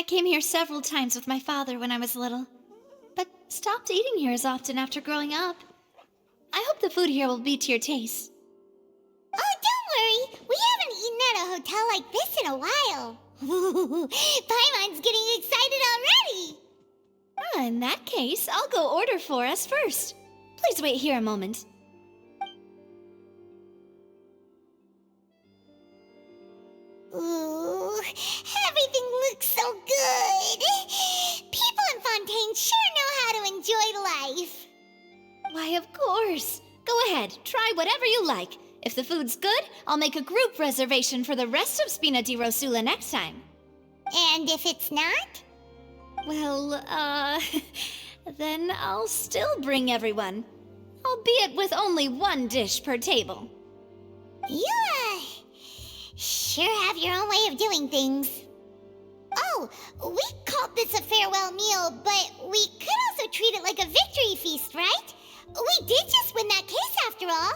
came here several times with my father when I was little, but stopped eating here as often after growing up. I hope the food here will be to your taste. Oh, don't worry. We haven't eaten at a hotel like this in a while. Paimon's getting excited already. In that case, I'll go order for us first. Please wait here a moment. Ooh, everything looks so good. People in Fontaine sure know how to enjoy life. Why, of course. Go ahead, try whatever you like. If the food's good, I'll make a group reservation for the rest of Spina di Rosula next time. And if it's not? Well, then I'll still bring everyone. Albeit with only one dish per table. You, sure have your own way of doing things. Oh, we called this a farewell meal, but we could also treat it like a victory feast, right? We did just win that case after all.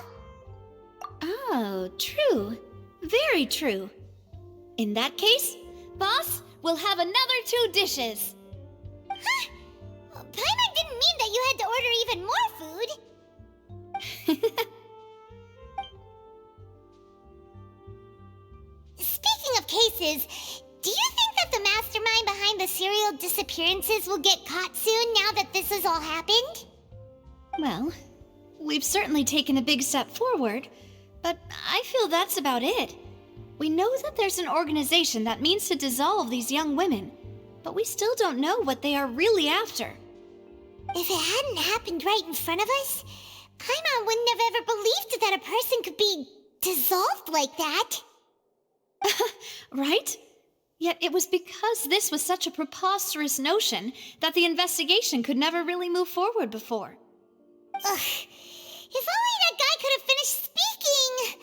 Oh, true. Very true. In that case, boss, we'll have another 2 dishes. Huh? Paimon didn't mean that you had to order even more food. Speaking of cases, do you think that the mastermind behind the serial disappearances will get caught soon now that this has all happened? Well, we've certainly taken a big step forward, but I feel that's about it. We know that there's an organization that means to dissolve these young women, but we still don't know what they are really after. If it hadn't happened right in front of us, Paimon wouldn't have ever believed that a person could be dissolved like that. Right? Yet it was because this was such a preposterous notion that the investigation could never really move forward before. Ugh. If only that guy could have finished speaking!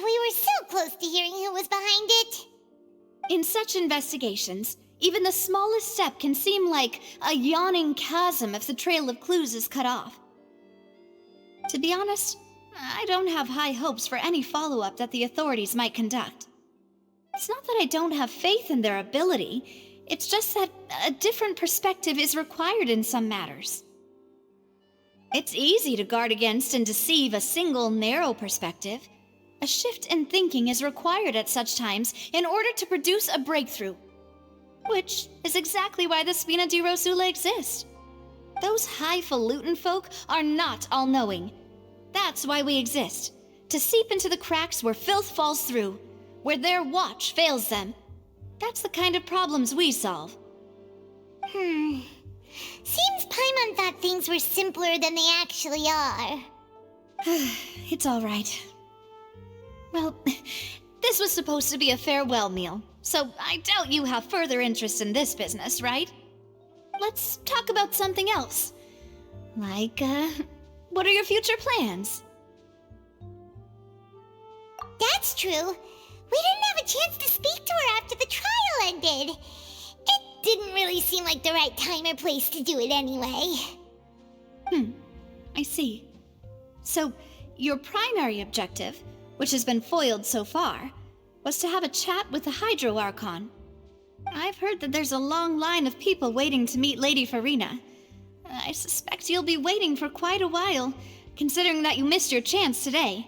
We were so close to hearing who was behind it. In such investigations, even the smallest step can seem like a yawning chasm if the trail of clues is cut off. To be honest, I don't have high hopes for any follow-up that the authorities might conduct. It's not that I don't have faith in their ability, it's just that a different perspective is required in some matters. It's easy to guard against and deceive a single narrow perspective. A shift in thinking is required at such times in order to produce a breakthrough. Which is exactly why the Spina di Rosula exist. Those highfalutin folk are not all-knowing. That's why we exist. To seep into the cracks where filth falls through, where their watch fails them. That's the kind of problems we solve. Seems Paimon thought things were simpler than they actually are. It's all right. Well, this was supposed to be a farewell meal, so I doubt you have further interest in this business, right? Let's talk about something else. Like, what are your future plans? That's true. We didn't have a chance to speak to her after the trial ended. It didn't really seem like the right time or place to do it anyway. I see. So, your primary objective, which has been foiled so far, was to have a chat with the Hydro Archon. I've heard that there's a long line of people waiting to meet Lady Farina. I suspect you'll be waiting for quite a while, considering that you missed your chance today.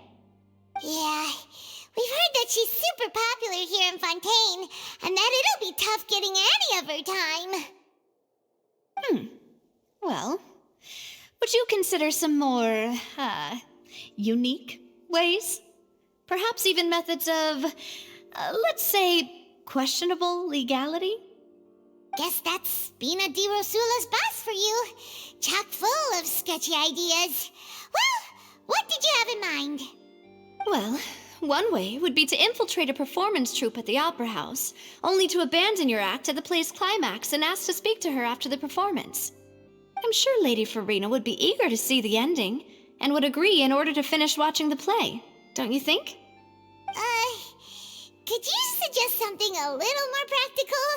Yeah, we've heard that she's super popular here in Fontaine, and that it'll be tough getting any of her time. Well, would you consider some more, unique ways? Perhaps even methods of, let's say, questionable legality? Guess that's Spina di Rosula's boss for you. Chock full of sketchy ideas. Well, what did you have in mind? Well, one way would be to infiltrate a performance troupe at the Opera House, only to abandon your act at the play's climax and ask to speak to her after the performance. I'm sure Lady Farina would be eager to see the ending, and would agree in order to finish watching the play, don't you think? Could you suggest something a little more practical?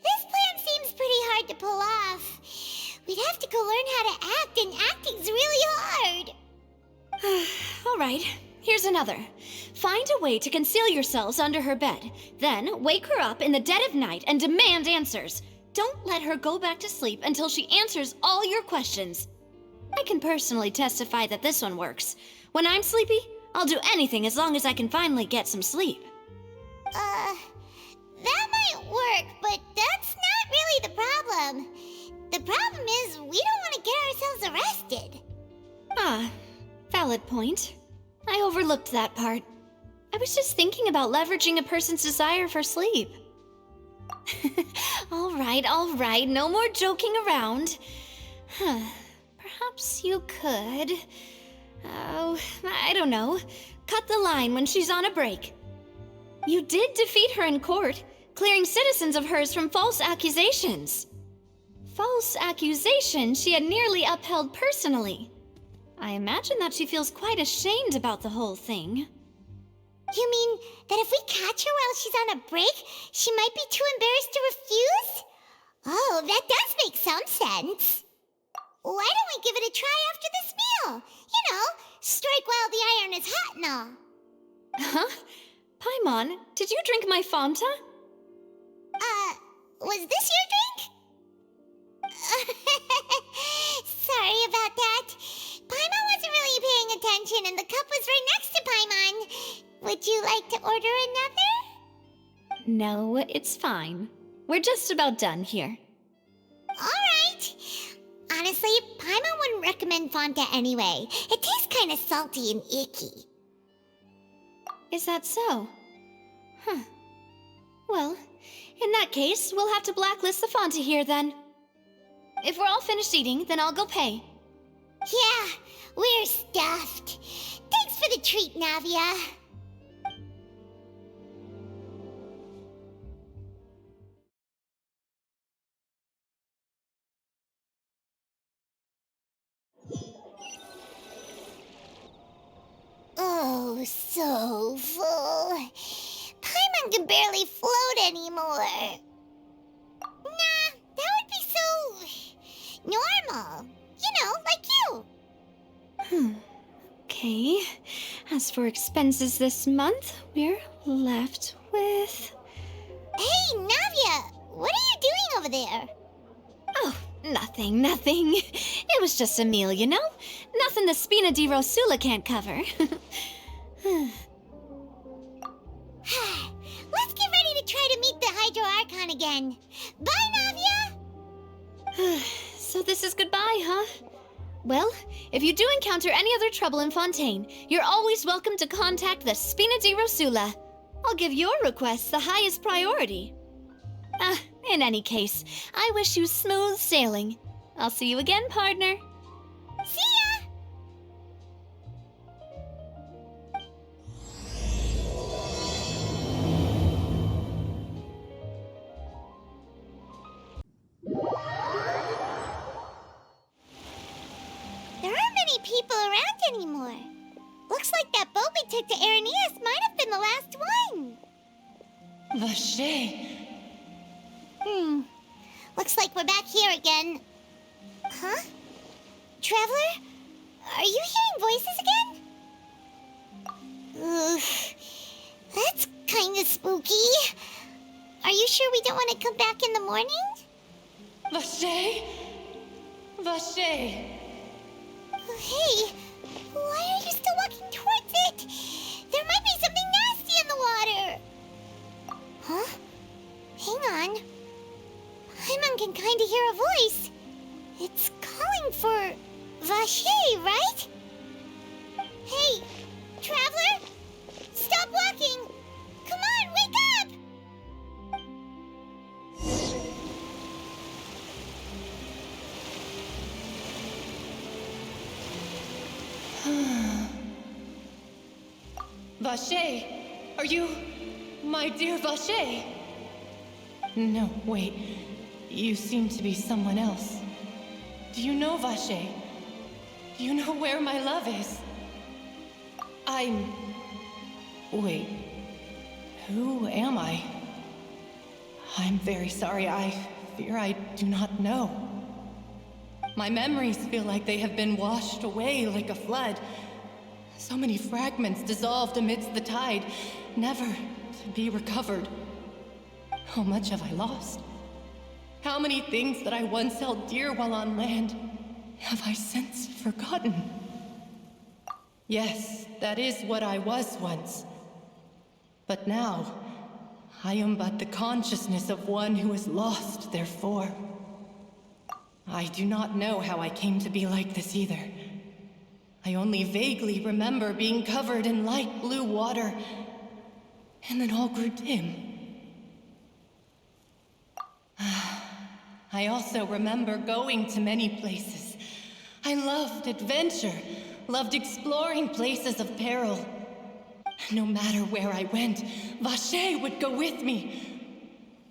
This plan seems pretty hard to pull off. We'd have to go learn how to act, and acting's really hard. All right, here's another. find a way to conceal yourselves under her bed. Then wake her up in the dead of night and demand answers. Don't let her go back to sleep until she answers all your questions. I can personally testify that this one works. When I'm sleepy, I'll do anything as long as I can finally get some sleep. That might work, but that's not really the problem. The problem is we don't want to get ourselves arrested. Ah, valid point. I overlooked that part. I was just thinking about leveraging a person's desire for sleep. All right, no more joking around. Perhaps you could... Oh, I don't know. Cut the line when she's on a break. You did defeat her in court, clearing citizens of hers from false accusations. False accusations she had nearly upheld personally. I imagine that she feels quite ashamed about the whole thing. You mean that if we catch her while she's on a break, she might be too embarrassed to refuse? Oh, that does make some sense. Why don't we give it a try after this meal? You know, strike while the iron is hot and all. Huh? Paimon, did you drink my Fanta? Was this your drink? Sorry about that. Paimon wasn't really paying attention and the cup was right next to Paimon. Would you like to order another? No, it's fine. We're just about done here. Alright. Honestly, Paimon wouldn't recommend Fanta anyway. It tastes kind of salty and icky. Is that so? Huh. Well, in that case, we'll have to blacklist the Fanta here then. If we're all finished eating, then I'll go pay. Yeah, we're stuffed. Thanks for the treat, Navia. Oh, so full. Paimon can barely float anymore. Nah, that would be so... normal. You know, like you. Okay. As for expenses this month, we're left with... Hey, Navia! What are you doing over there? Oh, nothing. It was just a meal, you know? Nothing the Spina di Rosula can't cover. Let's get ready to try to meet the Hydro Archon again. Bye, Navia! So this is goodbye, huh? Well, if you do encounter any other trouble in Fontaine, you're always welcome to contact the Spina di Rosula. I'll give your requests the highest priority. In any case, I wish you smooth sailing. I'll see you again, partner. See ya! There aren't many people around anymore. Looks like that boat we took to Araneas might have been the last one. Vache. Looks like we're back here again. Huh? Traveler? Are you hearing voices again? Ugh. That's kinda spooky. Are you sure we don't want to come back in the morning? Vache? Vache. Hey, why are you still walking towards it? There might be something nasty in the water. Huh? Hang on. Paimon can kinda hear a voice. It's calling for Vache, right? Hey, Traveler! Stop walking! Come on, wake up! Vache, are you my dear Vache? No, wait. You seem to be someone else. Do you know Vache? Do you know where my love is? Wait. Who am I? I'm very sorry. I fear I do not know. My memories feel like they have been washed away like a flood. So many fragments dissolved amidst the tide, never to be recovered. How much have I lost? How many things that I once held dear while on land have I since forgotten? Yes, that is what I was once. But now, I am but the consciousness of one who is lost, therefore. I do not know how I came to be like this either. I only vaguely remember being covered in light blue water, and then all grew dim. I also remember going to many places. I loved adventure, loved exploring places of peril. No matter where I went, Vacher would go with me.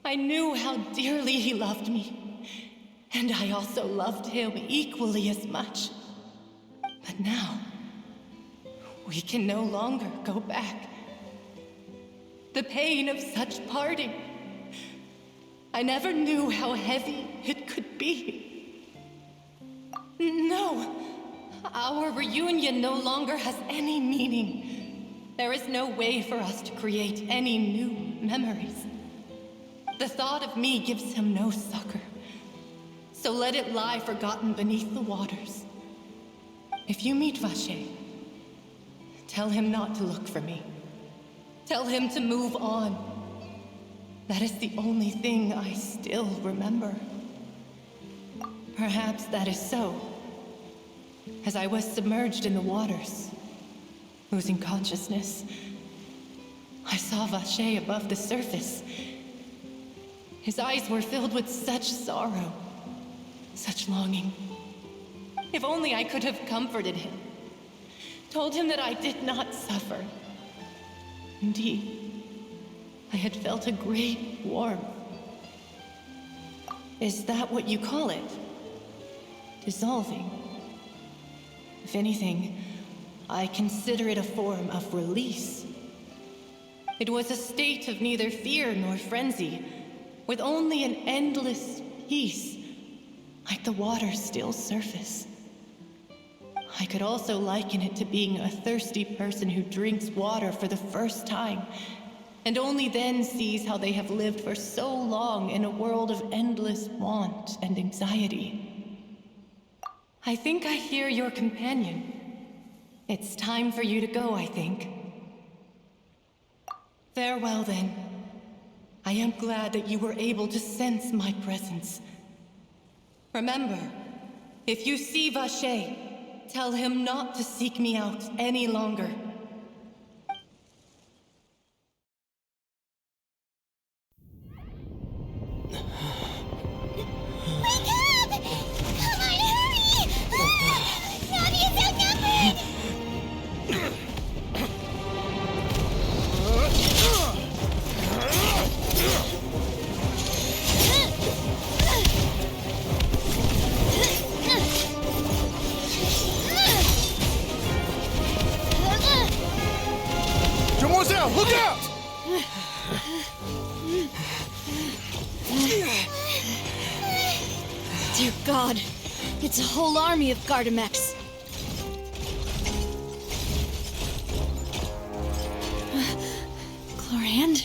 I knew how dearly he loved me, and I also loved him equally as much. But now, we can no longer go back. The pain of such parting, I never knew how heavy it could be. No, our reunion no longer has any meaning. There is no way for us to create any new memories. The thought of me gives him no succor, so let it lie forgotten beneath the waters. If you meet Vacher, tell him not to look for me. Tell him to move on. That is the only thing I still remember. Perhaps that is so. As I was submerged in the waters, losing consciousness, I saw Vacher above the surface. His eyes were filled with such sorrow, such longing. If only I could have comforted him, told him that I did not suffer. Indeed, I had felt a great warmth. Is that what you call it? Dissolving? If anything, I consider it a form of release. It was a state of neither fear nor frenzy, with only an endless peace, like the water's still surface. I could also liken it to being a thirsty person who drinks water for the first time, and only then sees how they have lived for so long in a world of endless want and anxiety. I think I hear your companion. It's time for you to go, I think. Farewell, then. I am glad that you were able to sense my presence. Remember, if you see Vacher, tell him not to seek me out any longer. Wake up! Come on, hurry! Navi is outnumbered! Demoiselle, look out! Dear God, it's a whole army of Gardamex. Chlorand?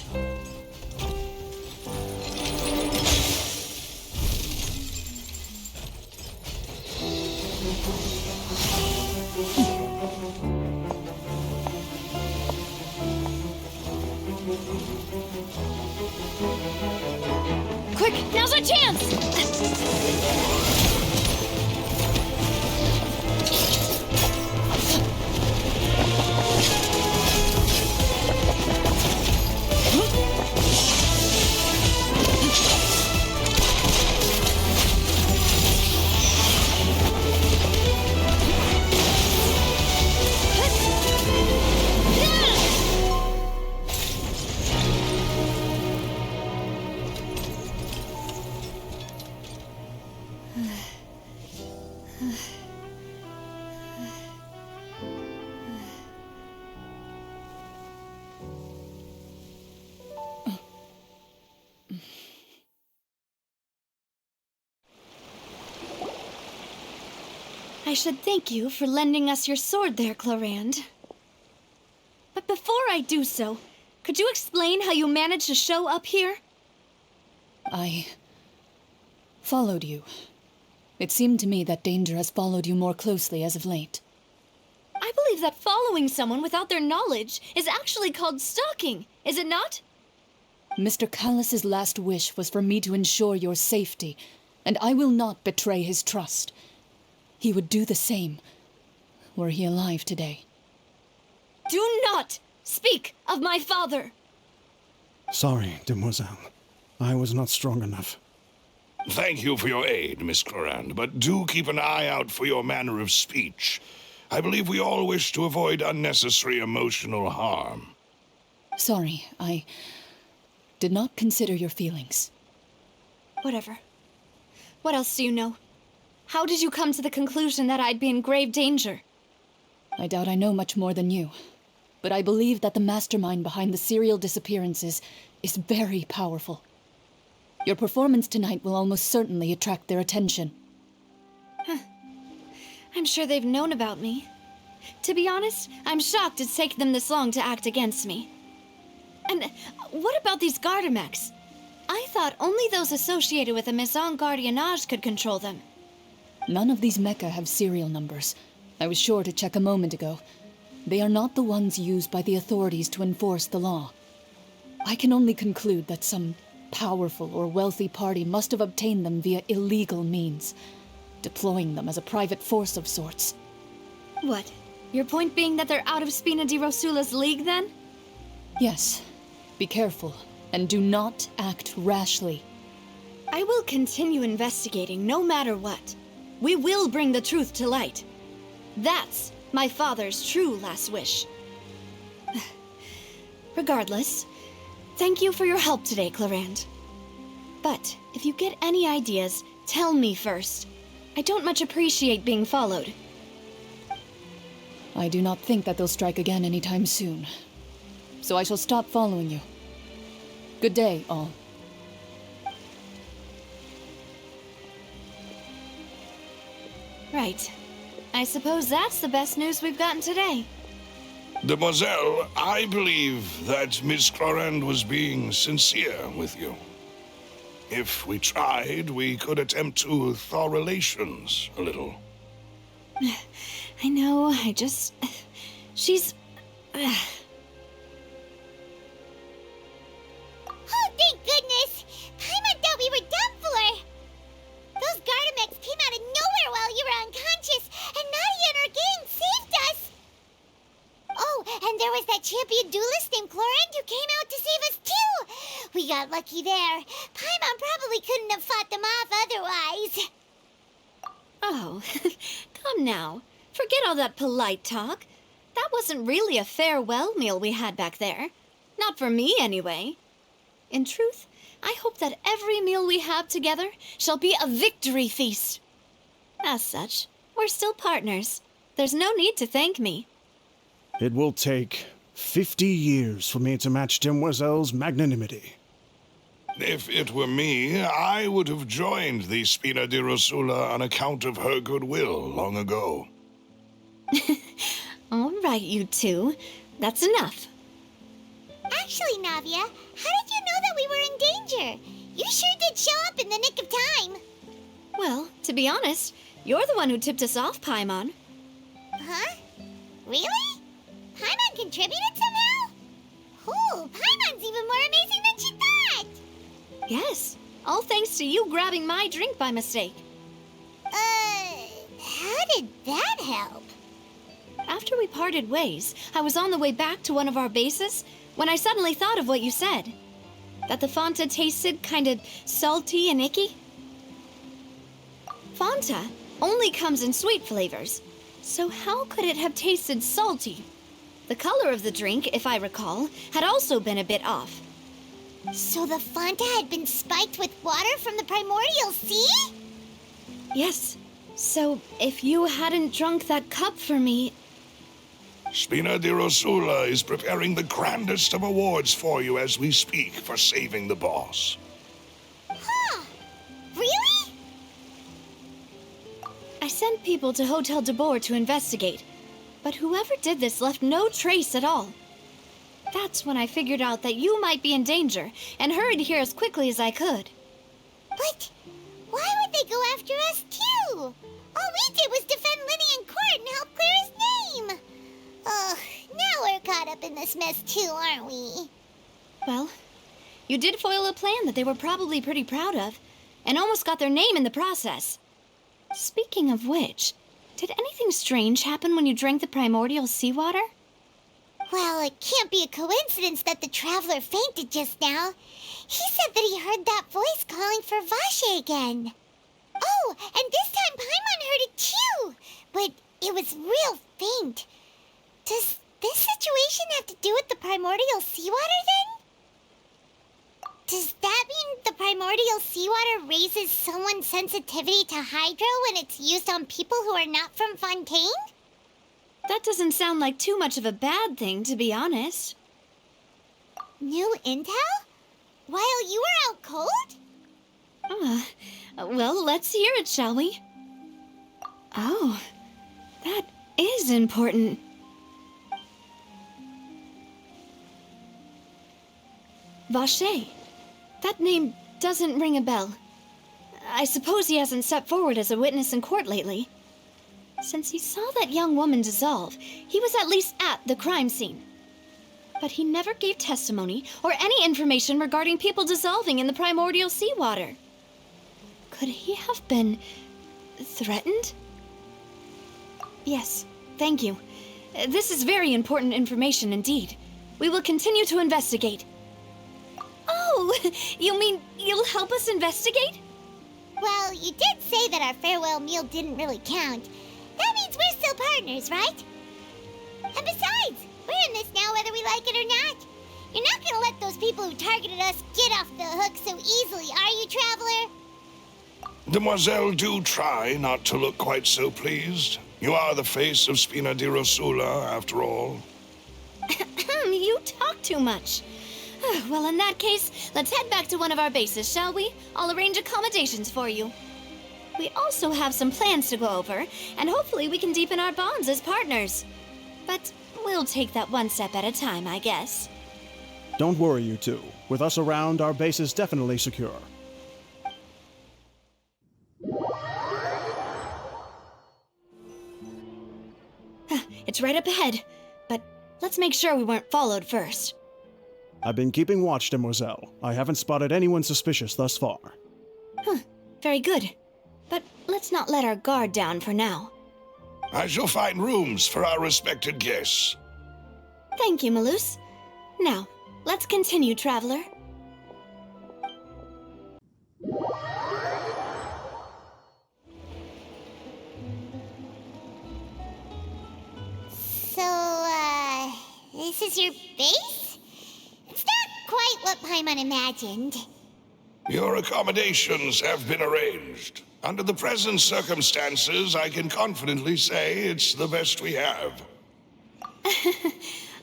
Quick, now's our chance! I should thank you for lending us your sword there, Chlorand. before I do so, could you explain how you managed to show up here? I followed you. It seemed to me that danger has followed you more closely as of late. I believe that following someone without their knowledge is actually called stalking, is it not? Mr. Callus's last wish was for me to ensure your safety, and I will not betray his trust. He would do the same, were he alive today. Do not speak of my father! Sorry, demoiselle. I was not strong enough. Thank you for your aid, Miss Clorand, but do keep an eye out for your manner of speech. I believe we all wish to avoid unnecessary emotional harm. Sorry, I did not consider your feelings. Whatever. What else do you know? How did you come to the conclusion that I'd be in grave danger? I doubt I know much more than you, but I believe that the mastermind behind the serial disappearances is very powerful. Your performance tonight will almost certainly attract their attention. I'm sure they've known about me. To be honest, I'm shocked it's taken them this long to act against me. And what about these Gardamex? I thought only those associated with the Maison Gardiennage could control them. None of these mecha have serial numbers. I was sure to check a moment ago. They are not the ones used by the authorities to enforce the law. I can only conclude that some powerful or wealthy party must have obtained them via illegal means, deploying them as a private force of sorts. What? Your point being that they're out of Spina di Rosula's league, then? Yes. Be careful, and do not act rashly. I will continue investigating no matter what. We will bring the truth to light. That's my father's true last wish. Regardless, thank you for your help today, Clorand. But if you get any ideas, tell me first. I don't much appreciate being followed. I do not think that they'll strike again anytime soon. So I shall stop following you. Good day, all. Right. I suppose that's the best news we've gotten today. Demoiselle, I believe that Miss Clorand was being sincere with you. If we tried, we could attempt to thaw relations a little. I know, she's... Oh, thank goodness! Paimon thought we were done for! Those Gardamex came out of nowhere while you were unconscious, and Nadia and her gang saved us! Oh, and there was that champion duelist named Clorand who came out to save us too! We got lucky there. Paimon probably couldn't have fought them off otherwise. Oh, come now. Forget all that polite talk. That wasn't really a farewell meal we had back there. Not for me, anyway. In truth, I hope that every meal we have together shall be a victory feast. As such, we're still partners. There's no need to thank me. It will take 50 years for me to match Demoiselle's magnanimity. If it were me, I would have joined the Spina di Rosula on account of her goodwill long ago. All right, you two. That's enough. Actually, Navia, how did you know that we were in danger? You sure did show up in the nick of time. Well, to be honest, you're the one who tipped us off, Paimon. Huh? Really? Paimon contributed somehow? Ooh, Paimon's even more amazing than she thought! Yes, all thanks to you grabbing my drink by mistake. How did that help? After we parted ways, I was on the way back to one of our bases when I suddenly thought of what you said. That the Fanta tasted kind of salty and icky. Fanta only comes in sweet flavors, so how could it have tasted salty? The color of the drink, if I recall, had also been a bit off. So the Fanta had been spiked with water from the primordial sea? Yes. So if you hadn't drunk that cup for me... Spina di Rosula is preparing the grandest of awards for you as we speak for saving the boss. Huh. Really? I sent people to Hotel de Boer to investigate, but whoever did this left no trace at all. That's when I figured out that you might be in danger, and hurried here as quickly as I could. But why would they go after us too? All we did was defend Linny in court and help clear his name. Ugh, now we're caught up in this mess too, aren't we? Well, you did foil a plan that they were probably pretty proud of, and almost got their name in the process. Speaking of which, did anything strange happen when you drank the primordial seawater? Well, it can't be a coincidence that the traveler fainted just now. He said that he heard that voice calling for Vache again. Oh, and this time Paimon heard it too, but it was real faint. Does this situation have to do with the primordial seawater then? Does that mean the primordial seawater raises someone's sensitivity to hydro when it's used on people who are not from Fontaine? That doesn't sound like too much of a bad thing, to be honest. New intel? While you were out cold? Well, let's hear it, shall we? Oh, that is important. Vache. That name doesn't ring a bell. I suppose he hasn't stepped forward as a witness in court lately. Since he saw that young woman dissolve, he was at least at the crime scene. But he never gave testimony or any information regarding people dissolving in the primordial seawater. Could he have been threatened? Yes, thank you. This is very important information indeed. We will continue to investigate. Oh, you mean you'll help us investigate? Well, you did say that our farewell meal didn't really count. That means we're still partners, right? And besides, we're in this now whether we like it or not. You're not gonna let those people who targeted us get off the hook so easily, are you, Traveler? Demoiselle, do try not to look quite so pleased. You are the face of Spina di Rosula, after all. You talk too much. Well, in that case, let's head back to one of our bases, shall we? I'll arrange accommodations for you. We also have some plans to go over, and hopefully we can deepen our bonds as partners. But we'll take that one step at a time, I guess. Don't worry, you two. With us around, our base is definitely secure. It's right up ahead, but let's make sure we weren't followed first. I've been keeping watch, Demoiselle. I haven't spotted anyone suspicious thus far. Very good. But let's not let our guard down for now. I shall find rooms for our respected guests. Thank you, Malus. Now, let's continue, Traveler. So, this is your base? It's not quite what Paimon imagined. Your accommodations have been arranged. Under the present circumstances, I can confidently say it's the best we have.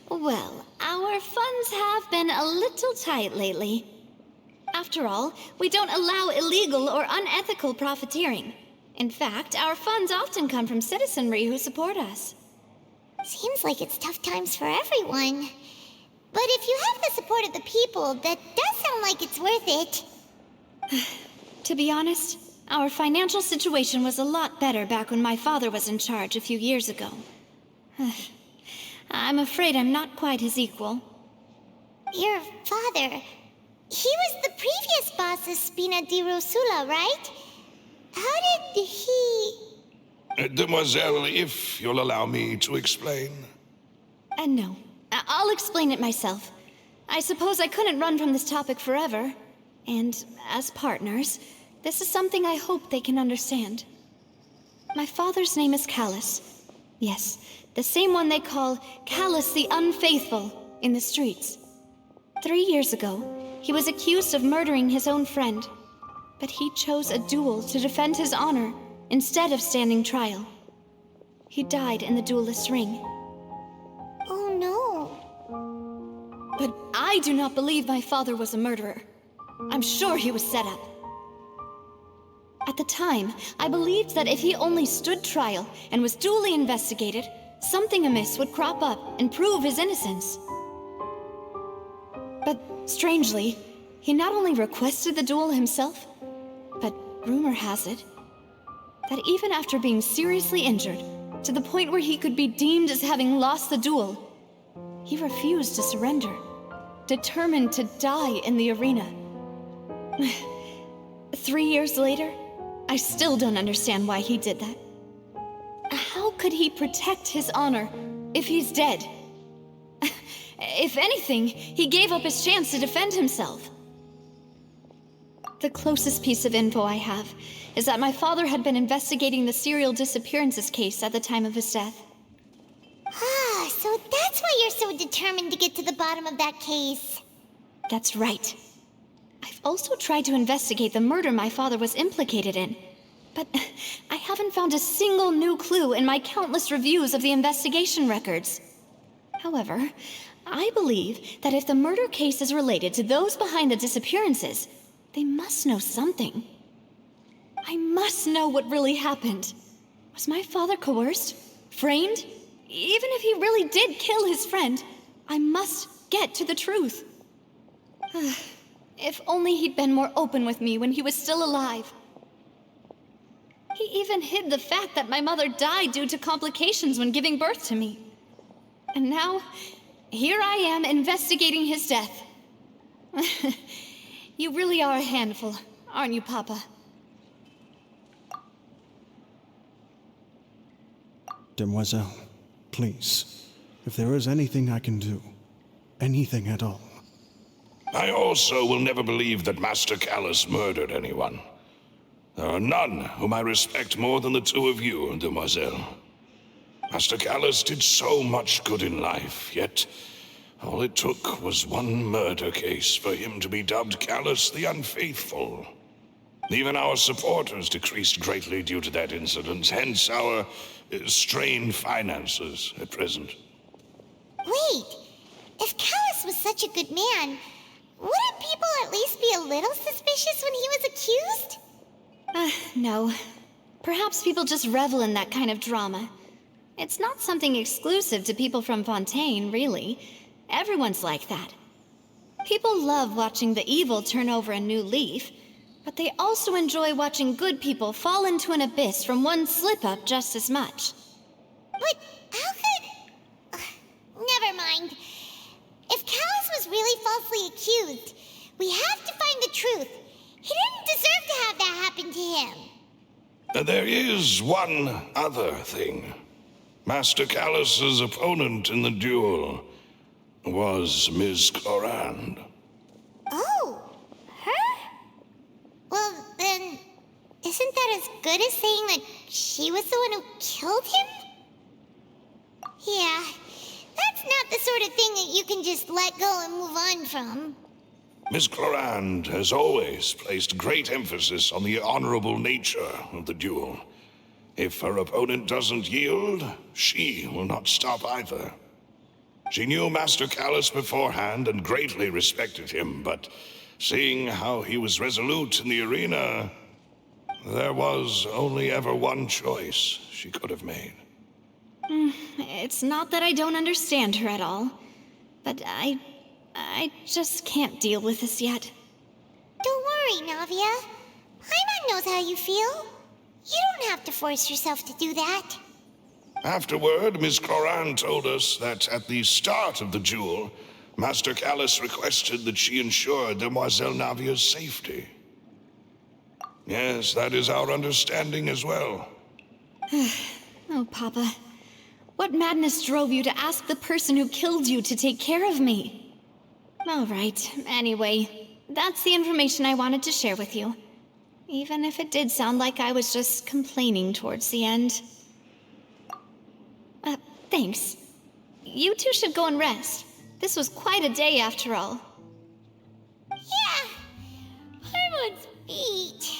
Well, our funds have been a little tight lately. After all, we don't allow illegal or unethical profiteering. In fact, our funds often come from citizenry who support us. Seems like it's tough times for everyone. But if you have the support of the people, that does sound like it's worth it. To be honest, our financial situation was a lot better back when my father was in charge a few years ago. I'm afraid I'm not quite his equal. Your father, he was the previous boss of Spina di Rosula, right? How did he... Demoiselle, if you'll allow me to explain. No, I'll explain it myself. I suppose I couldn't run from this topic forever. And as partners, this is something I hope they can understand. My father's name is Callus. Yes, the same one they call Callus the Unfaithful in the streets. 3 years ago, he was accused of murdering his own friend. But he chose a duel to defend his honor instead of standing trial. He died in the duelist's ring. Oh no. But I do not believe my father was a murderer. I'm sure he was set up. At the time, I believed that if he only stood trial and was duly investigated, something amiss would crop up and prove his innocence. But strangely, he not only requested the duel himself, but rumor has it that even after being seriously injured, to the point where he could be deemed as having lost the duel, he refused to surrender, determined to die in the arena. 3 years later, I still don't understand why he did that. How could he protect his honor if he's dead? If anything, he gave up his chance to defend himself. The closest piece of info I have is that my father had been investigating the serial disappearances case at the time of his death. Ah, so that's why you're so determined to get to the bottom of that case. That's right. I've also tried to investigate the murder my father was implicated in, but I haven't found a single new clue in my countless reviews of the investigation records. However, I believe that if the murder case is related to those behind the disappearances, they must know something. I must know what really happened. Was my father coerced? Framed? Even if he really did kill his friend, I must get to the truth. If only he'd been more open with me when he was still alive. He even hid the fact that my mother died due to complications when giving birth to me. And now, here I am investigating his death. You really are a handful, aren't you, Papa? Demoiselle, please, if there is anything I can do, anything at all. I also will never believe that Master Callus murdered anyone. There are none whom I respect more than the two of you, Demoiselle. Master Callus did so much good in life, yet all it took was one murder case for him to be dubbed Callus the Unfaithful. Even our supporters decreased greatly due to that incident, hence our strained finances at present. Wait, if Callus was such a good man, wouldn't people at least be a little suspicious when he was accused? No. Perhaps people just revel in that kind of drama. It's not something exclusive to people from Fontaine, really. Everyone's like that. People love watching the evil turn over a new leaf, but they also enjoy watching good people fall into an abyss from one slip-up just as much. But how could... never mind. If Callus was really falsely accused, we have to find the truth. He didn't deserve to have that happen to him. There is one other thing. Master Callus's opponent in the duel was Ms. Clorand. Oh, her? Well, then, isn't that as good as saying that she was the one who killed him? Yeah, that's not the sort of thing that you can just let go and move on from. Ms. Clorand has always placed great emphasis on the honorable nature of the duel. If her opponent doesn't yield, she will not stop either. She knew Master Callus beforehand and greatly respected him, but seeing how he was resolute in the arena, there was only ever one choice she could have made. It's not that I don't understand her at all, but I just can't deal with this yet. Don't worry, Navia. Paimon knows how you feel. You don't have to force yourself to do that. Afterward, Ms. Clorand told us that at the start of the duel, Master Callus requested that she ensure Demoiselle Navia's safety. Yes, that is our understanding as well. Oh, Papa. What madness drove you to ask the person who killed you to take care of me? All right, anyway, that's the information I wanted to share with you. Even if it did sound like I was just complaining towards the end. Thanks. You two should go and rest. This was quite a day after all. Yeah, Paimon's beat.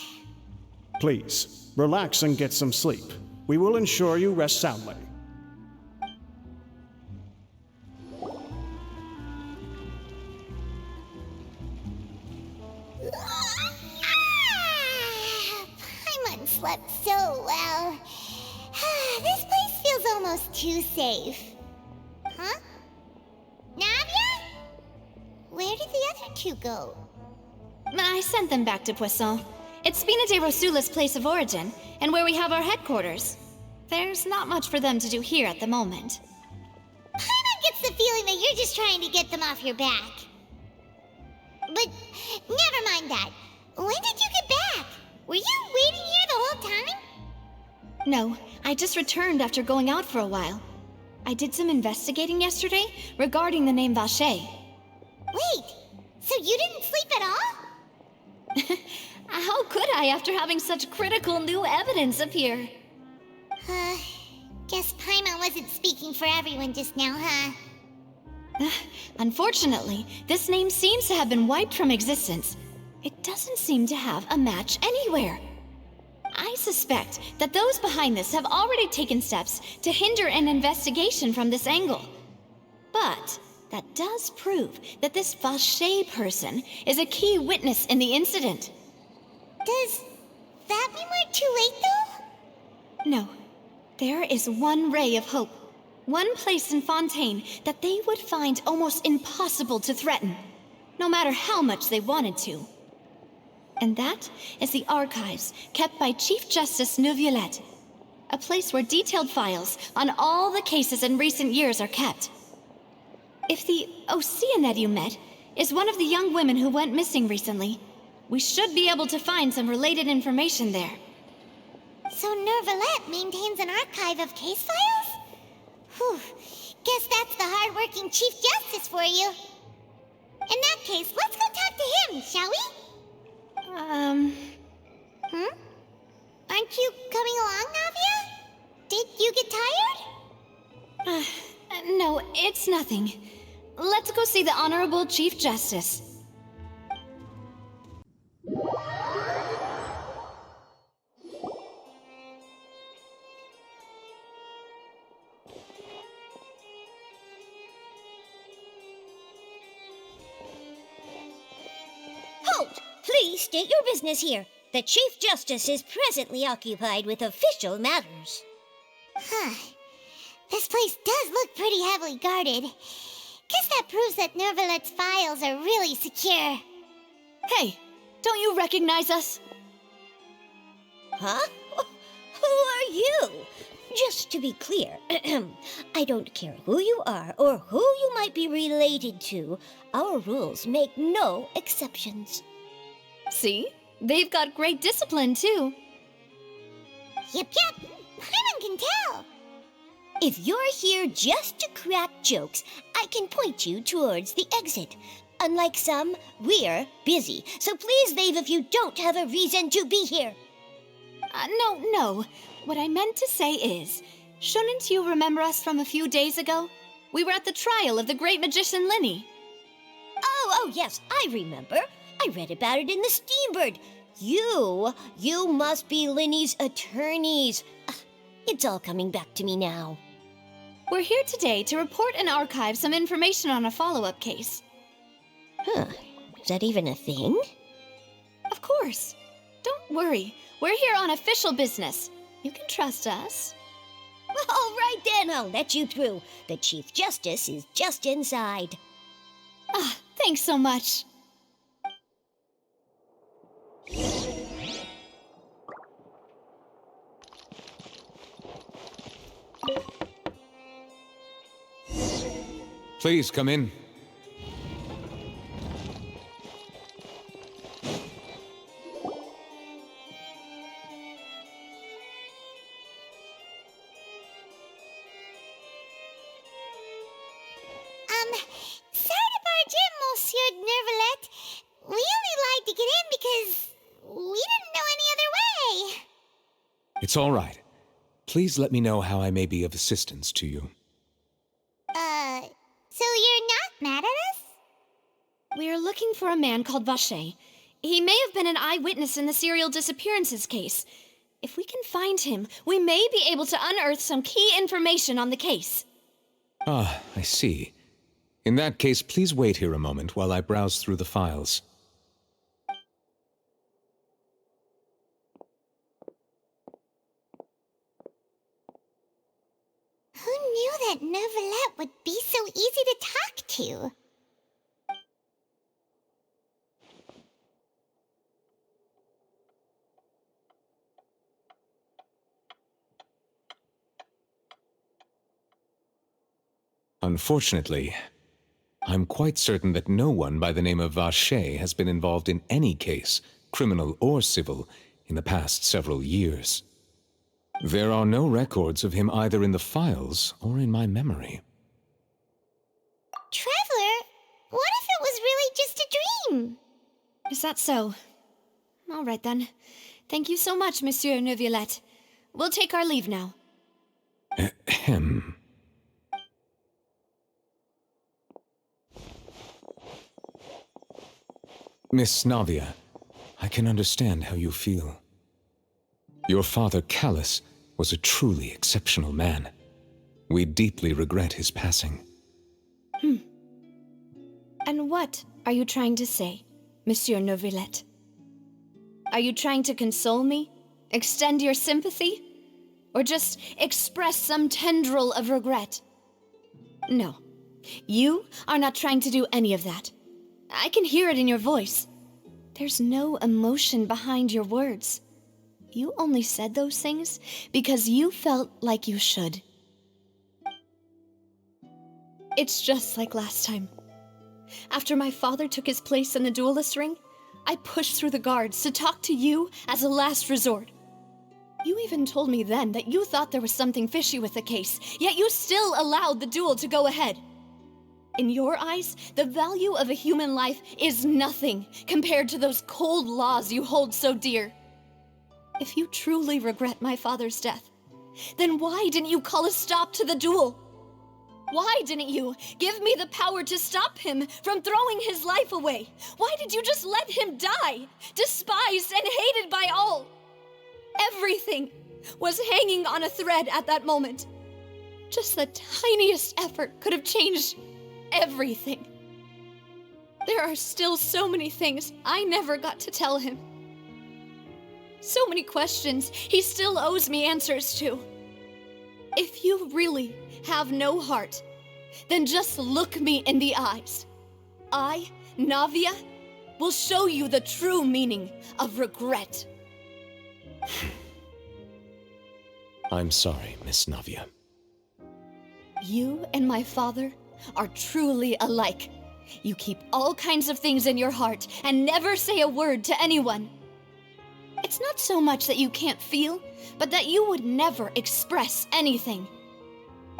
Please, relax and get some sleep. We will ensure you rest soundly. Paimon slept so well. This place feels almost too safe. Huh? Navia? where did the other two go? I sent them back to Poisson. It's Spina de Rosula's place of origin, and where we have our headquarters. There's not much for them to do here at the moment. Paimon gets the feeling that you're just trying to get them off your back. But never mind that. When did you get back? Were you waiting here the whole time? No, I just returned after going out for a while. I did some investigating yesterday regarding the name Vache. Wait, so you didn't sleep at all? How could I after having such critical new evidence appear? Guess Paimon wasn't speaking for everyone just now, huh? Unfortunately, this name seems to have been wiped from existence. It doesn't seem to have a match anywhere. I suspect that those behind this have already taken steps to hinder an investigation from this angle. But that does prove that this Vache person is a key witness in the incident. Does that mean we're too late, though? No. There is one ray of hope. One place in Fontaine that they would find almost impossible to threaten, no matter how much they wanted to. And that is the archives kept by Chief Justice Neuvillette, a place where detailed files on all the cases in recent years are kept. If the Oceanette you met is one of the young women who went missing recently, we should be able to find some related information there. So Neuvillette maintains an archive of case files? Whew, guess that's the hard-working Chief Justice for you. In that case, let's go talk to him, shall we? Aren't you coming along, Navia? Did you get tired? No, it's nothing. Let's go see the Honorable Chief Justice. Halt! Please state your business here. The Chief Justice is presently occupied with official matters. Huh. This place does look pretty heavily guarded. Guess that proves that Neuvillette's files are really secure. Hey, don't you recognize us? Huh? Who are you? Just to be clear, I don't care who you are or who you might be related to. Our rules make no exceptions. See? They've got great discipline, too. Yep. Paimon can tell. If you're here just to crack jokes, I can point you towards the exit. Unlike some, we're busy, so please leave if you don't have a reason to be here. No. What I meant to say is, shouldn't you remember us from a few days ago? We were at the trial of the great magician Linny. Oh, yes, I remember. I read about it in the Steambird. You must be Linny's attorneys. It's all coming back to me now. We're here today to report and archive some information on a follow-up case. Huh, is that even a thing? Of course. Don't worry, we're here on official business. You can trust us. All right then, I'll let you through. The Chief Justice is just inside. Thanks so much. Please come in. Sorry to barge in, Monsieur Neuvillette. We only lied to get in because we didn't know any other way. It's all right. Please let me know how I may be of assistance to you. So you're not mad at us? We're looking for a man called Vache. He may have been an eyewitness in the serial disappearances case. If we can find him, we may be able to unearth some key information on the case. Ah, I see. In that case, please wait here a moment while I browse through the files. Who knew that Neuvillette would be so easy to talk to? Unfortunately, I'm quite certain that no one by the name of Vache has been involved in any case, criminal or civil, in the past several years. There are no records of him either in the files or in my memory. Traveler, what if it was really just a dream? Is that so? All right then. Thank you so much, Monsieur Neuvillette. We'll take our leave now. Ahem. Miss Navia, I can understand how you feel. Your father, Callus, was a truly exceptional man. We deeply regret his passing. And what are you trying to say, Monsieur Neuvillette? Are you trying to console me? Extend your sympathy? Or just express some tendril of regret? No. You are not trying to do any of that. I can hear it in your voice. There's no emotion behind your words. You only said those things because you felt like you should. It's just like last time. After my father took his place in the duelist ring, I pushed through the guards to talk to you as a last resort. You even told me then that you thought there was something fishy with the case, yet you still allowed the duel to go ahead. In your eyes, the value of a human life is nothing compared to those cold laws you hold so dear. If you truly regret my father's death, then why didn't you call a stop to the duel? Why didn't you give me the power to stop him from throwing his life away? Why did you just let him die, despised and hated by all? Everything was hanging on a thread at that moment. Just the tiniest effort could have changed everything. There are still so many things I never got to tell him. So many questions he still owes me answers to. If you really have no heart, then just look me in the eyes. I, Navia, will show you the true meaning of regret. I'm sorry, Miss Navia. You and my father are truly alike. You keep all kinds of things in your heart and never say a word to anyone. It's not so much that you can't feel, but that you would never express anything.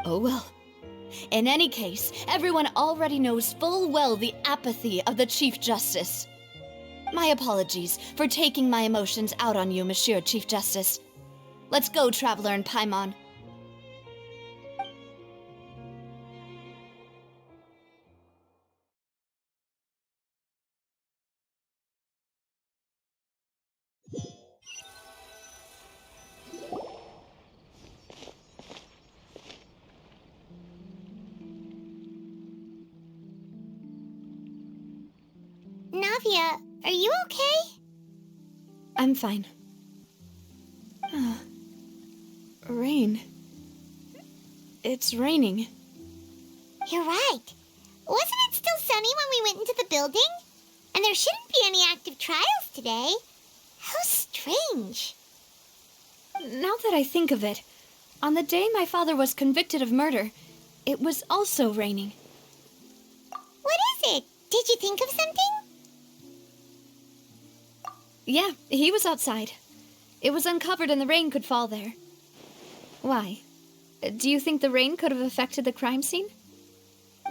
Oh well. In any case, everyone already knows full well the apathy of the Chief Justice. My apologies for taking my emotions out on you, Monsieur Chief Justice. Let's go, Traveler and Paimon. Navia, are you okay? I'm fine. Rain. It's raining. You're right. Wasn't it still sunny when we went into the building? And there shouldn't be any active trials today. How strange. Now that I think of it, on the day my father was convicted of murder, it was also raining. What is it? Did you think of something? Yeah, he was outside. It was uncovered and the rain could fall there. Why? Do you think the rain could have affected the crime scene?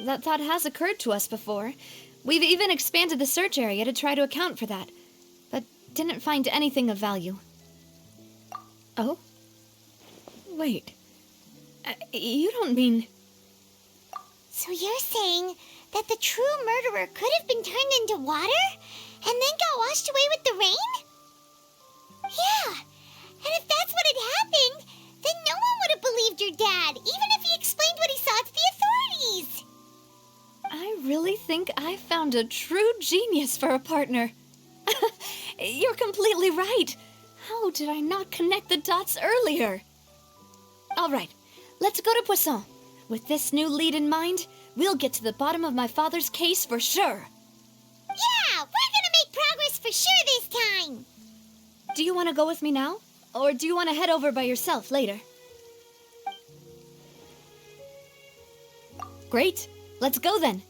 That thought has occurred to us before. We've even expanded the search area to try to account for that, but didn't find anything of value. Oh? Wait. You don't mean... So you're saying that the true murderer could have been turned into water and then got washed away with the rain? Yeah, and if that's what had happened, then no one would have believed your dad, even if he explained what he saw to the authorities. I really think I found a true genius for a partner. You're completely right. How did I not connect the dots earlier? All right, let's go to Poisson. With this new lead in mind, we'll get to the bottom of my father's case for sure. Yeah, we're gonna make progress for sure this time. Do you want to go with me now? Or do you want to head over by yourself later? Great. Let's go then.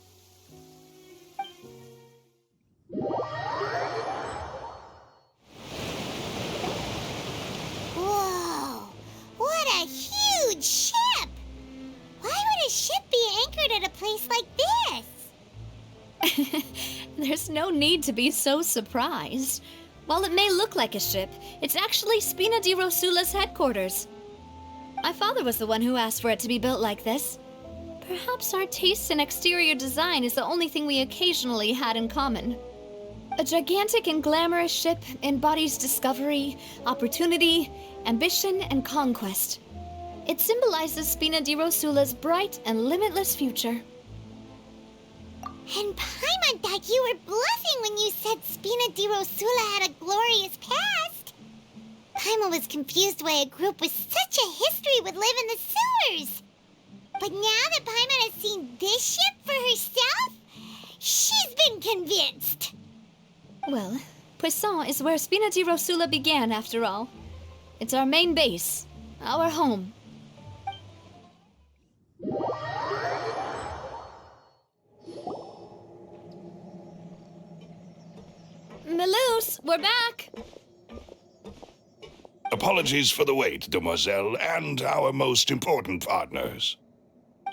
Whoa! What a huge ship! Why would a ship be anchored at a place like this? There's no need to be so surprised. While it may look like a ship, it's actually Spina di Rosula's headquarters. My father was the one who asked for it to be built like this. Perhaps our taste in exterior design is the only thing we occasionally had in common. A gigantic and glamorous ship embodies discovery, opportunity, ambition, and conquest. It symbolizes Spina di Rosula's bright and limitless future. And Paimon thought you were bluffing when you said Spina di Rosula had a glorious past. Paimon was confused why a group with such a history would live in the sewers. But now that Paimon has seen this ship for herself, she's been convinced. Well, Poisson is where Spina di Rosula began, after all. It's our main base, our home. Melus, we're back! Apologies for the wait, demoiselle, and our most important partners.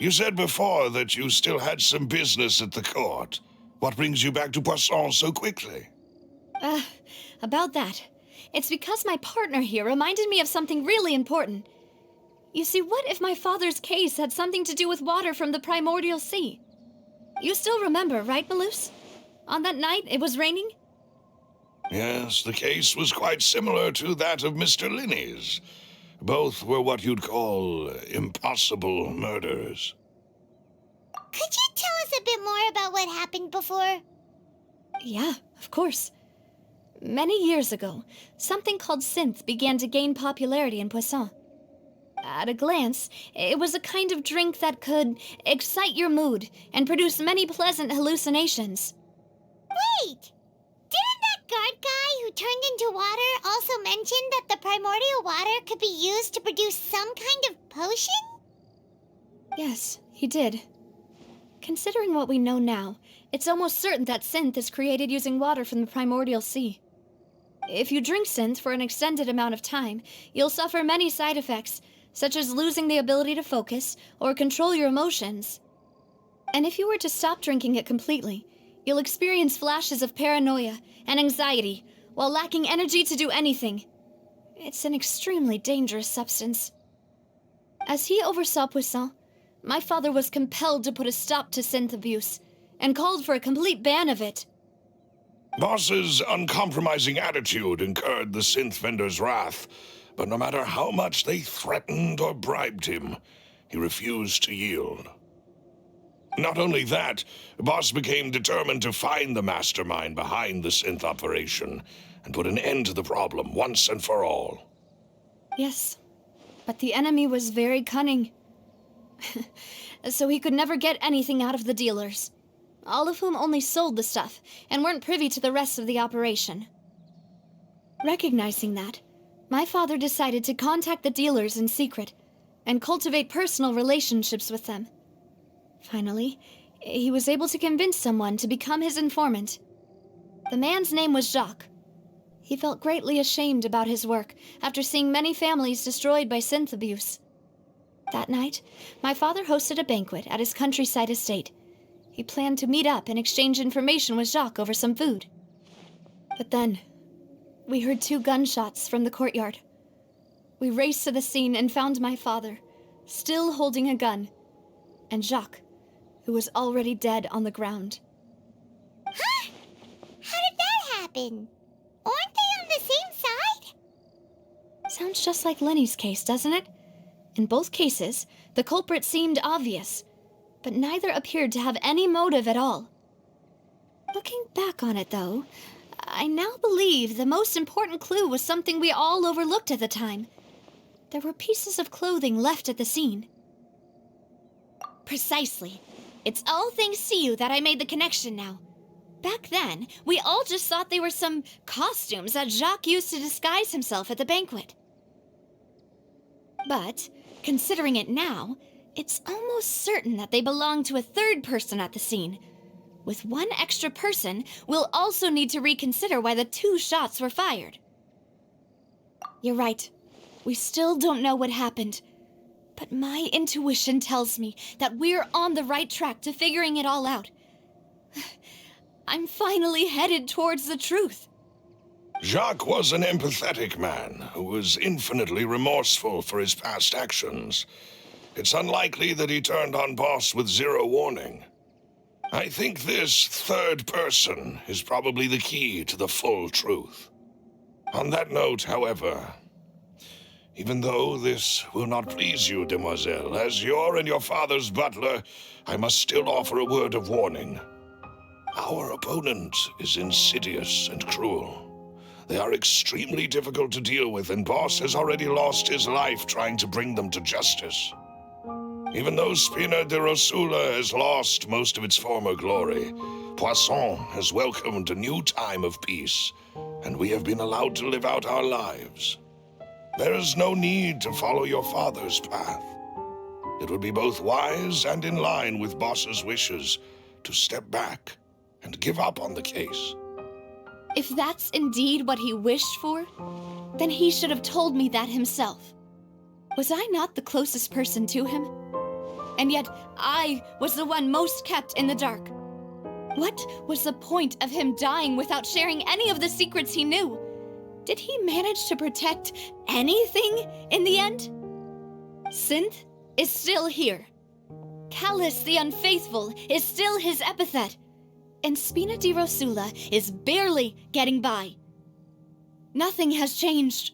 You said before that you still had some business at the court. What brings you back to Poisson so quickly? About that. It's because my partner here reminded me of something really important. You see, what if my father's case had something to do with water from the primordial sea? You still remember, right, Melus? On that night, it was raining? Yes, the case was quite similar to that of Mr. Linney's. Both were what you'd call impossible murders. Could you tell us a bit more about what happened before? Yeah, of course. Many years ago, something called synth began to gain popularity in Poisson. At a glance, it was a kind of drink that could excite your mood and produce many pleasant hallucinations. Wait! Didn't that guard guy who turned into water also mention that the primordial water could be used to produce some kind of potion? Yes, he did. Considering what we know now, it's almost certain that synth is created using water from the primordial sea. If you drink synth for an extended amount of time, you'll suffer many side effects, such as losing the ability to focus or control your emotions. And if you were to stop drinking it completely, you'll experience flashes of paranoia and anxiety while lacking energy to do anything. It's an extremely dangerous substance. As he oversaw Poisson, my father was compelled to put a stop to synth abuse and called for a complete ban of it. Boss's uncompromising attitude incurred the synth vendor's wrath, but no matter how much they threatened or bribed him, he refused to yield. Not only that, Boss became determined to find the mastermind behind the synth operation and put an end to the problem once and for all. Yes, but the enemy was very cunning. So he could never get anything out of the dealers, all of whom only sold the stuff and weren't privy to the rest of the operation. Recognizing that, my father decided to contact the dealers in secret and cultivate personal relationships with them. Finally, he was able to convince someone to become his informant. The man's name was Jacques. He felt greatly ashamed about his work after seeing many families destroyed by synth abuse. That night, my father hosted a banquet at his countryside estate. He planned to meet up and exchange information with Jacques over some food. But then, we heard 2 gunshots from the courtyard. We raced to the scene and found my father, still holding a gun, and Jacques, who was already dead on the ground. Huh? How did that happen? Aren't they on the same side? Sounds just like Lenny's case, doesn't it? In both cases, the culprit seemed obvious, but neither appeared to have any motive at all. Looking back on it, though, I now believe the most important clue was something we all overlooked at the time. There were pieces of clothing left at the scene. Precisely. It's all thanks to you that I made the connection now. Back then, we all just thought they were some costumes that Jacques used to disguise himself at the banquet. But, considering it now, It's almost certain that they belong to a third person at the scene. With one extra person, we'll also need to reconsider why the 2 shots were fired. You're right. We still don't know what happened. But my intuition tells me that we're on the right track to figuring it all out. I'm finally headed towards the truth. Jacques was an empathetic man who was infinitely remorseful for his past actions. It's unlikely that he turned on Boss with 0 warning. I think this third person is probably the key to the full truth. On that note, however, even though this will not please you, demoiselle, as your and your father's butler, I must still offer a word of warning. Our opponent is insidious and cruel. They are extremely difficult to deal with, and Boss has already lost his life trying to bring them to justice. Even though Spina de Rosula has lost most of its former glory, Poisson has welcomed a new time of peace, and we have been allowed to live out our lives. There is no need to follow your father's path. It would be both wise and in line with Boss's wishes to step back and give up on the case. If that's indeed what he wished for, then he should have told me that himself. Was I not the closest person to him? And yet, I was the one most kept in the dark. What was the point of him dying without sharing any of the secrets he knew? Did he manage to protect anything in the end? Synth is still here. Callus the Unfaithful is still his epithet. And Spina di Rosula is barely getting by. Nothing has changed.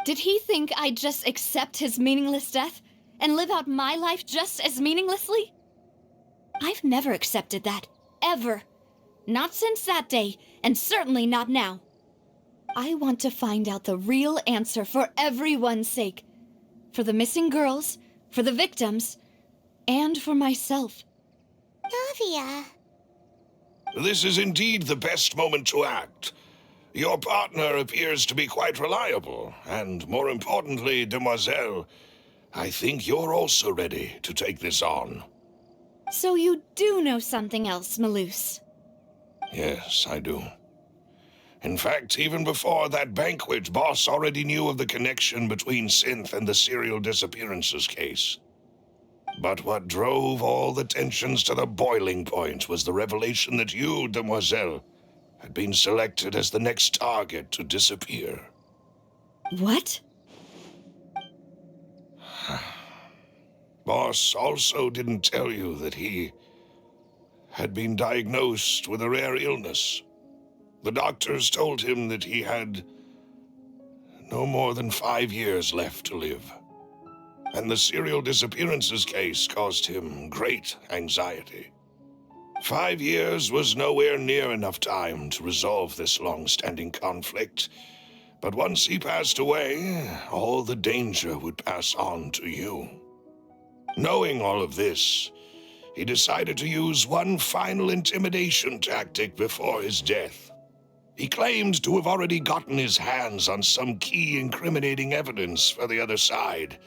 Did he think I'd just accept his meaningless death and live out my life just as meaninglessly? I've never accepted that, ever. Not since that day, and certainly not now. I want to find out the real answer for everyone's sake. For the missing girls, for the victims, and for myself. Navia. This is indeed the best moment to act. Your partner appears to be quite reliable, and more importantly, demoiselle, I think you're also ready to take this on. So you do know something else, Malus? Yes, I do. In fact, even before that banquet, Boss already knew of the connection between Synth and the serial disappearances case. But what drove all the tensions to the boiling point was the revelation that you, demoiselle, had been selected as the next target to disappear. What? Boss also didn't tell you that he had been diagnosed with a rare illness. The doctors told him that he had no more than 5 years left to live. And the serial disappearances case caused him great anxiety. 5 years was nowhere near enough time to resolve this long-standing conflict, but once he passed away, all the danger would pass on to you. Knowing all of this, he decided to use one final intimidation tactic before his death. He claimed to have already gotten his hands on some key incriminating evidence for the other side,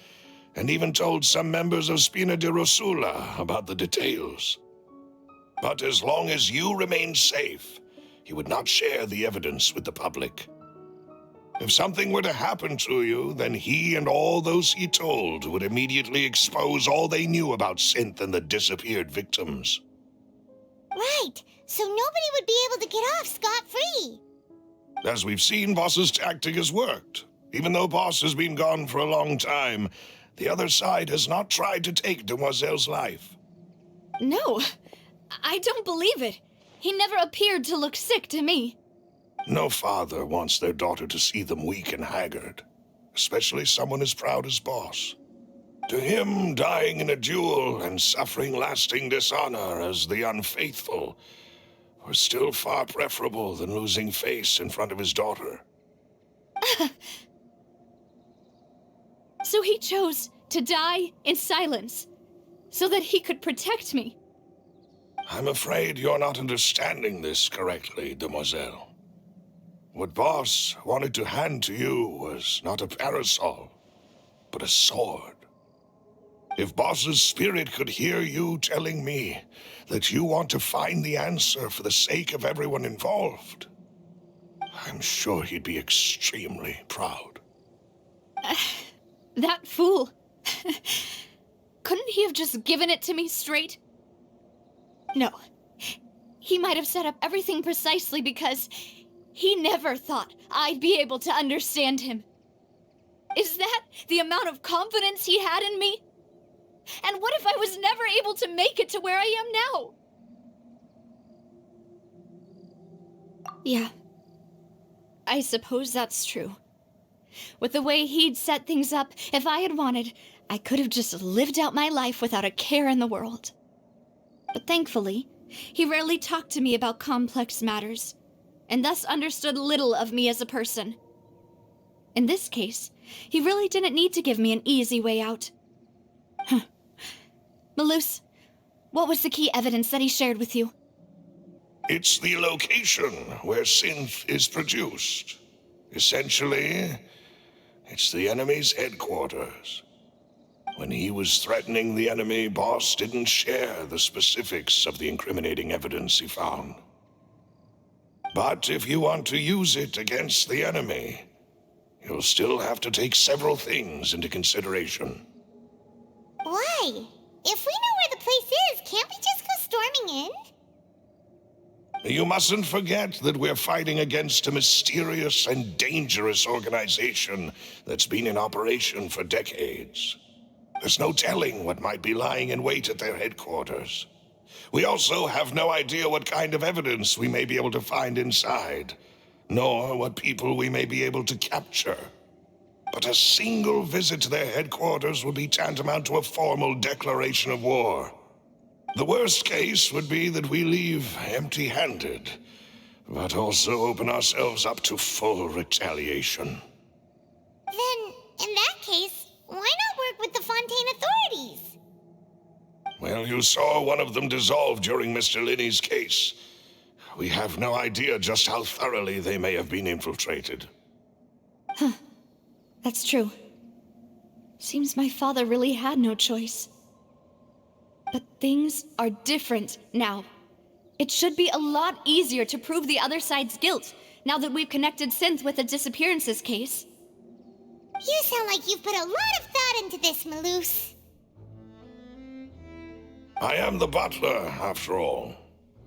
and even told some members of Spina di Rosula about the details. But as long as you remained safe, he would not share the evidence with the public. If something were to happen to you, then he and all those he told would immediately expose all they knew about Synth and the disappeared victims. Right, so nobody would be able to get off scot-free. As we've seen, Boss's tactic has worked. Even though Boss has been gone for a long time, the other side has not tried to take Demoiselle's life. No, I don't believe it. He never appeared to look sick to me. No father wants their daughter to see them weak and haggard, especially someone as proud as Boss. To him, dying in a duel and suffering lasting dishonor as the unfaithful were still far preferable than losing face in front of his daughter. So he chose to die in silence, so that he could protect me. I'm afraid you're not understanding this correctly, demoiselle. What Boss wanted to hand to you was not a parasol, but a sword. If Boss's spirit could hear you telling me that you want to find the answer for the sake of everyone involved, I'm sure he'd be extremely proud. That fool. Couldn't he have just given it to me straight? No. He might have set up everything precisely because he never thought I'd be able to understand him. Is that the amount of confidence he had in me? And what if I was never able to make it to where I am now? Yeah. I suppose that's true. With the way he'd set things up, if I had wanted, I could have just lived out my life without a care in the world. But thankfully, he rarely talked to me about complex matters, and thus understood little of me as a person. In this case, he really didn't need to give me an easy way out. Malus, what was the key evidence that he shared with you? It's the location where synth is produced. Essentially, it's the enemy's headquarters. When he was threatening the enemy, Boss didn't share the specifics of the incriminating evidence he found. But if you want to use it against the enemy, you'll still have to take several things into consideration. Why? If we know where the place is, can't we just go storming in? You mustn't forget that we're fighting against a mysterious and dangerous organization that's been in operation for decades. There's no telling what might be lying in wait at their headquarters. We also have no idea what kind of evidence we may be able to find inside, nor what people we may be able to capture. But a single visit to their headquarters would be tantamount to a formal declaration of war. The worst case would be that we leave empty-handed, but also open ourselves up to full retaliation. Then, in that case, why not work with the Fontaine authorities? Well, you saw one of them dissolve during Mr. Linney's case. We have no idea just how thoroughly they may have been infiltrated. That's true. Seems my father really had no choice. But things are different now. It should be a lot easier to prove the other side's guilt, now that we've connected Synth with the disappearances case. You sound like you've put a lot of thought into this, Malus. I am the butler, after all.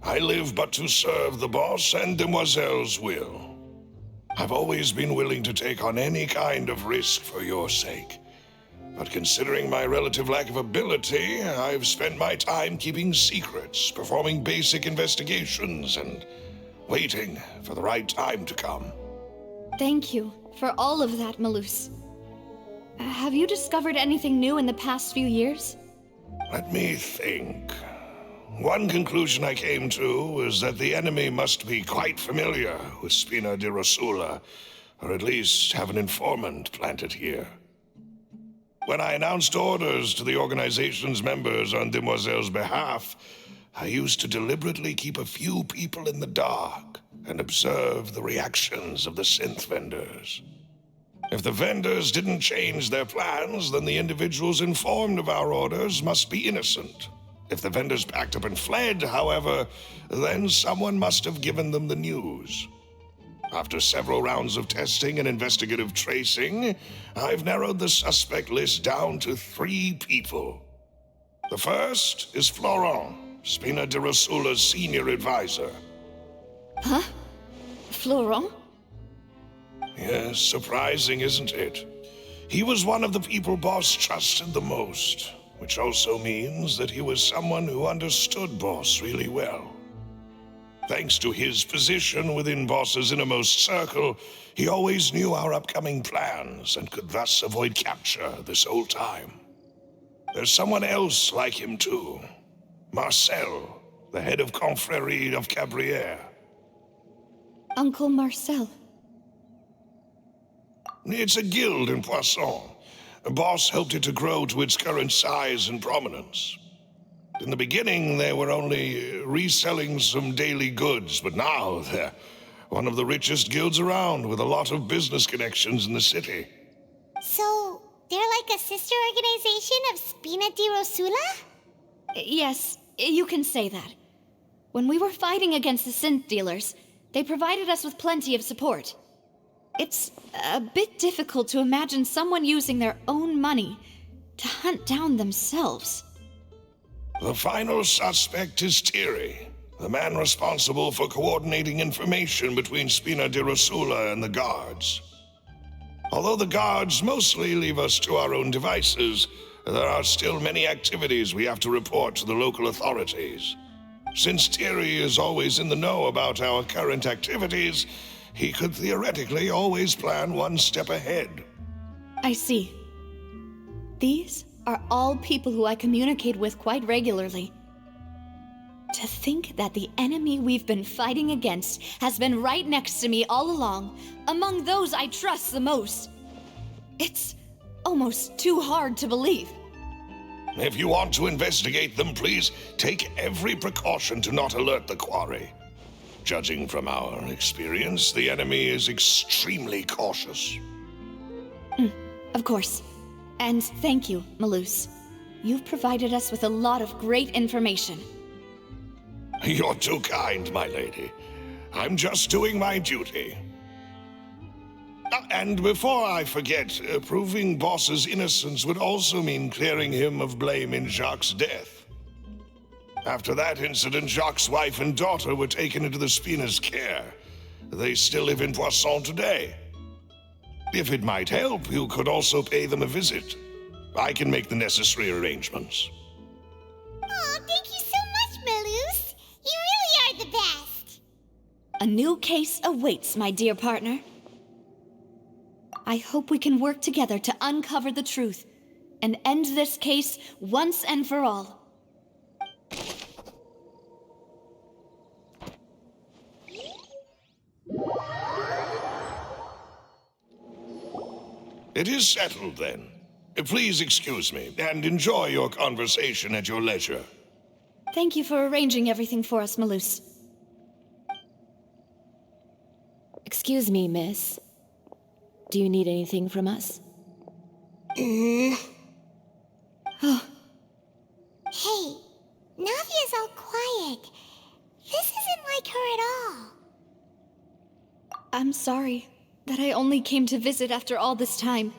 I live but to serve the boss and Demoiselle's will. I've always been willing to take on any kind of risk for your sake. But considering my relative lack of ability, I've spent my time keeping secrets, performing basic investigations, and waiting for the right time to come. Thank you for all of that, Malus. Have you discovered anything new in the past few years? Let me think. One conclusion I came to is that the enemy must be quite familiar with Spina di Rosula, or at least have an informant planted here. When I announced orders to the organization's members on Demoiselle's behalf, I used to deliberately keep a few people in the dark and observe the reactions of the synth vendors. If the vendors didn't change their plans, then the individuals informed of our orders must be innocent. If the vendors packed up and fled, however, then someone must have given them the news. After several rounds of testing and investigative tracing, I've narrowed the suspect list down to 3 people. The first is Florent, Spina di Rosula's senior advisor. Huh? Florent? Yes, surprising, isn't it? He was one of the people Boss trusted the most, which also means that he was someone who understood Boss really well. Thanks to his position within Boss's innermost circle, he always knew our upcoming plans and could thus avoid capture this whole time. There's someone else like him too. Marcel, the head of Confrérie of Cabrières. Uncle Marcel. It's a guild in Poisson. Boss helped it to grow to its current size and prominence. In the beginning, they were only reselling some daily goods, but now they're one of the richest guilds around with a lot of business connections in the city. So, They're like a sister organization of Spina di Rosula? Yes, you can say that. When we were fighting against the synth dealers, they provided us with plenty of support. It's a bit difficult to imagine someone using their own money to hunt down themselves. The final suspect is Tiri, the man responsible for coordinating information between Spina di Rosula and the guards. Although the guards mostly leave us to our own devices, there are still many activities we have to report to the local authorities. Since Tiri is always in the know about our current activities, he could theoretically always plan one step ahead. I see. These are all people who I communicate with quite regularly. To think that the enemy we've been fighting against has been right next to me all along, among those I trust the most. It's almost too hard to believe. If you want to investigate them, please take every precaution to not alert the quarry. Judging from our experience, the enemy is extremely cautious. Of course. And thank you, Malus. You've provided us with a lot of great information. You're too kind, my lady. I'm just doing my duty. And before I forget, proving Boss's innocence would also mean clearing him of blame in Jacques' death. After that incident, Jacques' wife and daughter were taken into the Spina's care. They still live in Poisson today. If it might help, you could also pay them a visit. I can make the necessary arrangements. Oh, thank you so much, Malus. You really are the best. A new case awaits, my dear partner. I hope we can work together to uncover the truth and end this case once and for all. It is settled, then. Please excuse me, and enjoy your conversation at your leisure. Thank you for arranging everything for us, Malus. Excuse me, miss. Do you need anything from us? Hey, Navia's all quiet. This isn't like her at all. I'm sorry that I only came to visit after all this time.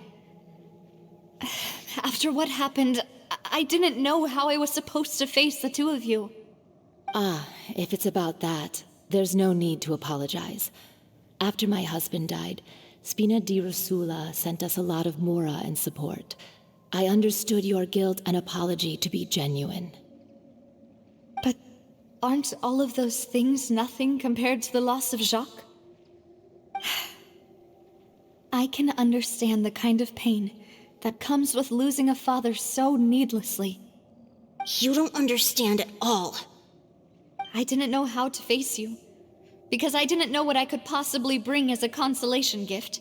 After what happened, I didn't know how I was supposed to face the two of you. If it's about that, there's no need to apologize. After my husband died, Spina di Rosula sent us a lot of mora and support. I understood your guilt and apology to be genuine. But aren't all of those things nothing compared to the loss of Jacques? I can understand the kind of pain that comes with losing a father so needlessly. You don't understand at all. I didn't know how to face you, because I didn't know what I could possibly bring as a consolation gift.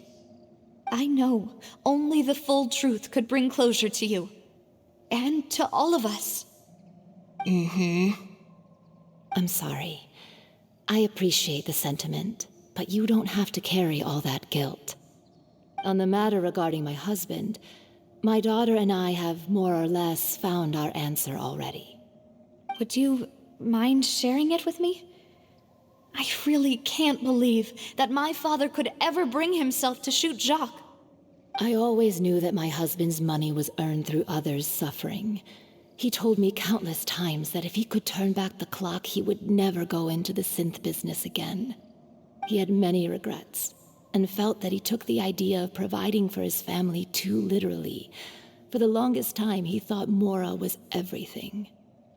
I know only the full truth could bring closure to you, and to all of us. I'm sorry. I appreciate the sentiment, but you don't have to carry all that guilt. On the matter regarding my husband, my daughter and I have more or less found our answer already. Would you mind sharing it with me? I really can't believe that my father could ever bring himself to shoot Jacques. I always knew that my husband's money was earned through others' suffering. He told me countless times that if he could turn back the clock, he would never go into the synth business again. He had many regrets, and felt that he took the idea of providing for his family too literally. For the longest time, he thought mora was everything.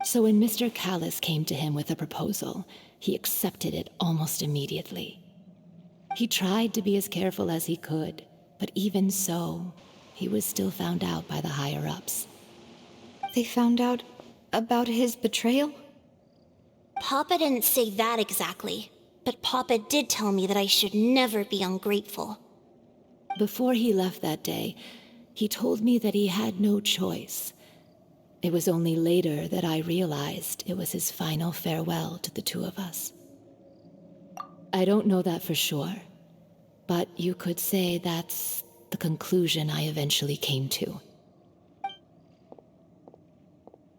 So when Mr. Callis came to him with a proposal, he accepted it almost immediately. He tried to be as careful as he could, but even so, he was still found out by the higher-ups. They found out about his betrayal? Papa didn't say that exactly, but Papa did tell me that I should never be ungrateful. Before he left that day, he told me that he had no choice. It was only later that I realized it was his final farewell to the two of us. I don't know that for sure, but you could say that's the conclusion I eventually came to.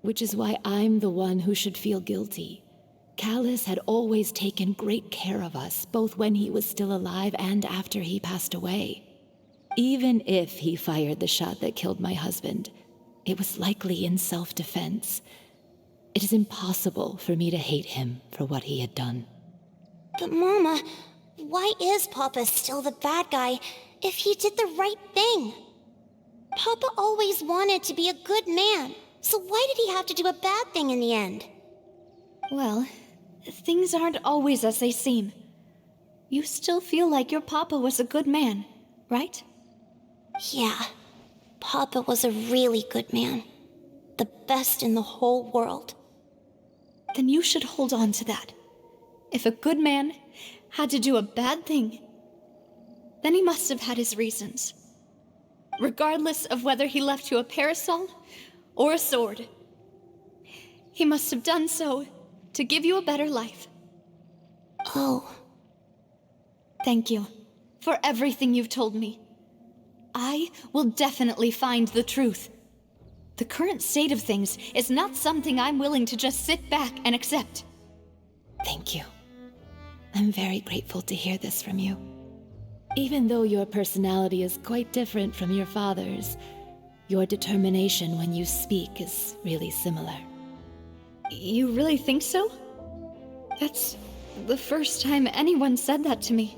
Which is why I'm the one who should feel guilty. Callus had always taken great care of us, both when he was still alive and after he passed away. Even if he fired the shot that killed my husband, it was likely in self-defense. It is impossible for me to hate him for what he had done. But Mama, why is Papa still the bad guy if he did the right thing? Papa always wanted to be a good man, so why did he have to do a bad thing in the end? Well, things aren't always as they seem. You still feel like your papa was a good man, right? Yeah, Papa was a really good man. The best in the whole world. Then you should hold on to that. If a good man had to do a bad thing, then he must have had his reasons. Regardless of whether he left you a parasol or a sword, he must have done so to give you a better life. Oh. Thank you for everything you've told me. I will definitely find the truth. The current state of things is not something I'm willing to just sit back and accept. Thank you. I'm very grateful to hear this from you. Even though your personality is quite different from your father's, your determination when you speak is really similar. You really think so? That's the first time anyone said that to me.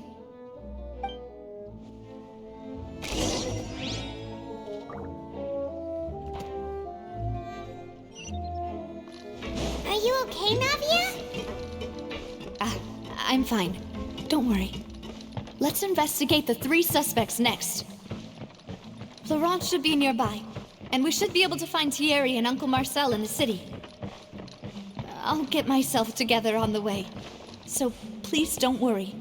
Are you okay, Navia? I'm fine. Don't worry. Let's investigate the 3 suspects next. Florence should be nearby, and we should be able to find Thierry and Uncle Marcel in the city. I'll get myself together on the way, so please don't worry.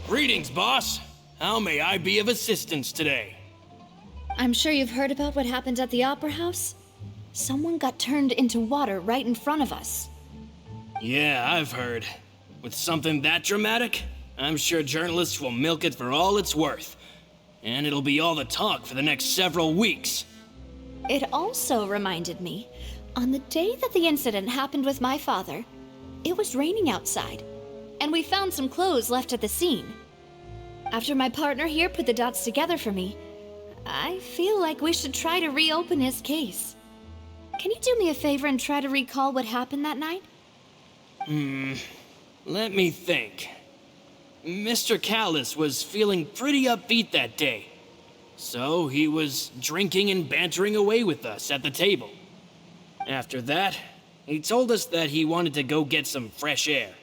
Greetings, boss. How may I be of assistance today? I'm sure you've heard about what happened at the Opera House. Someone got turned into water right in front of us. Yeah, I've heard. With something that dramatic, I'm sure journalists will milk it for all it's worth. And it'll be all the talk for the next several weeks. It also reminded me, on the day that the incident happened with my father, it was raining outside, and we found some clothes left at the scene. After my partner here put the dots together for me, I feel like we should try to reopen his case. Can you do me a favor and try to recall what happened that night? Let me think. Mr. Callus was feeling pretty upbeat that day. So he was drinking and bantering away with us at the table. After that, he told us that he wanted to go get some fresh air.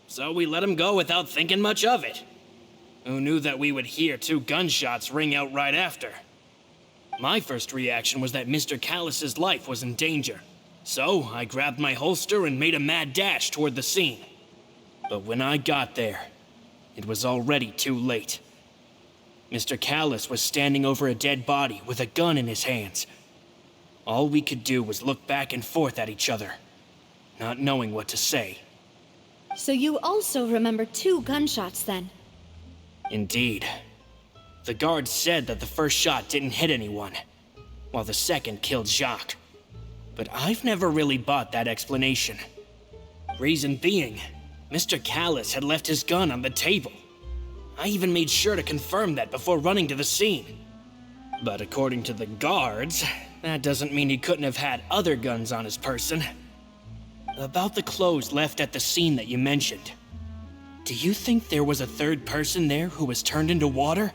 So we let him go without thinking much of it. Who knew that we would hear 2 gunshots ring out right after? My first reaction was that Mr. Callus's life was in danger. So I grabbed my holster and made a mad dash toward the scene. But when I got there, it was already too late. Mr. Callus was standing over a dead body with a gun in his hands. All we could do was look back and forth at each other, not knowing what to say. So you also remember 2 gunshots then? Indeed. The guard said that the first shot didn't hit anyone, while the second killed Jacques. But I've never really bought that explanation. Reason being, Mr. Callus had left his gun on the table. I even made sure to confirm that before running to the scene. But according to the guards, that doesn't mean he couldn't have had other guns on his person. About the clothes left at the scene that you mentioned. Do you think there was a 3rd person there who was turned into water?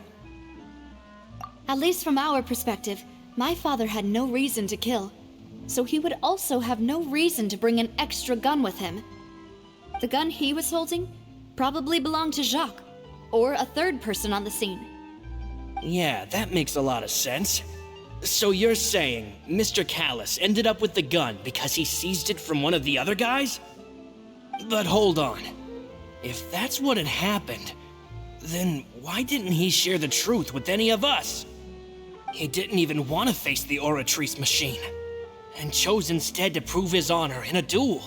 At least from our perspective, my father had no reason to kill, so he would also have no reason to bring an extra gun with him. The gun he was holding probably belonged to Jacques, or a 3rd person on the scene. Yeah, that makes a lot of sense. So you're saying Mr. Callus ended up with the gun because he seized it from one of the other guys? But hold on. If that's what had happened, then why didn't he share the truth with any of us? He didn't even want to face the Oratrice machine, and chose instead to prove his honor in a duel.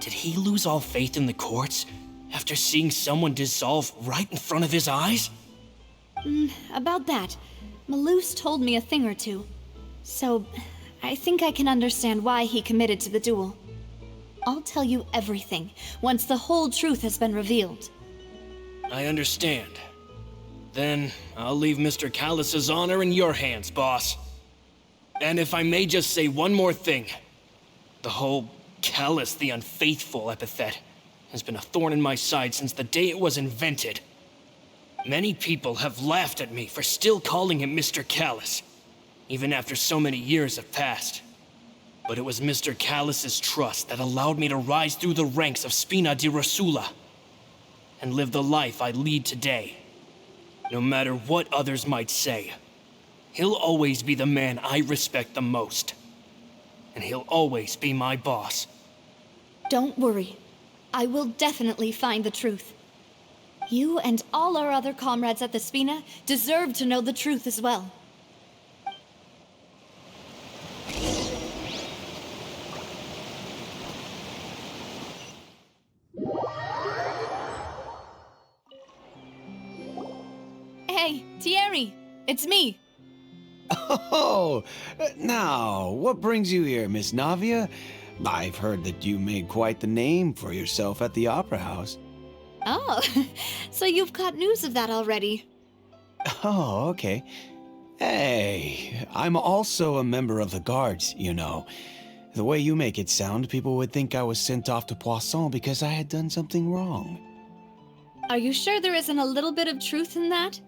Did he lose all faith in the courts after seeing someone dissolve right in front of his eyes? About that, Malus told me a thing or two. So, I think I can understand why he committed to the duel. I'll tell you everything once the whole truth has been revealed. I understand. Then I'll leave Mr. Callus's honor in your hands, boss. And if I may just say one more thing. The whole Callus the Unfaithful epithet has been a thorn in my side since the day it was invented. Many people have laughed at me for still calling him Mr. Callus, even after so many years have passed. But it was Mr. Callus's trust that allowed me to rise through the ranks of Spina di Rosula and live the life I lead today. No matter what others might say, he'll always be the man I respect the most. And he'll always be my boss. Don't worry. I will definitely find the truth. You and all our other comrades at the Spina deserve to know the truth as well. Hey, Thierry, it's me. Oh, now, what brings you here, Miss Navia? I've heard that you made quite the name for yourself at the Opera House. Oh, so you've got news of that already. Oh, okay. Hey, I'm also a member of the Guards, you know. The way you make it sound, people would think I was sent off to Poisson because I had done something wrong. Are you sure there isn't a little bit of truth in that?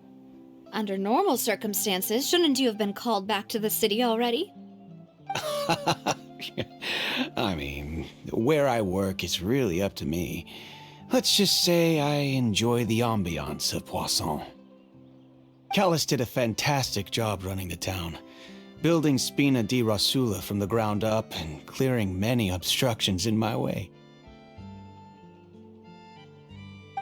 Under normal circumstances, shouldn't you have been called back to the city already? I mean, where I work is really up to me. Let's just say I enjoy the ambiance of Poisson. Callus did a fantastic job running the town, building Spina di Rosula from the ground up and clearing many obstructions in my way.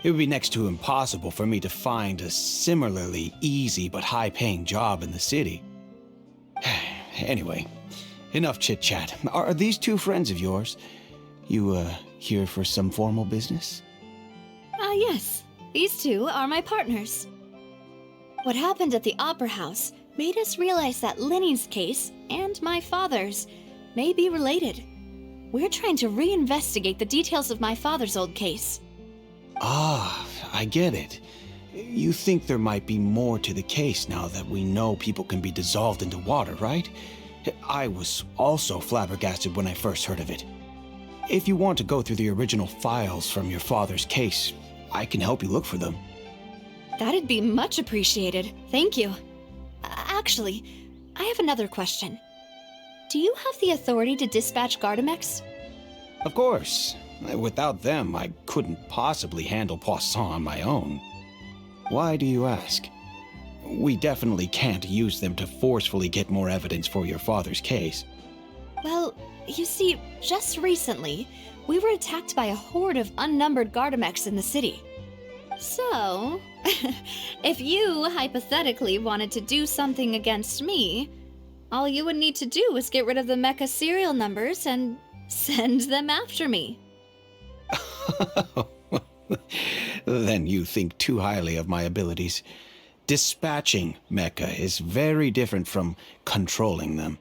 It would be next to impossible for me to find a similarly easy but high-paying job in the city. Anyway, enough chit-chat. Are these two friends of yours? You, here for some formal business? Yes. These two are my partners. What happened at the Opera House made us realize that Linny's case and my father's may be related. We're trying to reinvestigate the details of my father's old case. Ah, I get it. You think there might be more to the case now that we know people can be dissolved into water, right? I was also flabbergasted when I first heard of it. If you want to go through the original files from your father's case, I can help you look for them. That'd be much appreciated. Thank you. Actually, I have another question. Do you have the authority to dispatch Gardamex? Of course. Without them, I couldn't possibly handle Poisson on my own. Why do you ask? We definitely can't use them to forcefully get more evidence for your father's case. Well, you see, just recently, we were attacked by a horde of unnumbered Gardamex in the city. So, if you hypothetically wanted to do something against me, all you would need to do is get rid of the mecha serial numbers and send them after me. Then you think too highly of my abilities. Dispatching mecha is very different from controlling them.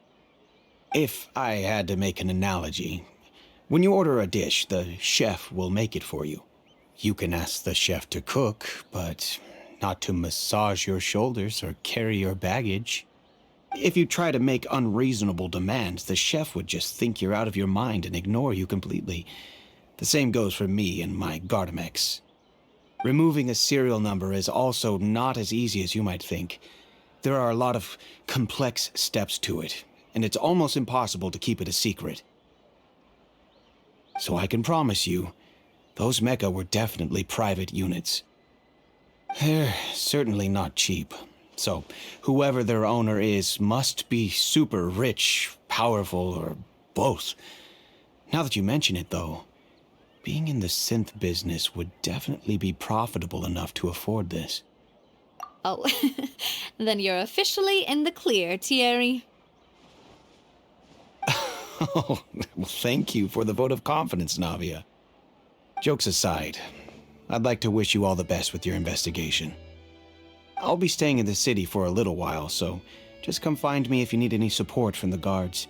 If I had to make an analogy, when you order a dish, the chef will make it for you. You can ask the chef to cook, but not to massage your shoulders or carry your baggage. If you try to make unreasonable demands, the chef would just think you're out of your mind and ignore you completely. The same goes for me and my Gardamex. Removing a serial number is also not as easy as you might think. There are a lot of complex steps to it, and it's almost impossible to keep it a secret. So I can promise you, those mecha were definitely private units. They're certainly not cheap. So whoever their owner is must be super rich, powerful, or both. Now that you mention it, though, being in the synth business would definitely be profitable enough to afford this. Oh, then you're officially in the clear, Thierry. Oh, well, thank you for the vote of confidence, Navia. Jokes aside, I'd like to wish you all the best with your investigation. I'll be staying in the city for a little while, so just come find me if you need any support from the guards.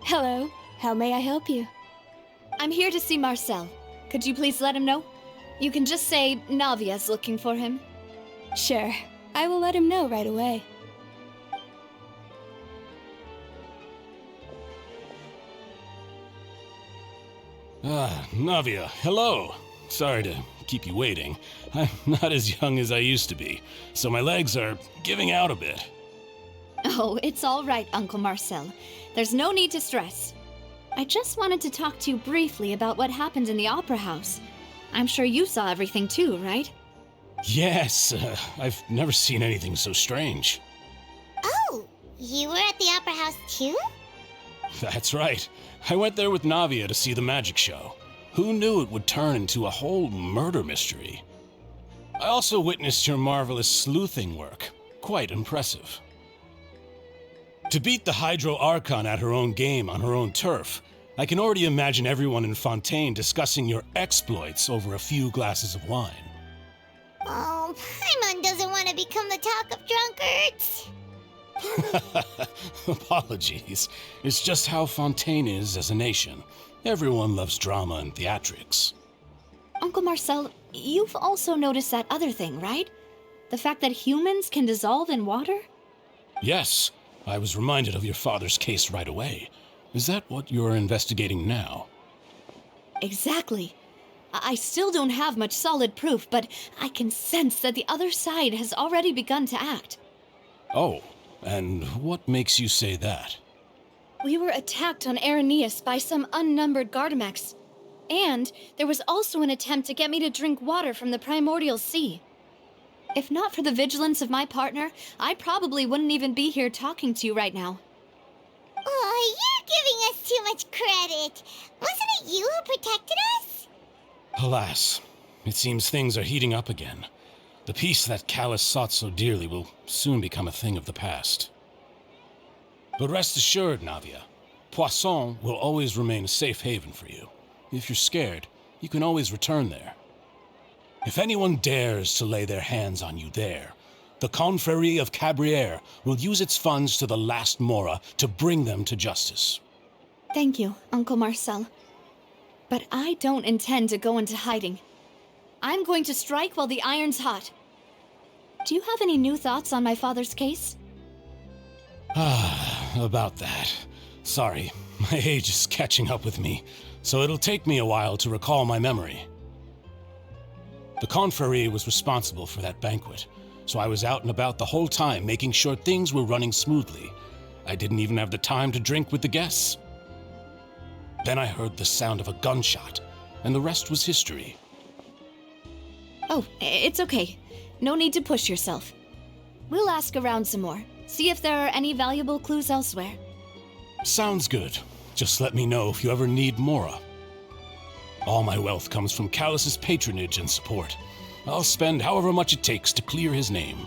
Hello. How may I help you? I'm here to see Marcel. Could you please let him know? You can just say Navia's looking for him. Sure. I will let him know right away. Navia, hello. Sorry to keep you waiting. I'm not as young as I used to be, so my legs are giving out a bit. Oh, it's all right, Uncle Marcel. There's no need to stress. I just wanted to talk to you briefly about what happened in the Opera House. I'm sure you saw everything too, right? Yes, I've never seen anything so strange. Oh, you were at the Opera House too? That's right. I went there with Navia to see the magic show. Who knew it would turn into a whole murder mystery? I also witnessed your marvelous sleuthing work. Quite impressive. To beat the Hydro Archon at her own game on her own turf, I can already imagine everyone in Fontaine discussing your exploits over a few glasses of wine. Oh, Paimon doesn't want to become the talk of drunkards. Apologies. It's just how Fontaine is as a nation. Everyone loves drama and theatrics. Uncle Marcel, you've also noticed that other thing, right? The fact that humans can dissolve in water? Yes, I was reminded of your father's case right away. Is that what you're investigating now? Exactly. I still don't have much solid proof, but I can sense that the other side has already begun to act. Oh, and what makes you say that? We were attacked on Araneus by some unnumbered Gardamex. And there was also an attempt to get me to drink water from the primordial sea. If not for the vigilance of my partner, I probably wouldn't even be here talking to you right now. Oh, you're giving us too much credit. Wasn't it you who protected us? Alas, it seems things are heating up again. The peace that Callus sought so dearly will soon become a thing of the past. But rest assured, Navia, Poisson will always remain a safe haven for you. If you're scared, you can always return there. If anyone dares to lay their hands on you there, the Confrérie of Cabrières will use its funds to the last Mora to bring them to justice. Thank you, Uncle Marcel. But I don't intend to go into hiding. I'm going to strike while the iron's hot. Do you have any new thoughts on my father's case? About that. Sorry, my age is catching up with me, so it'll take me a while to recall my memory. The Confrérie was responsible for that banquet, so I was out and about the whole time making sure things were running smoothly. I didn't even have the time to drink with the guests. Then I heard the sound of a gunshot, and the rest was history. Oh, it's okay. No need to push yourself. We'll ask around some more, see if there are any valuable clues elsewhere. Sounds good. Just let me know if you ever need Mora. All my wealth comes from Callus's patronage and support. I'll spend however much it takes to clear his name.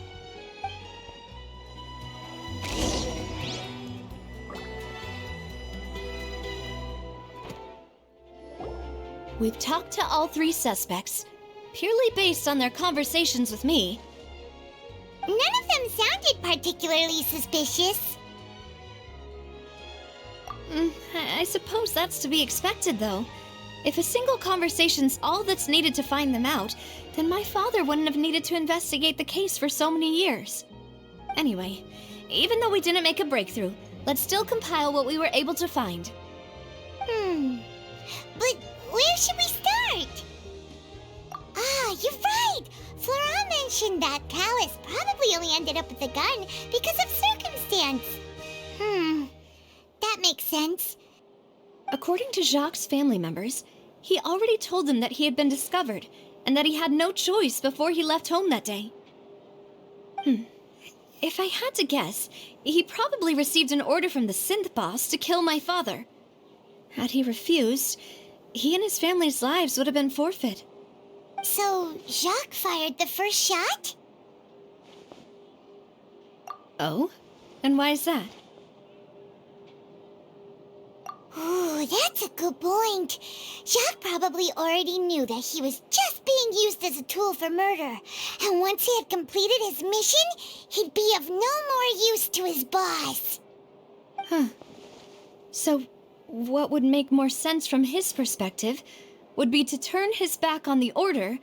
We've talked to all three suspects, purely based on their conversations with me. None of them sounded particularly suspicious. I suppose that's to be expected, though. If a single conversation's all that's needed to find them out, then my father wouldn't have needed to investigate the case for so many years. Anyway, even though we didn't make a breakthrough, let's still compile what we were able to find. But where should we start? Ah, you're right! Flora mentioned that Callus probably only ended up with the gun because of circumstance. That makes sense. According to Jacques' family members, he already told them that he had been discovered, and that he had no choice before he left home that day. If I had to guess, he probably received an order from the synth boss to kill my father. Had he refused, he and his family's lives would have been forfeit. So, Jacques fired the first shot? Oh? And why is that? Ooh, that's a good point. Jacques probably already knew that he was just being used as a tool for murder. And once he had completed his mission, he'd be of no more use to his boss. Huh. So, what would make more sense from his perspective would be to turn his back on the Order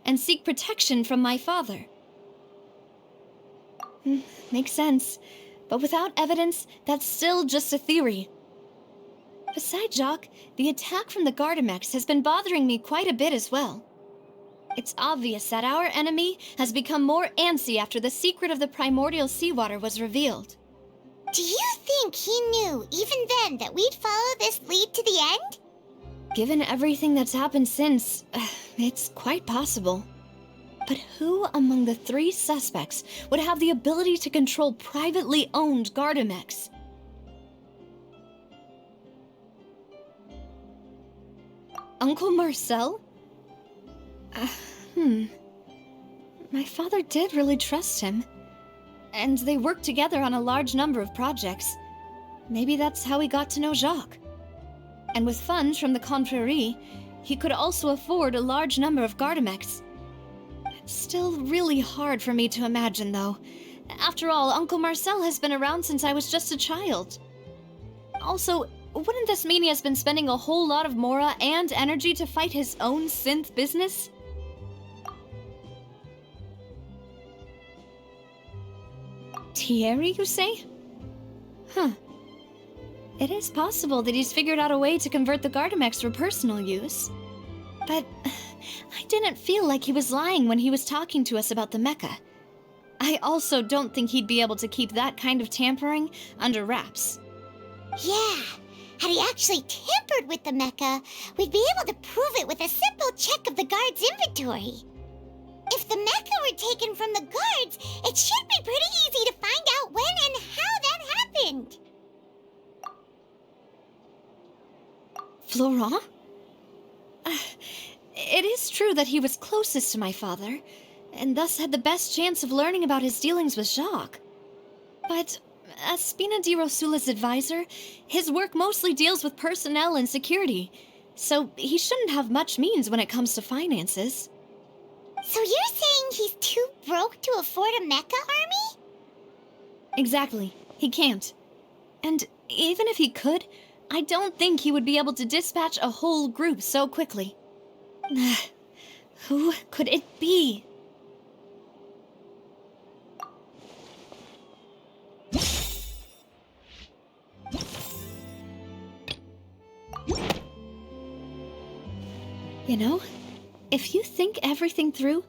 and seek protection from my father. Makes sense. But without evidence, that's still just a theory. Besides Jacques, the attack from the Gardamex has been bothering me quite a bit as well. It's obvious that our enemy has become more antsy after the secret of the primordial seawater was revealed. Do you think he knew, even then, that we'd follow this lead to the end? Given everything that's happened since, it's quite possible. But who among the 3 suspects would have the ability to control privately owned Gardamex? Uncle Marcel? My father did really trust him. And they worked together on a large number of projects. Maybe that's how he got to know Jacques. And with funds from the Confrérie, he could also afford a large number of Gardamex. It's still really hard for me to imagine, though. After all, Uncle Marcel has been around since I was just a child. Also, wouldn't this mean he has been spending a whole lot of mora and energy to fight his own synth business? Thierry, you say? Huh. It is possible that he's figured out a way to convert the Gardamex for personal use. But I didn't feel like he was lying when he was talking to us about the mecha. I also don't think he'd be able to keep that kind of tampering under wraps. Yeah, had he actually tampered with the mecha, we'd be able to prove it with a simple check of the guard's inventory. If the mecha were taken from the guards, it should be pretty easy to find out when and how that happened. Florent? It is true that he was closest to my father, and thus had the best chance of learning about his dealings with Jacques. But as Spina di Rosula's advisor, his work mostly deals with personnel and security, so he shouldn't have much means when it comes to finances. So you're saying he's too broke to afford a mecha army? Exactly. He can't. And even if he could, I don't think he would be able to dispatch a whole group so quickly. Who could it be? You know, if you think everything through,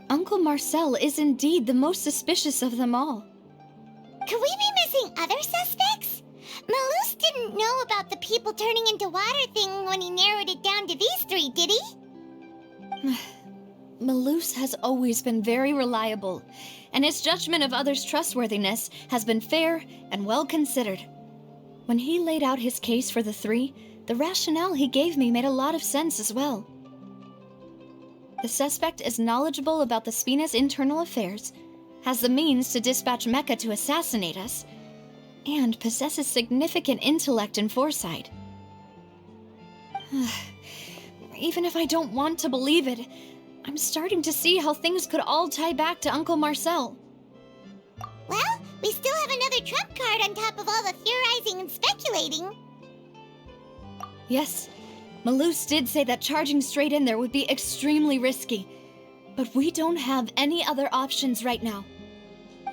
Uncle Marcel is indeed the most suspicious of them all. Could we be missing other suspects? Malus didn't know about the people turning into water thing when he narrowed it down to these 3, did he? Malus has always been very reliable, and his judgment of others' trustworthiness has been fair and well considered. When he laid out his case for the 3, the rationale he gave me made a lot of sense as well. The suspect is knowledgeable about the Spina's internal affairs, has the means to dispatch Mecha to assassinate us, and possesses significant intellect and foresight. Even if I don't want to believe it, I'm starting to see how things could all tie back to Uncle Marcel. Well, we still have another trump card on top of all the theorizing and speculating. Yes, Malus did say that charging straight in there would be extremely risky, but we don't have any other options right now.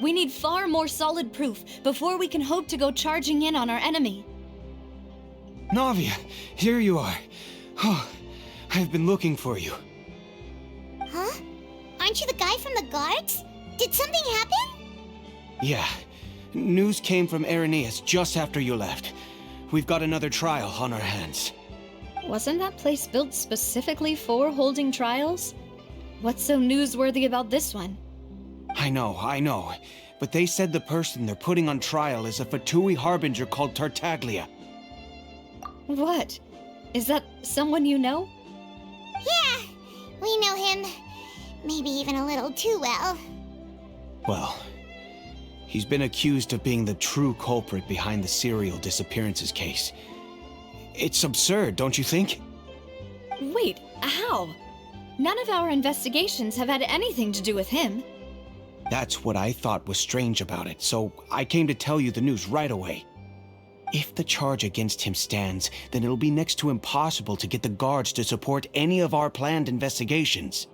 We need far more solid proof before we can hope to go charging in on our enemy. Navia, here you are. Oh, I've been looking for you. Huh? Aren't you the guy from the guards? Did something happen? Yeah. News came from Arrhenius just after you left. We've got another trial on our hands. Wasn't that place built specifically for holding trials? What's so newsworthy about this one? I know. But they said the person they're putting on trial is a Fatui harbinger called Tartaglia. What? Is that someone you know? Yeah, we know him. Maybe even a little too well. Well, he's been accused of being the true culprit behind the serial disappearances case. It's absurd, don't you think? Wait, how? None of our investigations have had anything to do with him. That's what I thought was strange about it, so I came to tell you the news right away. If the charge against him stands, then it'll be next to impossible to get the guards to support any of our planned investigations.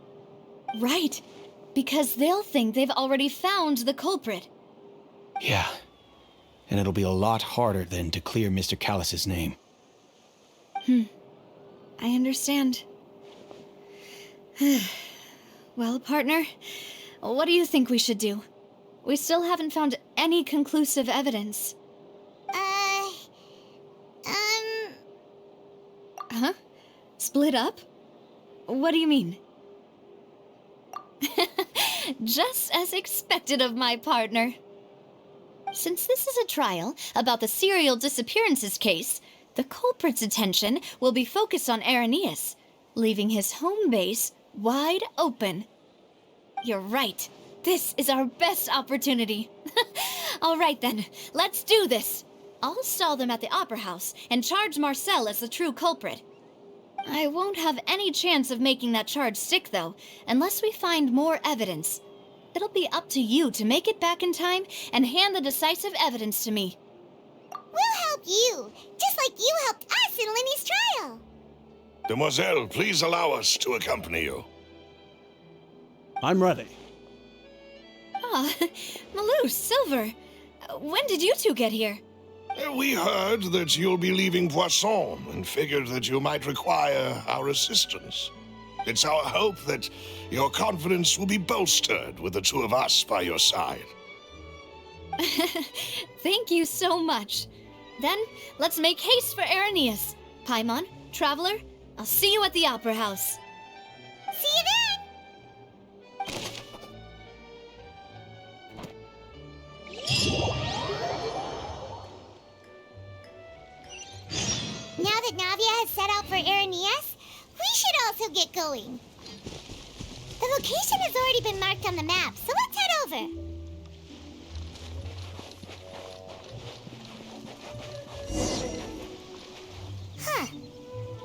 Right, because they'll think they've already found the culprit. Yeah, and it'll be a lot harder then to clear Mr. Callus's name. I understand. Well, partner, what do you think we should do? We still haven't found any conclusive evidence. Huh? Split up? What do you mean? Just as expected of my partner. Since this is a trial about the serial disappearances case, the culprit's attention will be focused on Arrhenius, leaving his home base wide open. You're right. This is our best opportunity. All right then, let's do this. I'll stall them at the Opera House and charge Marcel as the true culprit. I won't have any chance of making that charge stick, though, unless we find more evidence. It'll be up to you to make it back in time and hand the decisive evidence to me. We'll help you, just like you helped us in Linny's trial. Demoiselle, please allow us to accompany you. I'm ready. Ah, Malou, Silver, when did you two get here? We heard that you'll be leaving Poisson and figured that you might require our assistance. It's our hope that your confidence will be bolstered with the two of us by your side. Thank you so much. Then, let's make haste for Arrhenius. Paimon, Traveler, I'll see you at the Opera House. See you then! Now that Navia has set out for Arrhenius, we should also get going. The location has already been marked on the map, so let's head over. Huh.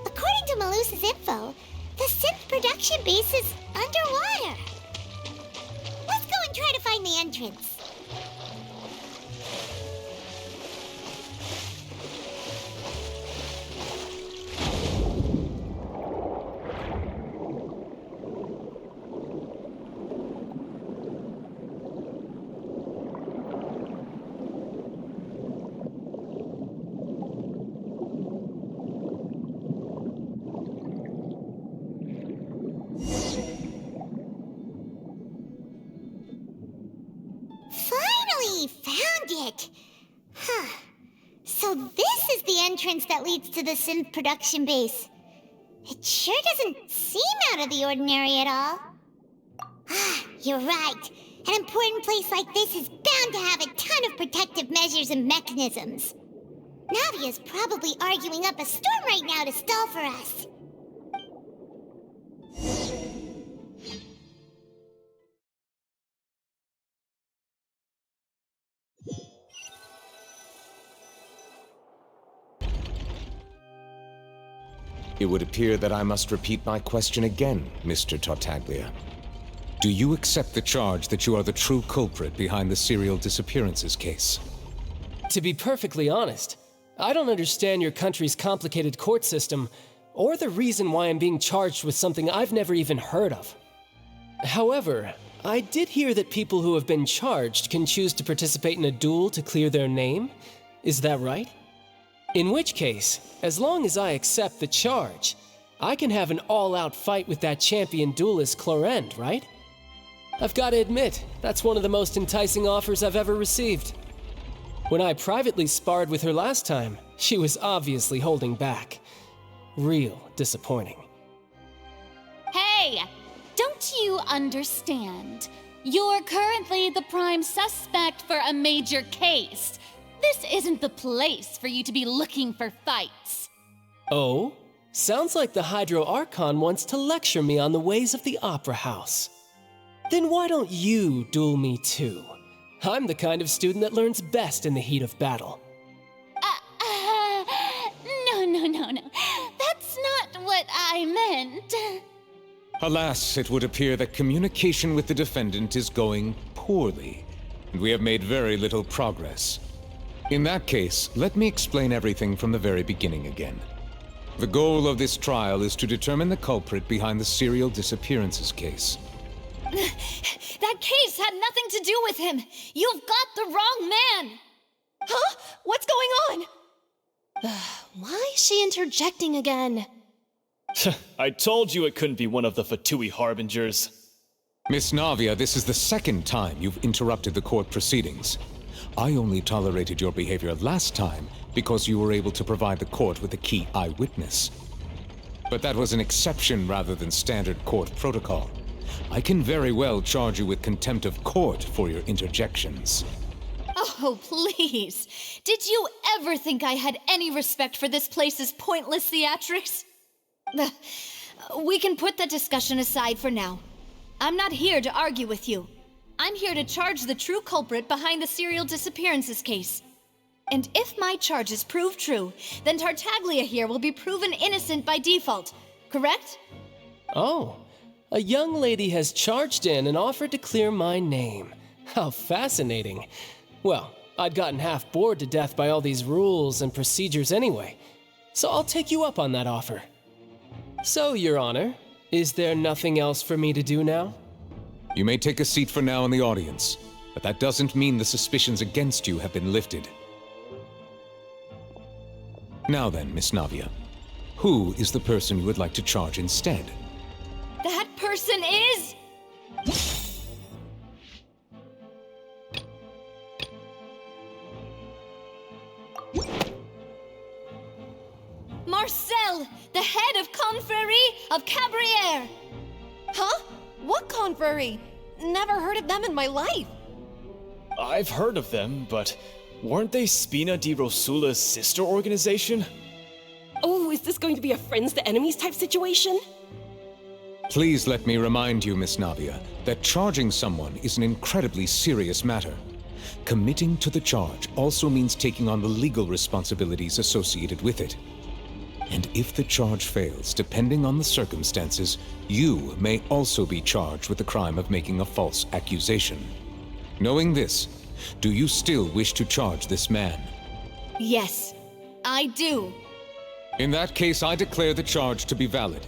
According to Malus's info, the synth production base is underwater. Let's go and try to find the entrance. Huh. So this is the entrance that leads to the synth production base. It sure doesn't seem out of the ordinary at all. Ah, you're right. An important place like this is bound to have a ton of protective measures and mechanisms. Navia's probably arguing up a storm right now to stall for us. It would appear that I must repeat my question again, Mr. Tartaglia. Do you accept the charge that you are the true culprit behind the serial disappearances case? To be perfectly honest, I don't understand your country's complicated court system, or the reason why I'm being charged with something I've never even heard of. However, I did hear that people who have been charged can choose to participate in a duel to clear their name. Is that right? In which case, as long as I accept the charge, I can have an all-out fight with that champion duelist Clorend, right? I've got to admit, that's one of the most enticing offers I've ever received. When I privately sparred with her last time, she was obviously holding back. Real disappointing. Hey! Don't you understand? You're currently the prime suspect for a major case. This isn't the place for you to be looking for fights. Oh? Sounds like the Hydro Archon wants to lecture me on the ways of the Opera House. Then why don't you duel me too? I'm the kind of student that learns best in the heat of battle. No. That's not what I meant. Alas, it would appear that communication with the defendant is going poorly, and we have made very little progress. In that case, let me explain everything from the very beginning again. The goal of this trial is to determine the culprit behind the serial disappearances case. That case had nothing to do with him! You've got the wrong man! Huh? What's going on? Why is she interjecting again? I told you it couldn't be one of the Fatui Harbingers. Miss Navia, this is the second time you've interrupted the court proceedings. I only tolerated your behavior last time because you were able to provide the court with a key eyewitness. But that was an exception rather than standard court protocol. I can very well charge you with contempt of court for your interjections. Oh, please. Did you ever think I had any respect for this place's pointless theatrics? We can put that discussion aside for now. I'm not here to argue with you. I'm here to charge the true culprit behind the serial disappearances case. And if my charges prove true, then Tartaglia here will be proven innocent by default, correct? Oh, a young lady has charged in and offered to clear my name. How fascinating. Well, I'd gotten half bored to death by all these rules and procedures anyway, so I'll take you up on that offer. So, Your Honor, is there nothing else for me to do now? You may take a seat for now in the audience, but that doesn't mean the suspicions against you have been lifted. Now then, Miss Navia, who is the person you would like to charge instead? That person is... Marcel, the head of Confrérie of Cabrières! Huh? What confrérie? Never heard of them in my life. I've heard of them, but weren't they Spina di Rosula's sister organization? Oh, is this going to be a friends to enemies type situation? Please let me remind you, Miss Navia, that charging someone is an incredibly serious matter. Committing to the charge also means taking on the legal responsibilities associated with it. And if the charge fails, depending on the circumstances, you may also be charged with the crime of making a false accusation. Knowing this, do you still wish to charge this man? Yes, I do. In that case, I declare the charge to be valid.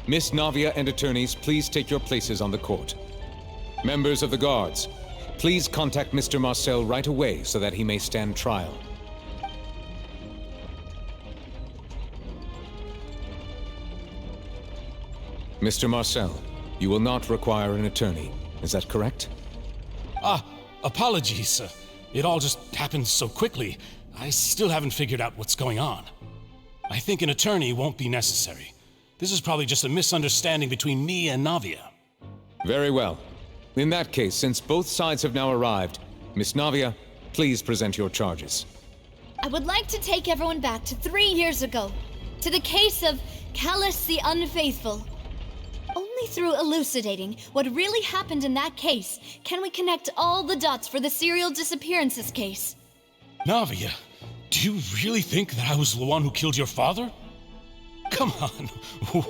Miss Navia and attorneys, please take your places on the court. Members of the guards, please contact Mr. Marcel right away so that he may stand trial. Mr. Marcel, you will not require an attorney. Is that correct? Apologies. It all just happened so quickly. I still haven't figured out what's going on. I think an attorney won't be necessary. This is probably just a misunderstanding between me and Navia. Very well. In that case, since both sides have now arrived, Miss Navia, please present your charges. I would like to take everyone back to 3 years ago, to the case of Callus the Unfaithful. Only through elucidating what really happened in that case can we connect all the dots for the serial disappearances case. Navia, do you really think that I was the one who killed your father? Come on,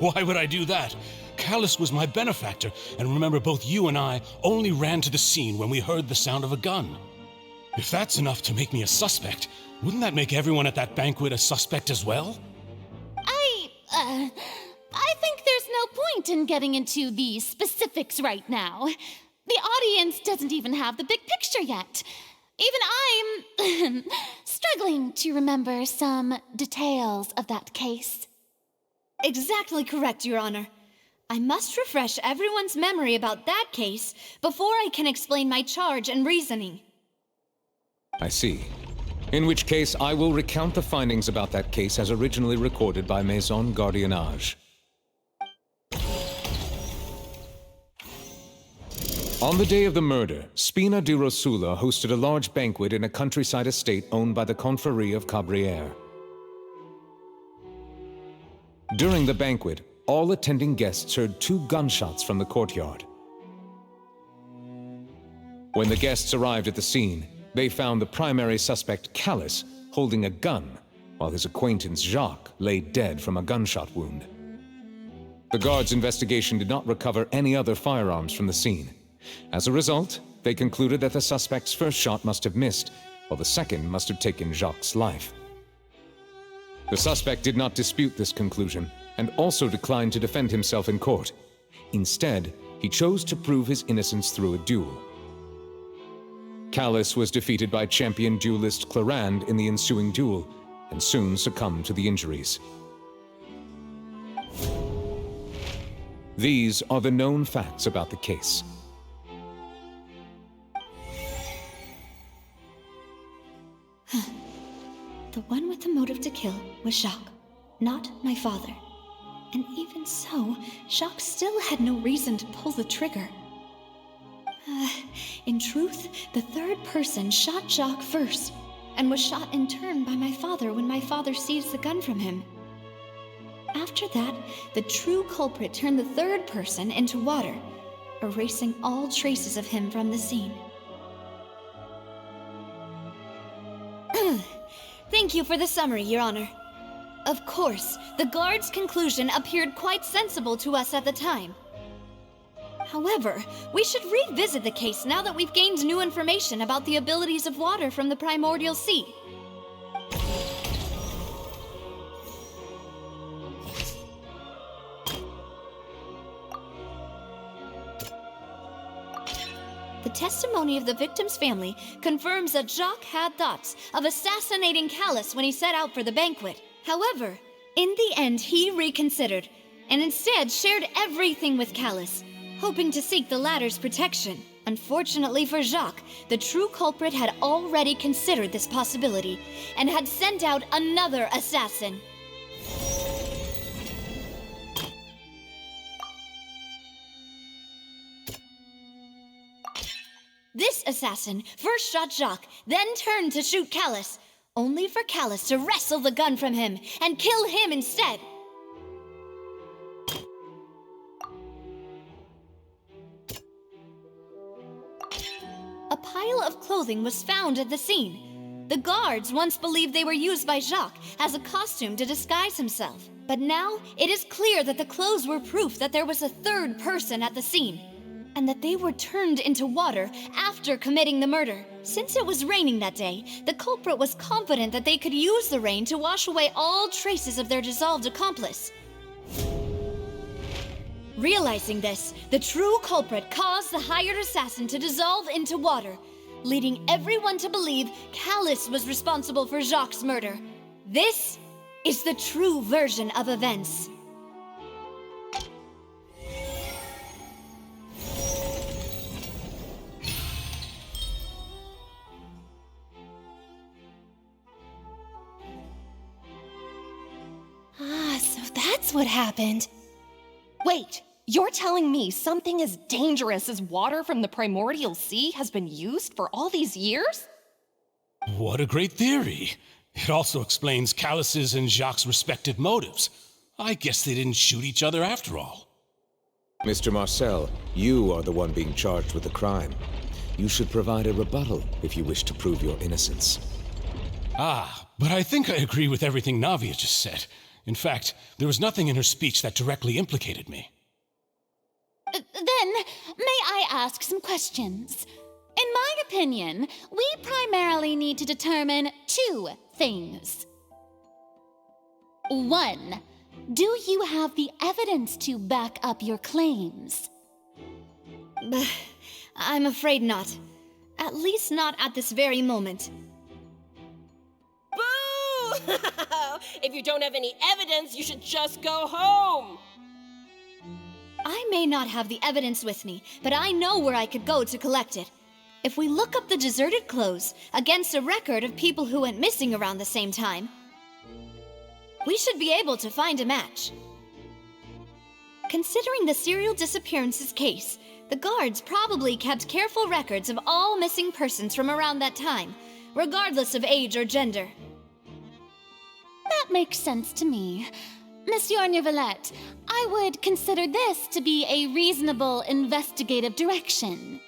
why would I do that? Callus was my benefactor, and remember both you and I only ran to the scene when we heard the sound of a gun. If that's enough to make me a suspect, wouldn't that make everyone at that banquet a suspect as well? I think there's no point in getting into the specifics right now. The audience doesn't even have the big picture yet. Even I'm struggling to remember some details of that case. Exactly correct, Your Honor. I must refresh everyone's memory about that case before I can explain my charge and reasoning. I see. In which case, I will recount the findings about that case as originally recorded by Maison Gardiennage. On the day of the murder, Spina di Rosula hosted a large banquet in a countryside estate owned by the Confrérie of Cabrières. During the banquet, all attending guests heard 2 gunshots from the courtyard. When the guests arrived at the scene, they found the primary suspect, Callus, holding a gun, while his acquaintance Jacques lay dead from a gunshot wound. The guards' investigation did not recover any other firearms from the scene. As a result, they concluded that the suspect's first shot must have missed, while the second must have taken Jacques' life. The suspect did not dispute this conclusion, and also declined to defend himself in court. Instead, he chose to prove his innocence through a duel. Callus was defeated by champion duelist Clarand in the ensuing duel, and soon succumbed to the injuries. These are the known facts about the case. The one with the motive to kill was Jacques, not my father. And even so, Jacques still had no reason to pull the trigger. In truth, the third person shot Jacques first, and was shot in turn by my father when my father seized the gun from him. After that, the true culprit turned the third person into water, erasing all traces of him from the scene. Thank you for the summary, Your Honor. Of course, the guard's conclusion appeared quite sensible to us at the time. However, we should revisit the case now that we've gained new information about the abilities of water from the primordial sea. The testimony of the victim's family confirms that Jacques had thoughts of assassinating Callus when he set out for the banquet. However, in the end, he reconsidered, and instead shared everything with Callus, hoping to seek the latter's protection. Unfortunately for Jacques, the true culprit had already considered this possibility, and had sent out another assassin. This assassin first shot Jacques, then turned to shoot Callus, only for Callus to wrestle the gun from him and kill him instead. A pile of clothing was found at the scene. The guards once believed they were used by Jacques as a costume to disguise himself. But now, it is clear that the clothes were proof that there was a third person at the scene, and that they were turned into water after committing the murder. Since it was raining that day, the culprit was confident that they could use the rain to wash away all traces of their dissolved accomplice. Realizing this, the true culprit caused the hired assassin to dissolve into water, leading everyone to believe Callus was responsible for Jacques' murder. This is the true version of events. So that's what happened. Wait, you're telling me something as dangerous as water from the primordial sea has been used for all these years? What a great theory. It also explains Callus's and Jacques' respective motives. I guess they didn't shoot each other after all. Mr. Marcel, you are the one being charged with the crime. You should provide a rebuttal if you wish to prove your innocence. But I think I agree with everything Navia just said. In fact, there was nothing in her speech that directly implicated me. Then, may I ask some questions? In my opinion, we primarily need to determine 2 things. 1, do you have the evidence to back up your claims? I'm afraid not. At least not at this very moment. Boo! If you don't have any evidence, you should just go home! I may not have the evidence with me, but I know where I could go to collect it. If we look up the deserted clothes against a record of people who went missing around the same time, we should be able to find a match. Considering the serial disappearances case, the guards probably kept careful records of all missing persons from around that time, regardless of age or gender. That makes sense to me. Monsieur Neuvillette, I would consider this to be a reasonable investigative direction.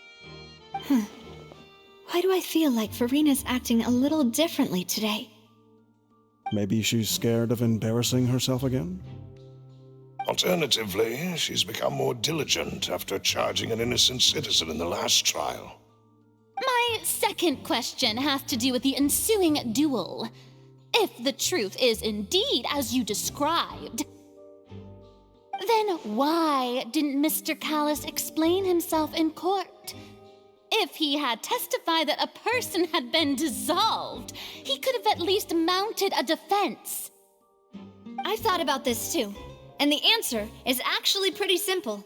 Why do I feel like Farina's acting a little differently today? Maybe she's scared of embarrassing herself again? Alternatively, she's become more diligent after charging an innocent citizen in the last trial. My second question has to do with the ensuing duel. If the truth is indeed as you described, then why didn't Mr. Callis explain himself in court? If he had testified that a person had been dissolved, he could have at least mounted a defense. I've thought about this too, and the answer is actually pretty simple.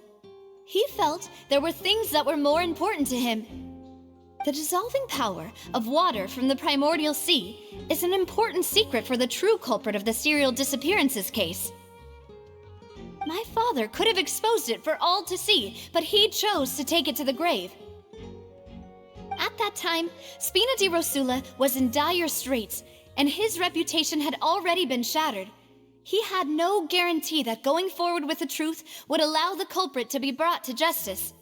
He felt there were things that were more important to him. The dissolving power of water from the primordial sea is an important secret for the true culprit of the serial disappearances case. My father could have exposed it for all to see, but he chose to take it to the grave. At that time, Spina di Rosula was in dire straits, and his reputation had already been shattered. He had no guarantee that going forward with the truth would allow the culprit to be brought to justice.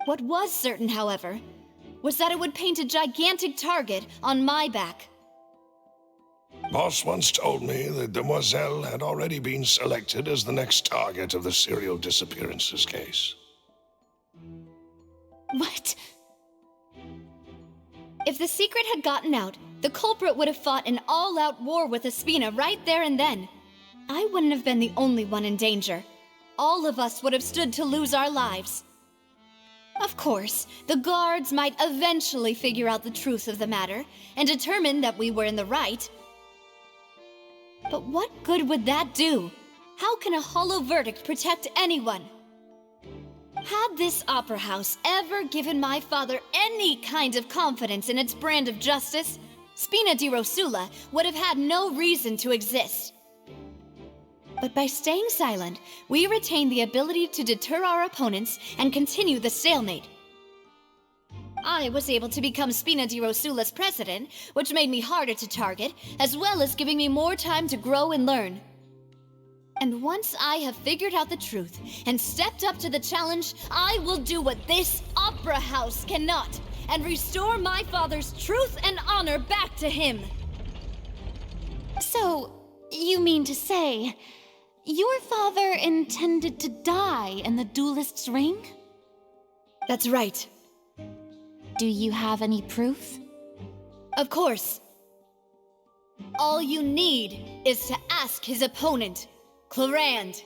What was certain, however, was that it would paint a gigantic target on my back. Boss once told me that Demoiselle had already been selected as the next target of the serial disappearances case. What? If the secret had gotten out, the culprit would have fought an all-out war with Espina right there and then. I wouldn't have been the only one in danger. All of us would have stood to lose our lives. Of course, the guards might eventually figure out the truth of the matter and determine that we were in the right. But what good would that do? How can a hollow verdict protect anyone? Had this opera house ever given my father any kind of confidence in its brand of justice, Spina di Rosula would have had no reason to exist. But by staying silent, we retain the ability to deter our opponents and continue the stalemate. I was able to become Spina di Rosula's president, which made me harder to target, as well as giving me more time to grow and learn. And once I have figured out the truth and stepped up to the challenge, I will do what this opera house cannot, and restore my father's truth and honor back to him. So, you mean to say, your father intended to die in the duelist's ring? That's right. Do you have any proof? Of course. All you need is to ask his opponent, Clarand.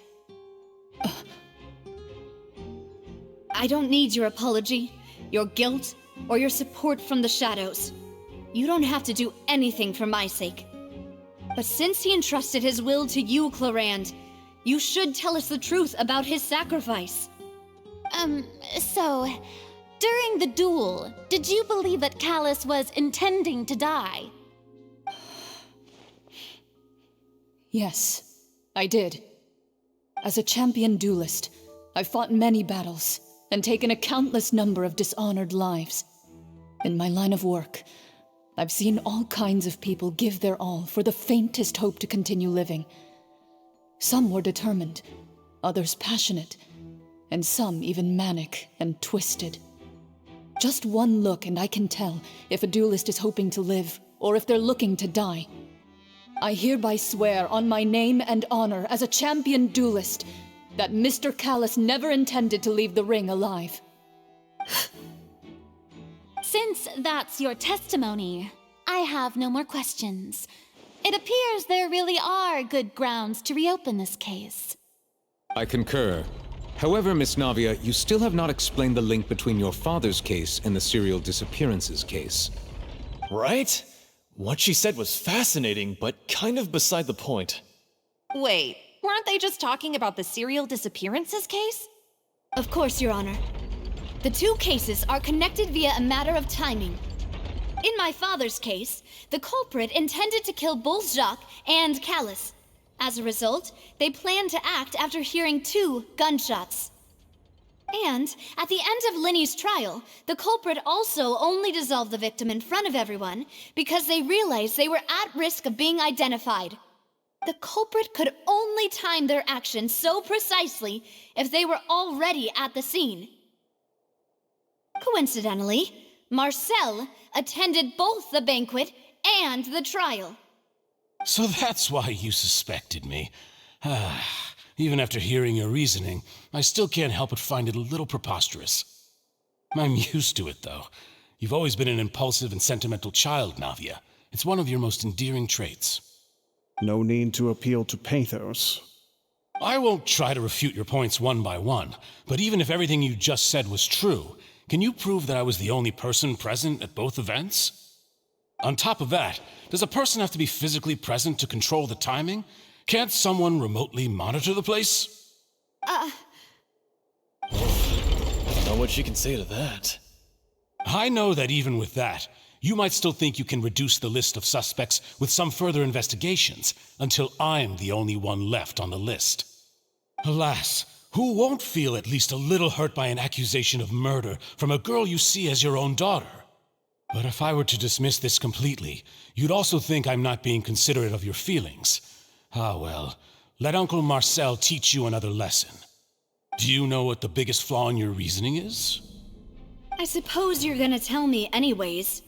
I don't need your apology, your guilt, or your support from the shadows. You don't have to do anything for my sake. But since he entrusted his will to you, Clarand, you should tell us the truth about his sacrifice. So, during the duel, did you believe that Callis was intending to die? Yes, I did. As a champion duelist, I've fought many battles and taken a countless number of dishonored lives. In my line of work, I've seen all kinds of people give their all for the faintest hope to continue living. Some were determined, others passionate, and some even manic and twisted. Just one look and I can tell if a duelist is hoping to live or if they're looking to die. I hereby swear on my name and honor as a champion duelist that Mr. Callis never intended to leave the ring alive. Since that's your testimony, I have no more questions. It appears there really are good grounds to reopen this case. I concur. However, Miss Navia, you still have not explained the link between your father's case and the serial disappearances case. Right? What she said was fascinating, but kind of beside the point. Wait, weren't they just talking about the serial disappearances case? Of course, Your Honor. The two cases are connected via a matter of timing. In my father's case, the culprit intended to kill both Jacques and Callis. As a result, they planned to act after hearing 2 gunshots. And at the end of Linny's trial, the culprit also only dissolved the victim in front of everyone because they realized they were at risk of being identified. The culprit could only time their actions so precisely if they were already at the scene. Coincidentally, Marcel attended both the banquet and the trial. So that's why you suspected me. Even after hearing your reasoning, I still can't help but find it a little preposterous. I'm used to it, though. You've always been an impulsive and sentimental child, Navia. It's one of your most endearing traits. No need to appeal to pathos. I won't try to refute your points one by one, but even if everything you just said was true, can you prove that I was the only person present at both events? On top of that, does a person have to be physically present to control the timing? Can't someone remotely monitor the place? Not what you can say to that. I know that even with that, you might still think you can reduce the list of suspects with some further investigations until I'm the only one left on the list. Alas, who won't feel at least a little hurt by an accusation of murder from a girl you see as your own daughter? But if I were to dismiss this completely, you'd also think I'm not being considerate of your feelings. Ah well, let Uncle Marcel teach you another lesson. Do you know what the biggest flaw in your reasoning is? I suppose you're gonna tell me anyways.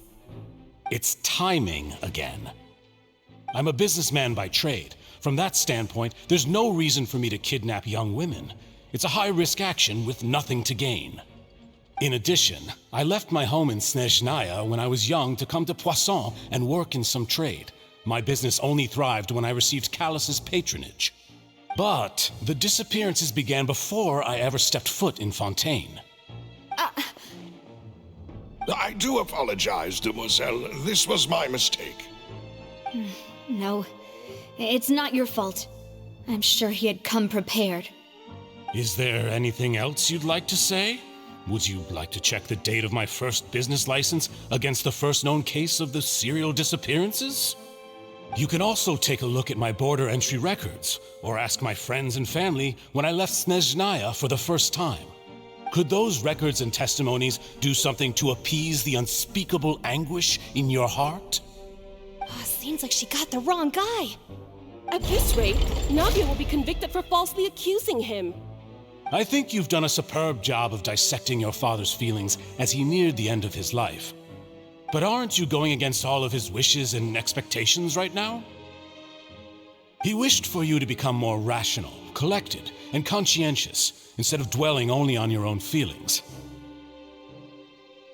It's timing again. I'm a businessman by trade. From that standpoint, there's no reason for me to kidnap young women. It's a high-risk action with nothing to gain. In addition, I left my home in Snezhnaya when I was young to come to Poisson and work in some trade. My business only thrived when I received Callus's patronage. But the disappearances began before I ever stepped foot in Fontaine. I do apologize, demoiselle. This was my mistake. No, it's not your fault. I'm sure he had come prepared. Is there anything else you'd like to say? Would you like to check the date of my first business license against the first known case of the serial disappearances? You can also take a look at my border entry records, or ask my friends and family when I left Snezhnaya for the first time. Could those records and testimonies do something to appease the unspeakable anguish in your heart? Seems like she got the wrong guy. At this rate, Navia will be convicted for falsely accusing him. I think you've done a superb job of dissecting your father's feelings as he neared the end of his life. But aren't you going against all of his wishes and expectations right now? He wished for you to become more rational, collected, and conscientious, instead of dwelling only on your own feelings.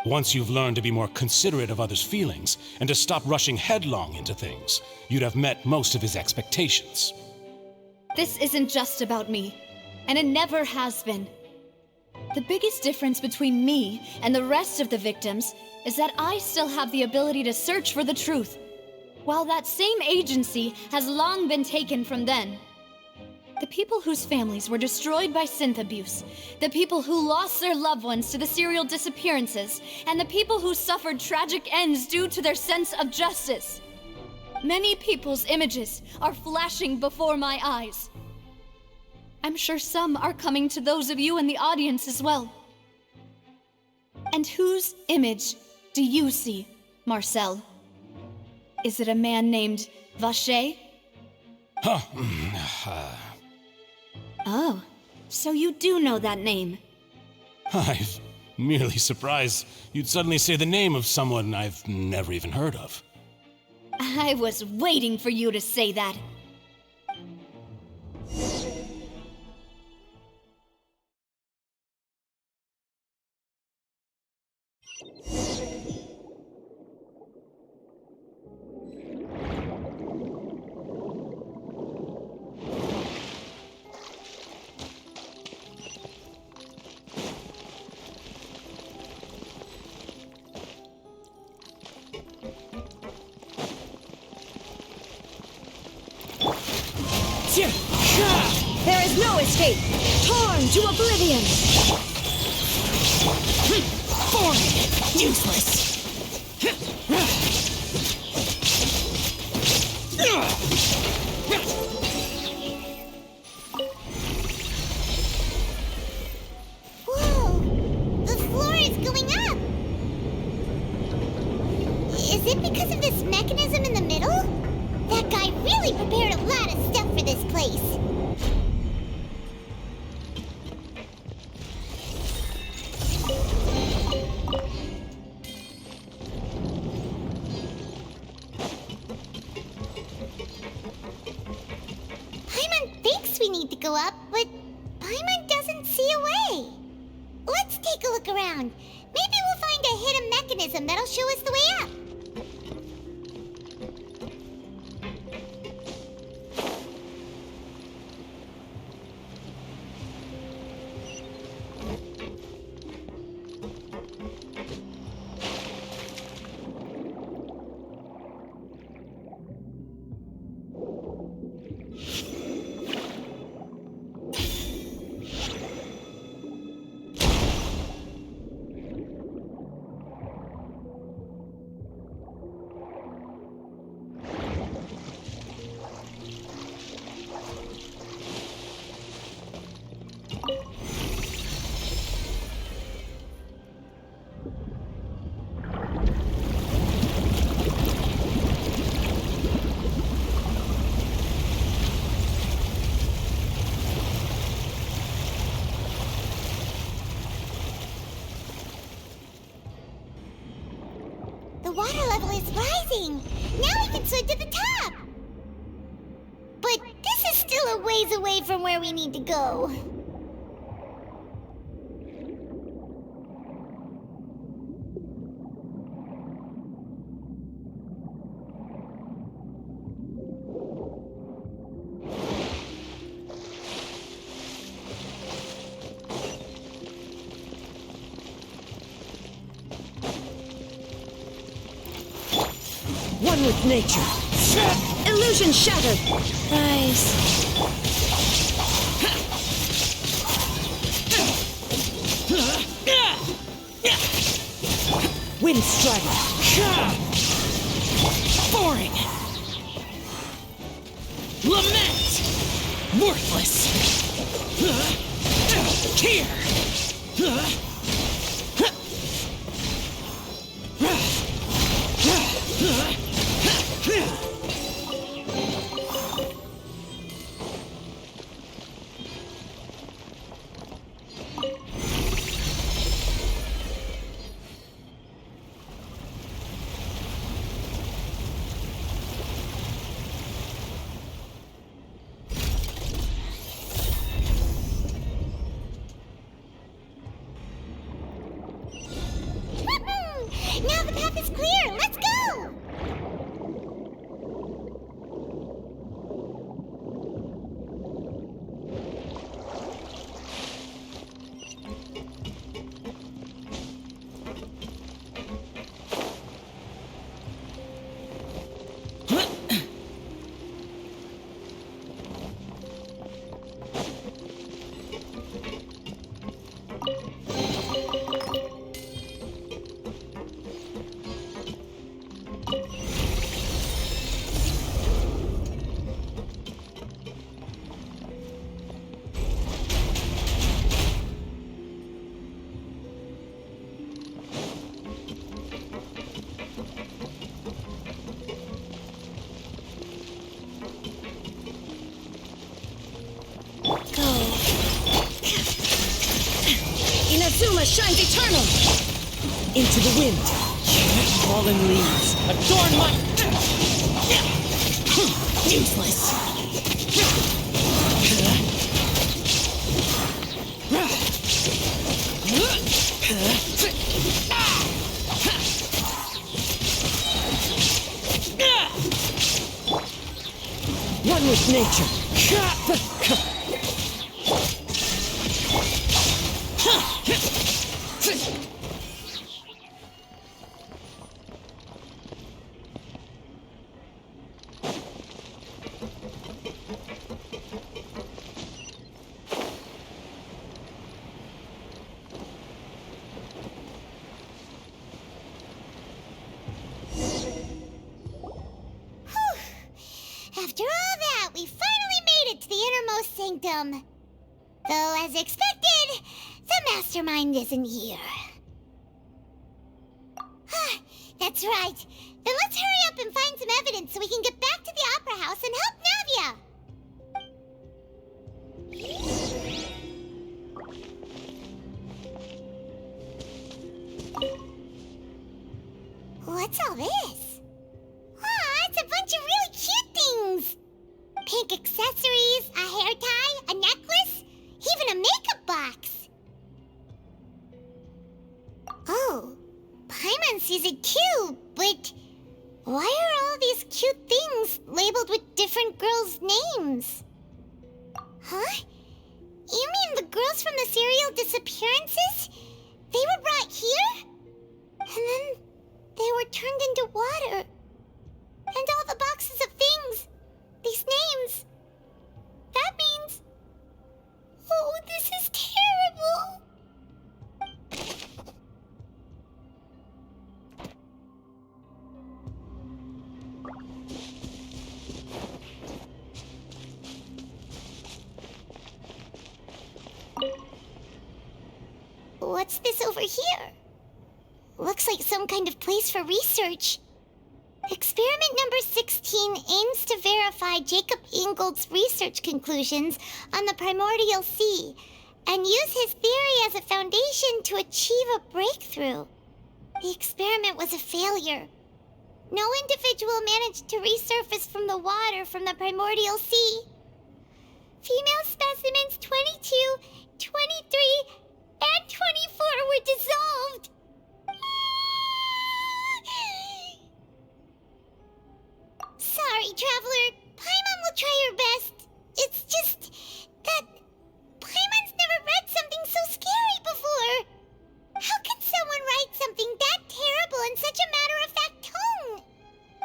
Once you've learned to be more considerate of others' feelings, and to stop rushing headlong into things, you'd have met most of his expectations. This isn't just about me, and it never has been. The biggest difference between me and the rest of the victims is that I still have the ability to search for the truth, while that same agency has long been taken from them. The people whose families were destroyed by synth abuse, the people who lost their loved ones to the serial disappearances, and the people who suffered tragic ends due to their sense of justice. Many people's images are flashing before my eyes. I'm sure some are coming to those of you in the audience as well. And whose image do you see, Marcel? Is it a man named Vacher? Oh, so you do know that name. I'm merely surprised you'd suddenly say the name of someone I've never even heard of. I was waiting for you to say that. There is no escape! Torn to oblivion! Boring! Useless! Whoa! The floor is going up! Is it because of this mechanism in the middle? That guy really prepared a lot of stuff. we need to go up, but Paimon doesn't see a way. Let's take a look around. Maybe we'll find a hidden mechanism that'll show us the way up. The water level is rising! Now we can swim to the top! But this is still a ways away from where we need to go. One with nature. Illusion shattered. Rise. Wind strider. Boring. Lament. Worthless. Here. Now the path is clear! Let's go! Inazuma shines eternal! Into the wind. Fallen leaves. Adorn my... Useless. One with nature. After all that, we finally made it to the innermost sanctum. Though, as expected, the mastermind isn't here. That's right. Then let's hurry up and find some evidence so we can get back to the Opera House and help Navia. What's all this? Aw, it's a bunch of really cute things. Pink accessories, a hair tie, everyone's names. Huh? You mean the girls from the serial disappearances? They were brought here? And then they were turned into water. And all the boxes of things, these names. That means... Oh, this is terrible. What's this over here? Looks like some kind of place for research. Experiment number 16 aims to verify Jacob Ingold's research conclusions on the primordial sea and use his theory as a foundation to achieve a breakthrough. The experiment was a failure. No individual managed to resurface from the water from the primordial sea. Female specimens 22, 23, and 24 were dissolved. Sorry, Traveler. Paimon will try her best. It's just that Paimon's never read something so scary before. How can someone write something that terrible in such a matter-of-fact tone?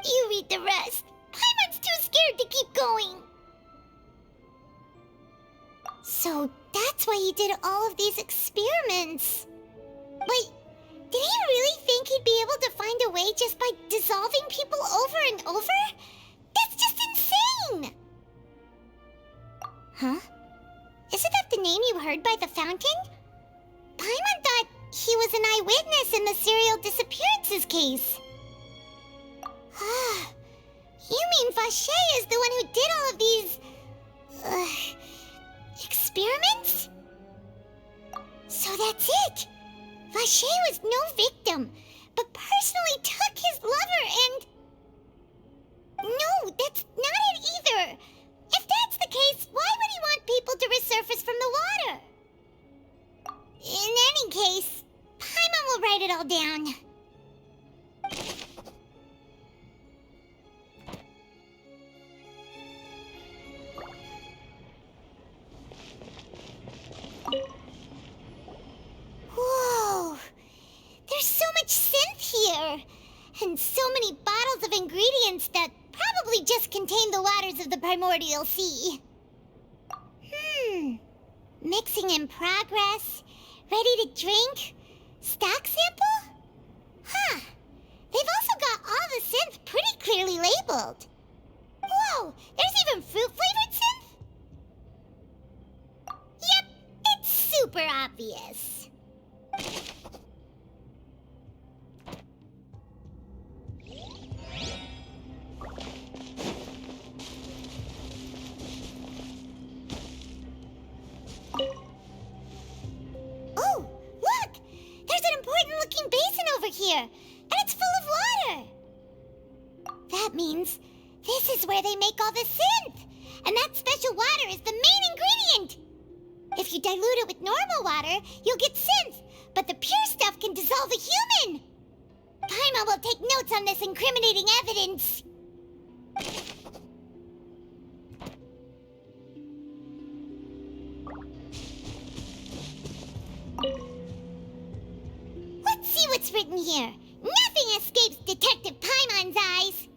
You read the rest. Paimon's too scared to keep going. So that's why he did all of these experiments. Wait, did he really think he'd be able to find a way just by dissolving people over and over? That's just insane! Huh? Isn't that the name you heard by the fountain? Paimon thought he was an eyewitness in the serial disappearances case. Ah, you mean Vache is the one who did all of these... experiments? So that's it! Vache was no victim, but personally took his lover and... No, that's not it either! If that's the case, why would he want people to resurface from the water? In any case, Paimon will write it all down. Whoa! There's so much synth here! And so many bottles of ingredients that probably just contain the waters of the primordial sea. Mixing in progress, ready to drink, stock sample? Huh. They've also got all the synth pretty clearly labeled. Whoa, there's even fruit-flavored synth? Yep, it's super obvious. Oh, look! There's an important-looking basin over here, and it's full of water! That means this is where they make all the synth, and that special water is the main ingredient! If you dilute it with normal water, you'll get synth, but the pure stuff can dissolve a human! Paimon will take notes on this incriminating evidence. Let's see what's written here. Nothing escapes Detective Paimon's eyes.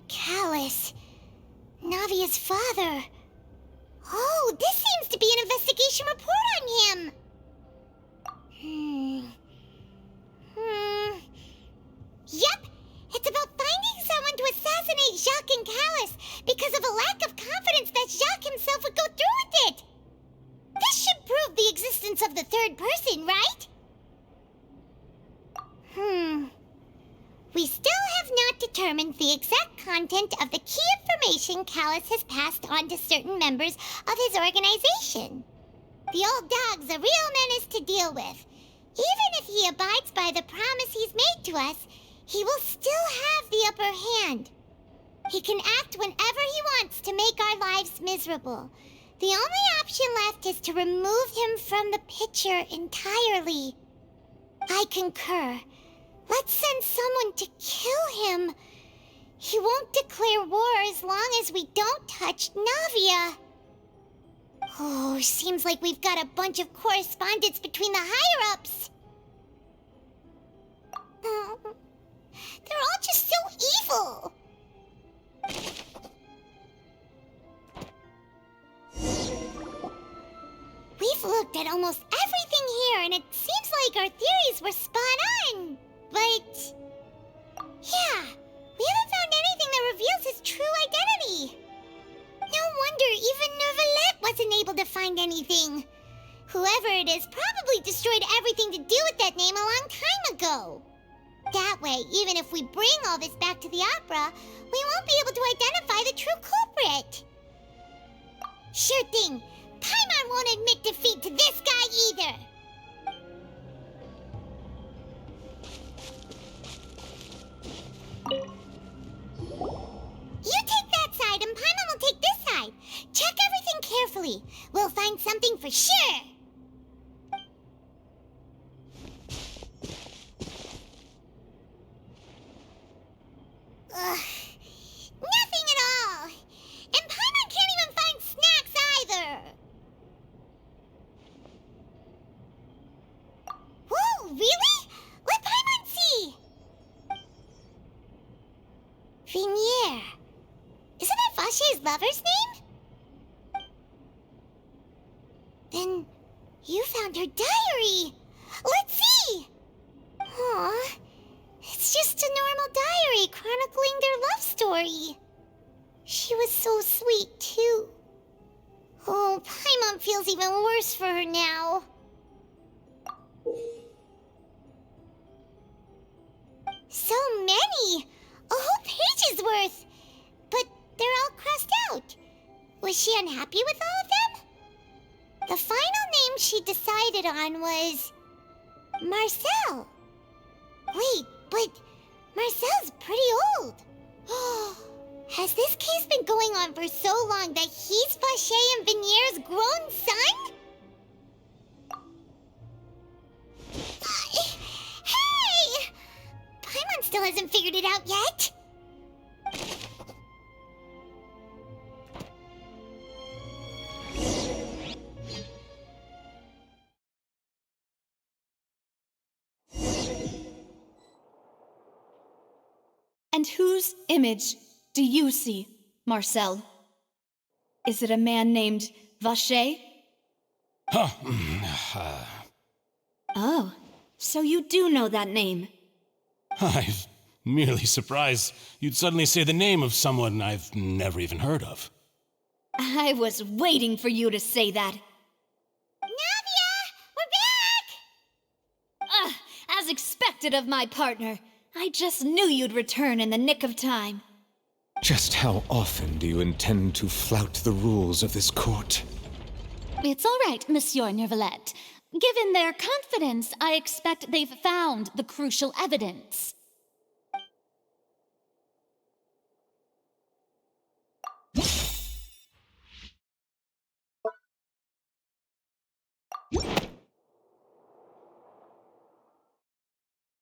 Callus. Navia's father. Oh, this seems to be an investigation report on him. Yep, it's about finding someone to assassinate Jacques and Callus because of a lack of confidence that Jacques himself would go through with it. This should prove the existence of the third person, right? We still have not determined the exact content of the key information Callus has passed on to certain members of his organization. The old dog's a real menace to deal with. Even if he abides by the promise he's made to us, he will still have the upper hand. He can act whenever he wants to make our lives miserable. The only option left is to remove him from the picture entirely. I concur. Let's send someone to kill him. He won't declare war as long as we don't touch Navia. Oh, seems like we've got a bunch of correspondence between the higher-ups. They're all just so evil. We've looked at almost everything here, and it seems like our theories were spot on. But yeah, we haven't found anything that reveals his true identity. No wonder even Neuvillette wasn't able to find anything. Whoever it is probably destroyed everything to do with that name a long time ago. That way, even if we bring all this back to the opera, we won't be able to identify the true culprit. Sure thing. Paimon won't admit defeat to this guy either. You take that side and Paimon will take this side. Check everything carefully. We'll find something for sure. Ugh. Nothing at all. And Paimon can't even find snacks either. Whoa, really? Let Paimon see. Venier. Isn't that Vache's lover's name? Then you found her diary. Let's see. Aw. It's just a normal diary chronicling their love story. She was so sweet, too. Oh, Paimon feels even worse for her now. So many! A whole page's worth! But they're all crossed out. Was she unhappy with all of them? The final name she decided on was Marcel. Wait, but Marcel's pretty old. Has this case been going on for so long that he's Vache and Venier's grown son? Hey! Paimon still hasn't figured it out yet. And whose image do you see, Marcel? Is it a man named Vache? Oh, so you do know that name. I'm merely surprised you'd suddenly say the name of someone I've never even heard of. I was waiting for you to say that. Navia! We're back! As expected of my partner. I just knew you'd return in the nick of time. Just how often do you intend to flout the rules of this court? It's all right, Monsieur Neuvillette. Given their confidence, I expect they've found the crucial evidence.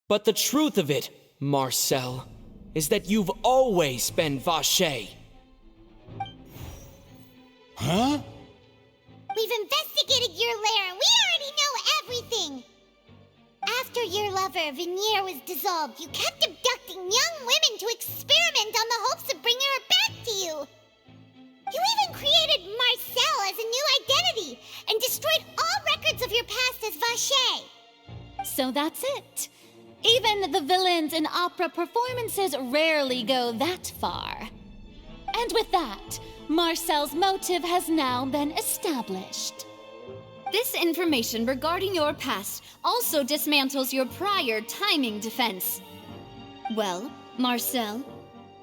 But the truth of it, Marcel, is that you've always been Vache. Huh? We've investigated your lair and we already know everything. After your lover, Venier, was dissolved, you kept abducting young women to experiment on the hopes of bringing her back to you. You even created Marcel as a new identity and destroyed all records of your past as Vache. So that's it. Even the villains in opera performances rarely go that far. And with that, Marcel's motive has now been established. This information regarding your past also dismantles your prior timing defense. Well, Marcel,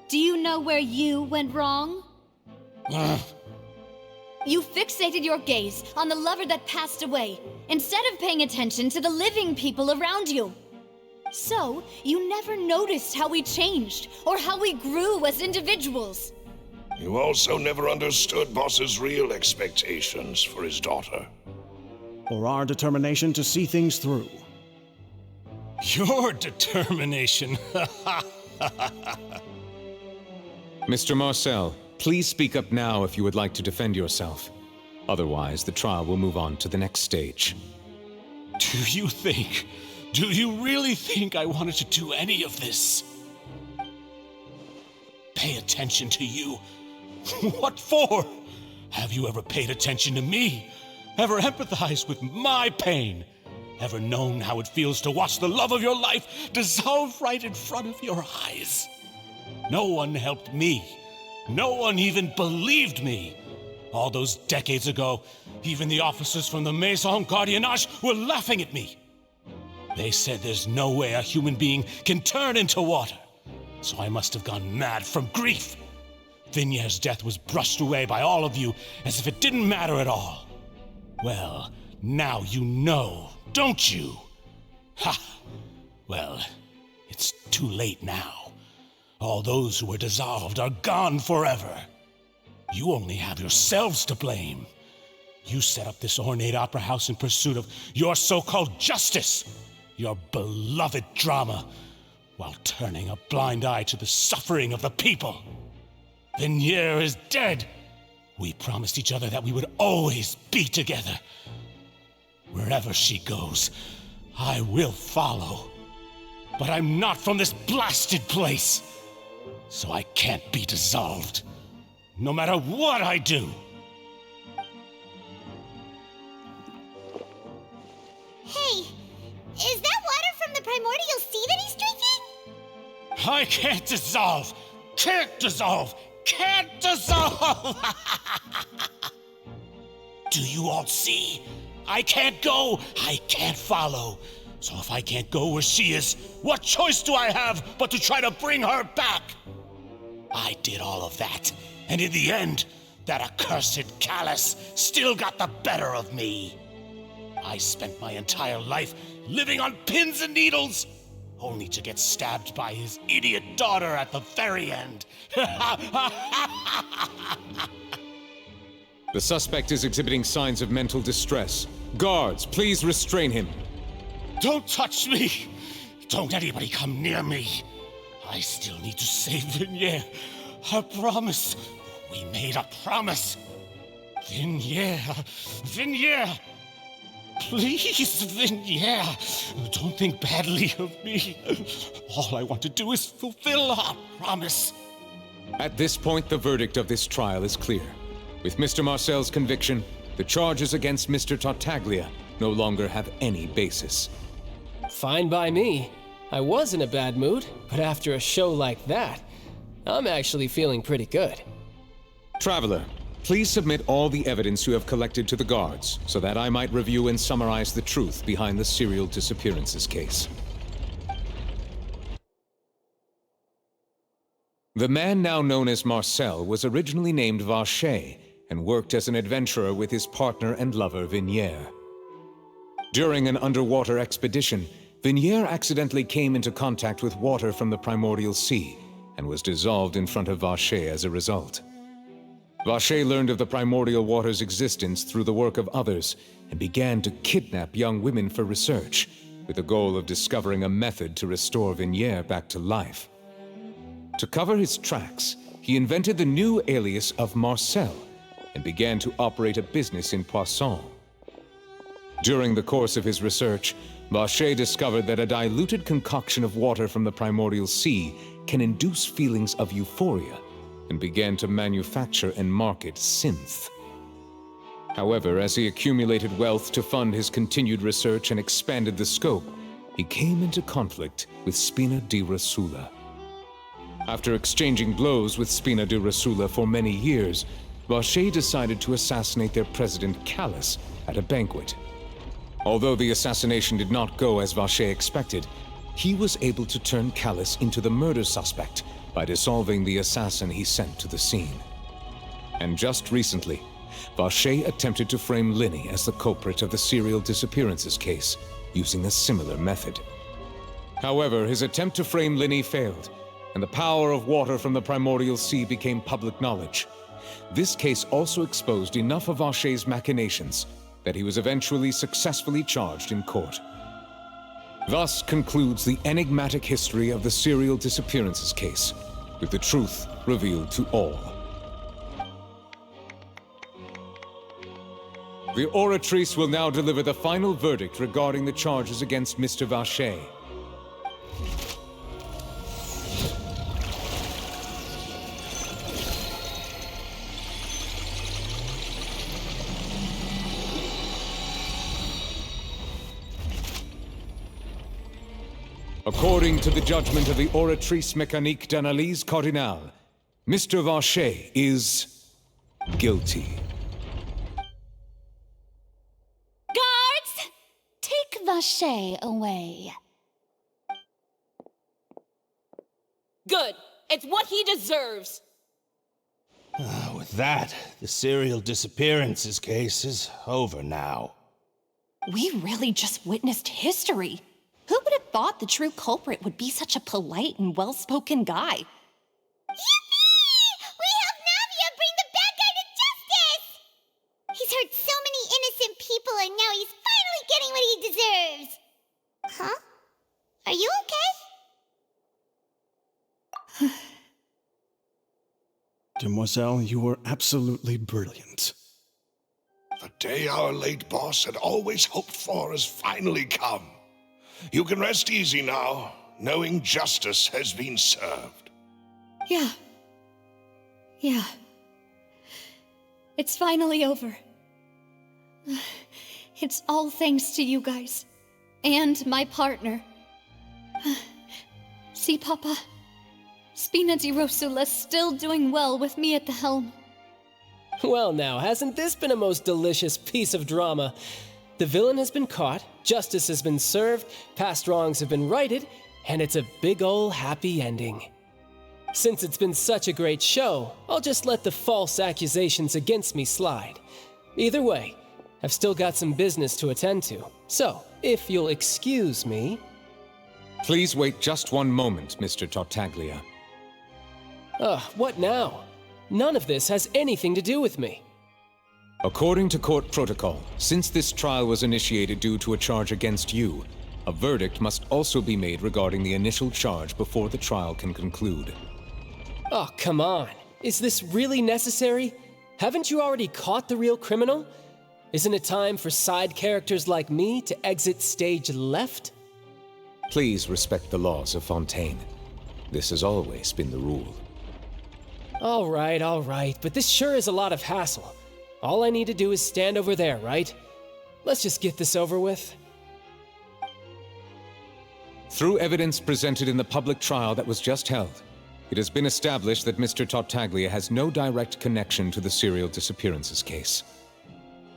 do you know where you went wrong? You fixated your gaze on the lover that passed away, instead of paying attention to the living people around you. So, you never noticed how we changed, or how we grew as individuals. You also never understood Boss's real expectations for his daughter. Or our determination to see things through. Your determination. Mr. Marcel, please speak up now if you would like to defend yourself. Otherwise, the trial will move on to the next stage. Do you really think I wanted to do any of this? Pay attention to you? What for? Have you ever paid attention to me? Ever empathized with my pain? Ever known how it feels to watch the love of your life dissolve right in front of your eyes? No one helped me. No one even believed me. All those decades ago, even the officers from the Maison Gardiennage were laughing at me. They said there's no way a human being can turn into water. So I must have gone mad from grief. Vignier's death was brushed away by all of you as if it didn't matter at all. Well, now you know, don't you? Ha! Well, it's too late now. All those who were dissolved are gone forever. You only have yourselves to blame. You set up this ornate opera house in pursuit of your so-called justice, your beloved drama, while turning a blind eye to the suffering of the people. Vignier is dead. We promised each other that we would always be together. Wherever she goes, I will follow. But I'm not from this blasted place, so I can't be dissolved, no matter what I do. Hey, is that water from the primordial sea that he's drinking? I can't dissolve! Can't dissolve! Can't dissolve! Do you all see? I can't go, I can't follow. So if I can't go where she is, what choice do I have but to try to bring her back? I did all of that, and in the end, that accursed Callus still got the better of me. I spent my entire life living on pins and needles, only to get stabbed by his idiot daughter at the very end. The suspect is exhibiting signs of mental distress. Guards, please restrain him. Don't touch me! Don't anybody come near me! I still need to save Vignier. I promise. We made a promise. Vignier. Please, Vignier. Don't think badly of me. All I want to do is fulfill our promise. At this point, the verdict of this trial is clear. With Mr. Marcel's conviction, the charges against Mr. Tartaglia no longer have any basis. Fine by me. I was in a bad mood, but after a show like that, I'm actually feeling pretty good. Traveler, please submit all the evidence you have collected to the guards, so that I might review and summarize the truth behind the serial disappearances case. The man now known as Marcel was originally named Vacher and worked as an adventurer with his partner and lover Vignier. During an underwater expedition, Vignier accidentally came into contact with water from the primordial sea and was dissolved in front of Vacher as a result. Vacher learned of the primordial water's existence through the work of others and began to kidnap young women for research, with the goal of discovering a method to restore Vignier back to life. To cover his tracks, he invented the new alias of Marcel and began to operate a business in Poisson. During the course of his research, Vacher discovered that a diluted concoction of water from the primordial sea can induce feelings of euphoria, and began to manufacture and market synth. However, as he accumulated wealth to fund his continued research and expanded the scope, he came into conflict with Spina di Rosula. After exchanging blows with Spina di Rosula for many years, Vacher decided to assassinate their president Callus at a banquet. Although the assassination did not go as Vacher expected, he was able to turn Callus into the murder suspect by dissolving the assassin he sent to the scene. And just recently, Vacher attempted to frame Linny as the culprit of the serial disappearances case, using a similar method. However, his attempt to frame Linny failed, and the power of water from the primordial sea became public knowledge. This case also exposed enough of Vacher's machinations that he was eventually successfully charged in court. Thus concludes the enigmatic history of the serial disappearances case, with the truth revealed to all. The Oratrice will now deliver the final verdict regarding the charges against Mr. Vacher. According to the judgment of the Oratrice Mécanique d'Analyse Cardinale, Mr. Vacher is guilty. Guards! Take Vacher away. Good. It's what he deserves. With that, the serial disappearances case is over now. We really just witnessed history. Who would have thought the true culprit would be such a polite and well-spoken guy? Yippee! We helped Navia bring the bad guy to justice! He's hurt so many innocent people and now he's finally getting what he deserves! Huh? Are you okay? Demoiselle, you were absolutely brilliant. The day our late boss had always hoped for has finally come. You can rest easy now, knowing justice has been served. Yeah. It's finally over. It's all thanks to you guys. And my partner. See, Papa? Spina di Rosula's still doing well with me at the helm. Well now, hasn't this been a most delicious piece of drama? The villain has been caught, justice has been served, past wrongs have been righted, and it's a big ol' happy ending. Since it's been such a great show, I'll just let the false accusations against me slide. Either way, I've still got some business to attend to, so if you'll excuse me... Please wait just one moment, Mr. Tartaglia. What now? None of this has anything to do with me. According to court protocol, since this trial was initiated due to a charge against you, a verdict must also be made regarding the initial charge before the trial can conclude. Oh, come on. Is this really necessary? Haven't you already caught the real criminal? Isn't it time for side characters like me to exit stage left? Please respect the laws of Fontaine. This has always been the rule. All right, but this sure is a lot of hassle. All I need to do is stand over there, right? Let's just get this over with. Through evidence presented in the public trial that was just held, it has been established that Mr. Tartaglia has no direct connection to the serial disappearances case.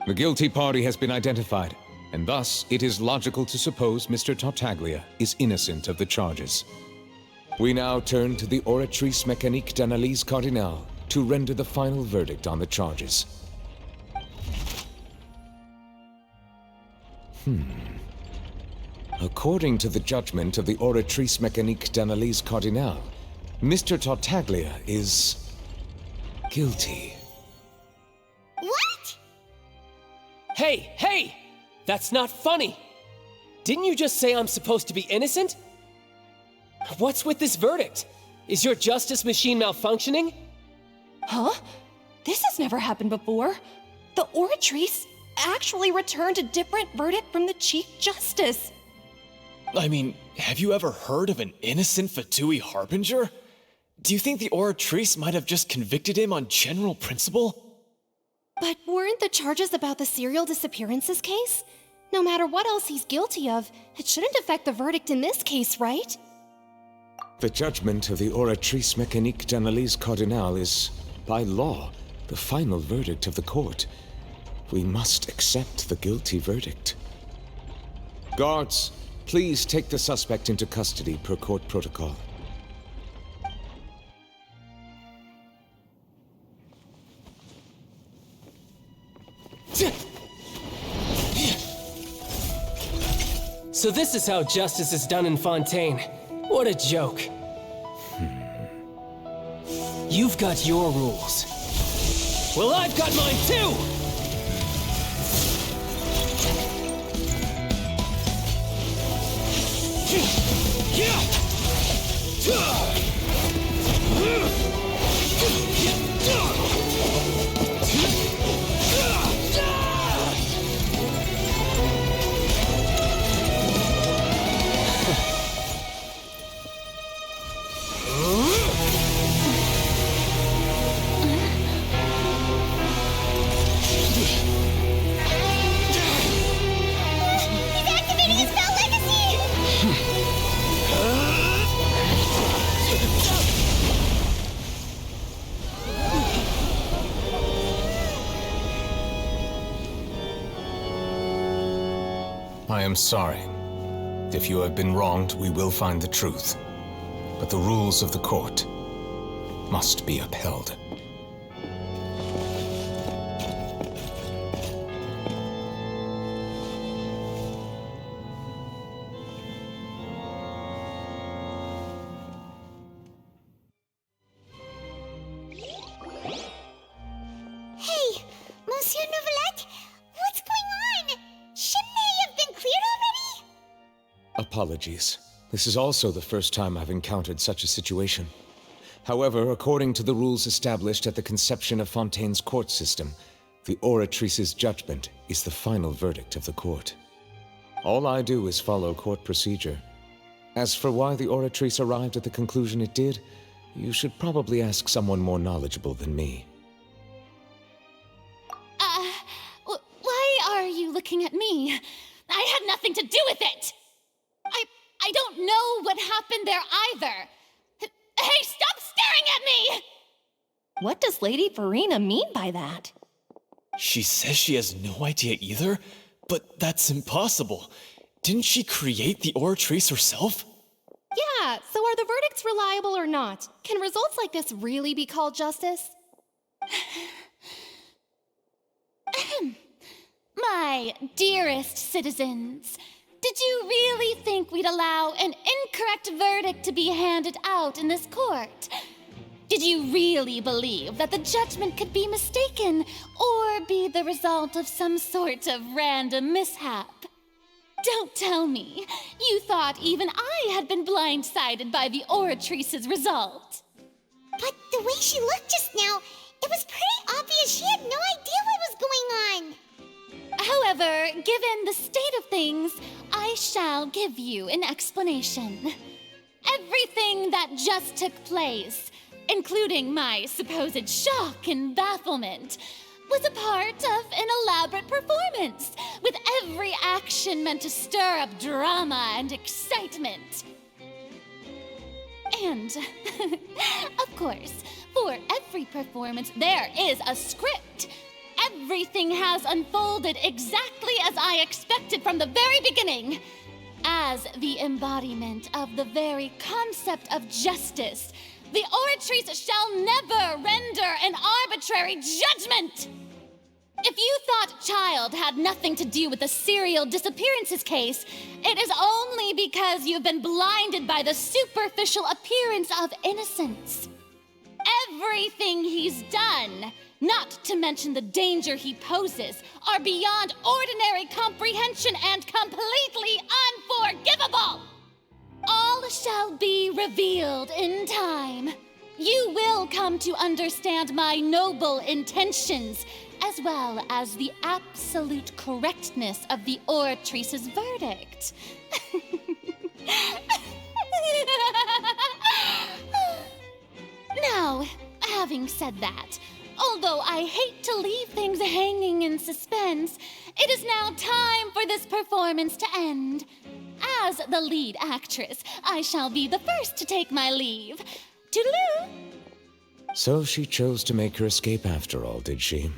The guilty party has been identified, and thus it is logical to suppose Mr. Tartaglia is innocent of the charges. We now turn to the Oratrice Mécanique d'Analyse Cardinale to render the final verdict on the charges. According to the judgment of the Oratrice Mécanique d'Analyse Cardinale, Mr. Tartaglia is guilty. What? Hey! That's not funny! Didn't you just say I'm supposed to be innocent? What's with this verdict? Is your justice machine malfunctioning? Huh? This has never happened before. The Oratrice actually returned a different verdict from the Chief Justice. I mean, have you ever heard of an innocent Fatui Harbinger? Do you think the Oratrice might have just convicted him on general principle? But weren't the charges about the serial disappearances case? No matter what else he's guilty of, it shouldn't affect the verdict in this case, right? The judgment of the Oratrice Mécanique d'Analyse Cardinale is, by law, the final verdict of the court. We must accept the guilty verdict. Guards, please take the suspect into custody per court protocol. So this is how justice is done in Fontaine. What a joke. You've got your rules. Well, I've got mine too! I am sorry. If you have been wronged, we will find the truth. But the rules of the court must be upheld. Hey, Monsieur Neuvillette, what's going on? Shouldn't they have been cleared already? Apologies. This is also the first time I've encountered such a situation. However, according to the rules established at the conception of Fontaine's court system, the Oratrice's judgment is the final verdict of the court. All I do is follow court procedure. As for why the Oratrice arrived at the conclusion it did, you should probably ask someone more knowledgeable than me. Why are you looking at me? I had nothing to do with it! I don't know what happened there either. Hey, stop staring at me! What does Lady Farina mean by that? She says she has no idea either, but that's impossible. Didn't she create the Oratrice herself? Yeah, so are the verdicts reliable or not? Can results like this really be called justice? My dearest citizens, did you really think we'd allow an incorrect verdict to be handed out in this court? Did you really believe that the judgment could be mistaken or be the result of some sort of random mishap? Don't tell me you thought even I had been blindsided by the Oratrice's result. But the way she looked just now, it was pretty obvious she had no idea what was going on. However, given the state of things, I shall give you an explanation. Everything that just took place, including my supposed shock and bafflement, was a part of an elaborate performance, with every action meant to stir up drama and excitement. And, of course, for every performance, there is a script. Everything has unfolded exactly as I expected from the very beginning. As the embodiment of the very concept of justice, the Oratrice shall never render an arbitrary judgment! If you thought Child had nothing to do with the serial disappearances case, it is only because you've been blinded by the superficial appearance of innocence. Everything he's done, not to mention the danger he poses, are beyond ordinary comprehension and completely unforgivable! All shall be revealed in time. You will come to understand my noble intentions, as well as the absolute correctness of the Oratrice's verdict. Now, having said that, although I hate to leave things hanging in suspense, it is now time for this performance to end. As the lead actress, I shall be the first to take my leave. Toodaloo! So she chose to make her escape after all, did she?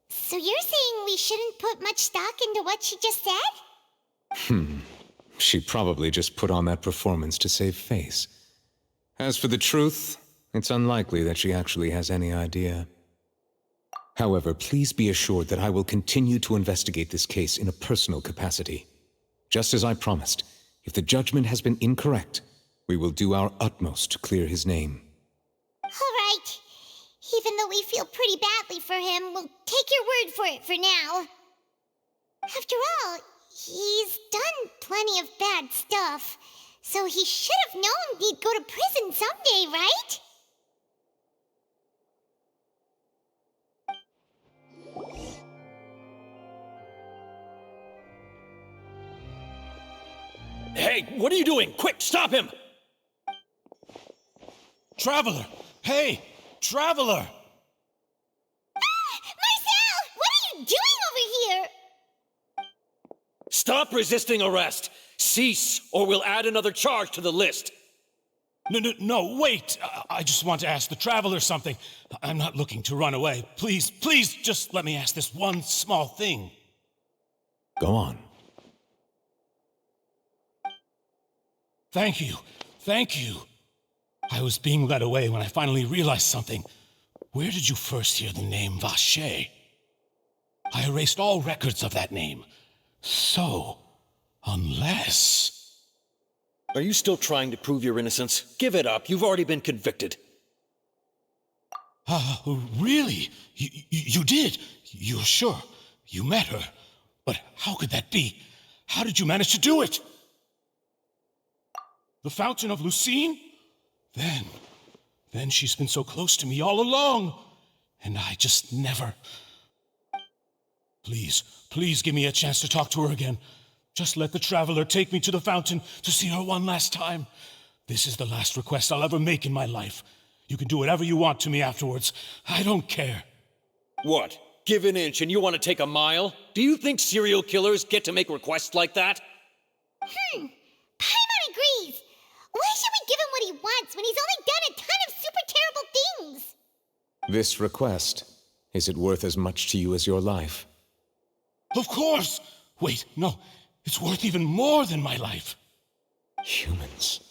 So you're saying we shouldn't put much stock into what she just said? She probably just put on that performance to save face. As for the truth, it's unlikely that she actually has any idea. However, please be assured that I will continue to investigate this case in a personal capacity. Just as I promised, if the judgment has been incorrect, we will do our utmost to clear his name. All right. Even though we feel pretty badly for him, we'll take your word for it for now. After all, he's done plenty of bad stuff, so he should have known he'd go to prison someday, right? Hey, what are you doing? Quick, stop him! Traveler! Hey! Traveler! Marcel! What are you doing over here? Stop resisting arrest! Cease, or we'll add another charge to the list. No, wait! I just want to ask the Traveler something. I'm not looking to run away. Please, just let me ask this one small thing. Go on. Thank you. Thank you. I was being led away when I finally realized something. Where did you first hear the name Vache? I erased all records of that name. So, unless... Are you still trying to prove your innocence? Give it up. You've already been convicted. Really? You did? You're sure? You met her? But how could that be? How did you manage to do it? The Fountain of Lucine? Then she's been so close to me all along. And I just never... Please give me a chance to talk to her again. Just let the Traveler take me to the fountain to see her one last time. This is the last request I'll ever make in my life. You can do whatever you want to me afterwards. I don't care. What? Give an inch and you want to take a mile? Do you think serial killers get to make requests like that? Paimon agrees. Why should we give him what he wants when he's only done a ton of super terrible things? This request, is it worth as much to you as your life? Of course! Wait, no. It's worth even more than my life. Humans.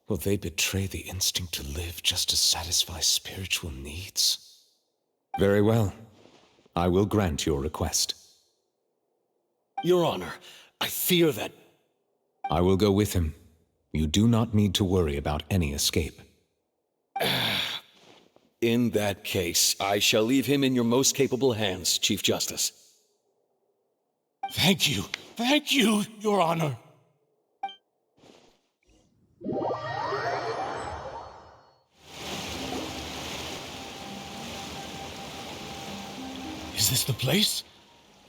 Will they betray the instinct to live just to satisfy spiritual needs? Very well. I will grant your request. Your Honor, I fear that... I will go with him. You do not need to worry about any escape. In that case, I shall leave him in your most capable hands, Chief Justice. Thank you, Your Honor. Is this the place?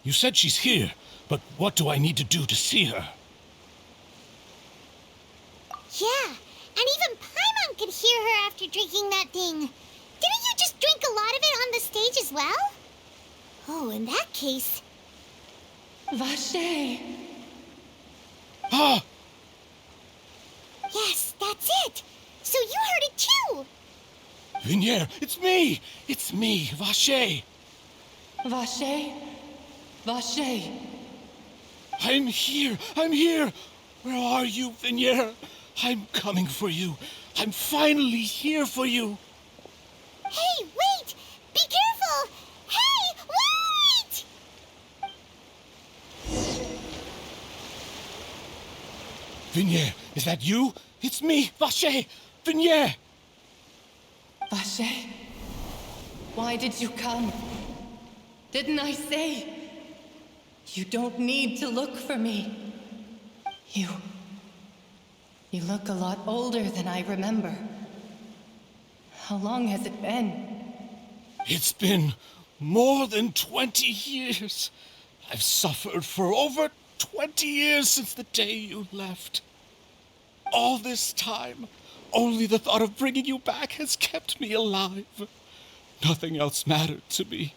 You said she's here, but what do I need to do to see her? Yeah, and even Paimon could hear her after drinking that thing. Didn't you just drink a lot of it on the stage as well? Oh, in that case... Vache! Ah! Yes, that's it! So you heard it too! Vignere, it's me! It's me, Vache! Vache? Vache! I'm here! Where are you, Vignere? I'm coming for you. I'm finally here for you. Hey, wait! Be careful! Hey, wait! Vignere, is that you? It's me, Vache! Vignere! Vache? Why did you come? Didn't I say? You don't need to look for me. You look a lot older than I remember. How long has it been? It's been more than 20 years. I've suffered for over 20 years since the day you left. All this time, only the thought of bringing you back has kept me alive. Nothing else mattered to me.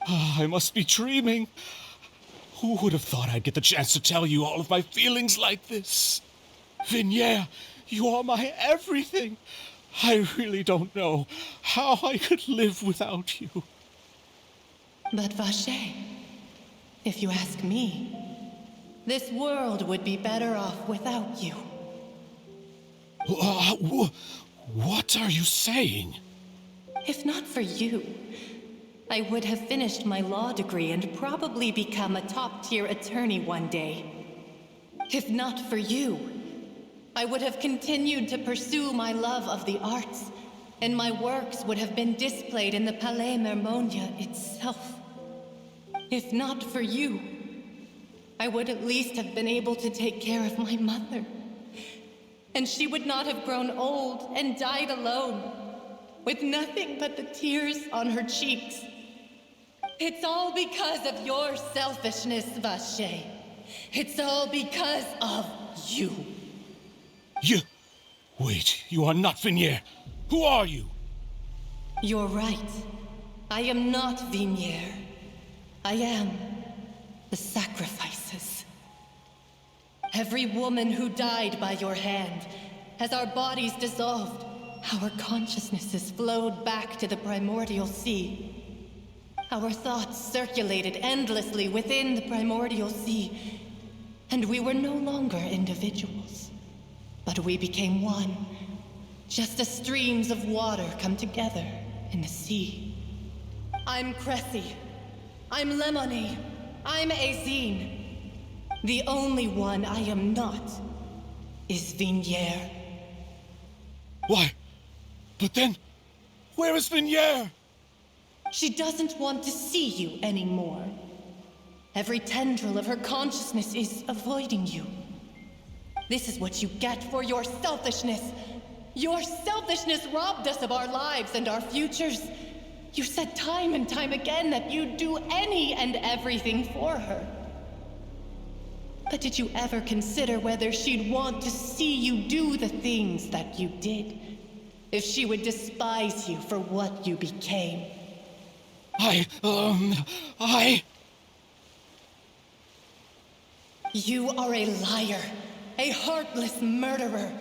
I must be dreaming. Who would have thought I'd get the chance to tell you all of my feelings like this? Vignere, you are my everything. I really don't know how I could live without you. But Vache, if you ask me, this world would be better off without you. What are you saying? If not for you, I would have finished my law degree and probably become a top-tier attorney one day. If not for you, I would have continued to pursue my love of the arts, and my works would have been displayed in the Palais Mermonia itself. If not for you, I would at least have been able to take care of my mother. And she would not have grown old and died alone, with nothing but the tears on her cheeks. It's all because of your selfishness, Vache. It's all because of you. Wait, you are not Vignere. Who are you? You're right. I am not Vignere. I am the sacrifices. Every woman who died by your hand, as our bodies dissolved, our consciousnesses flowed back to the primordial sea. Our thoughts circulated endlessly within the primordial sea, and we were no longer individuals, but we became one, just as streams of water come together in the sea. I'm Cressy. I'm Lemony. I'm Azine. The only one I am not is Vignier. Why? But then, where is Vignier? She doesn't want to see you anymore. Every tendril of her consciousness is avoiding you. This is what you get for your selfishness. Your selfishness robbed us of our lives and our futures. You said time and time again that you'd do any and everything for her. But did you ever consider whether she'd want to see you do the things that you did? If she would despise you for what you became? You are a liar, a heartless murderer,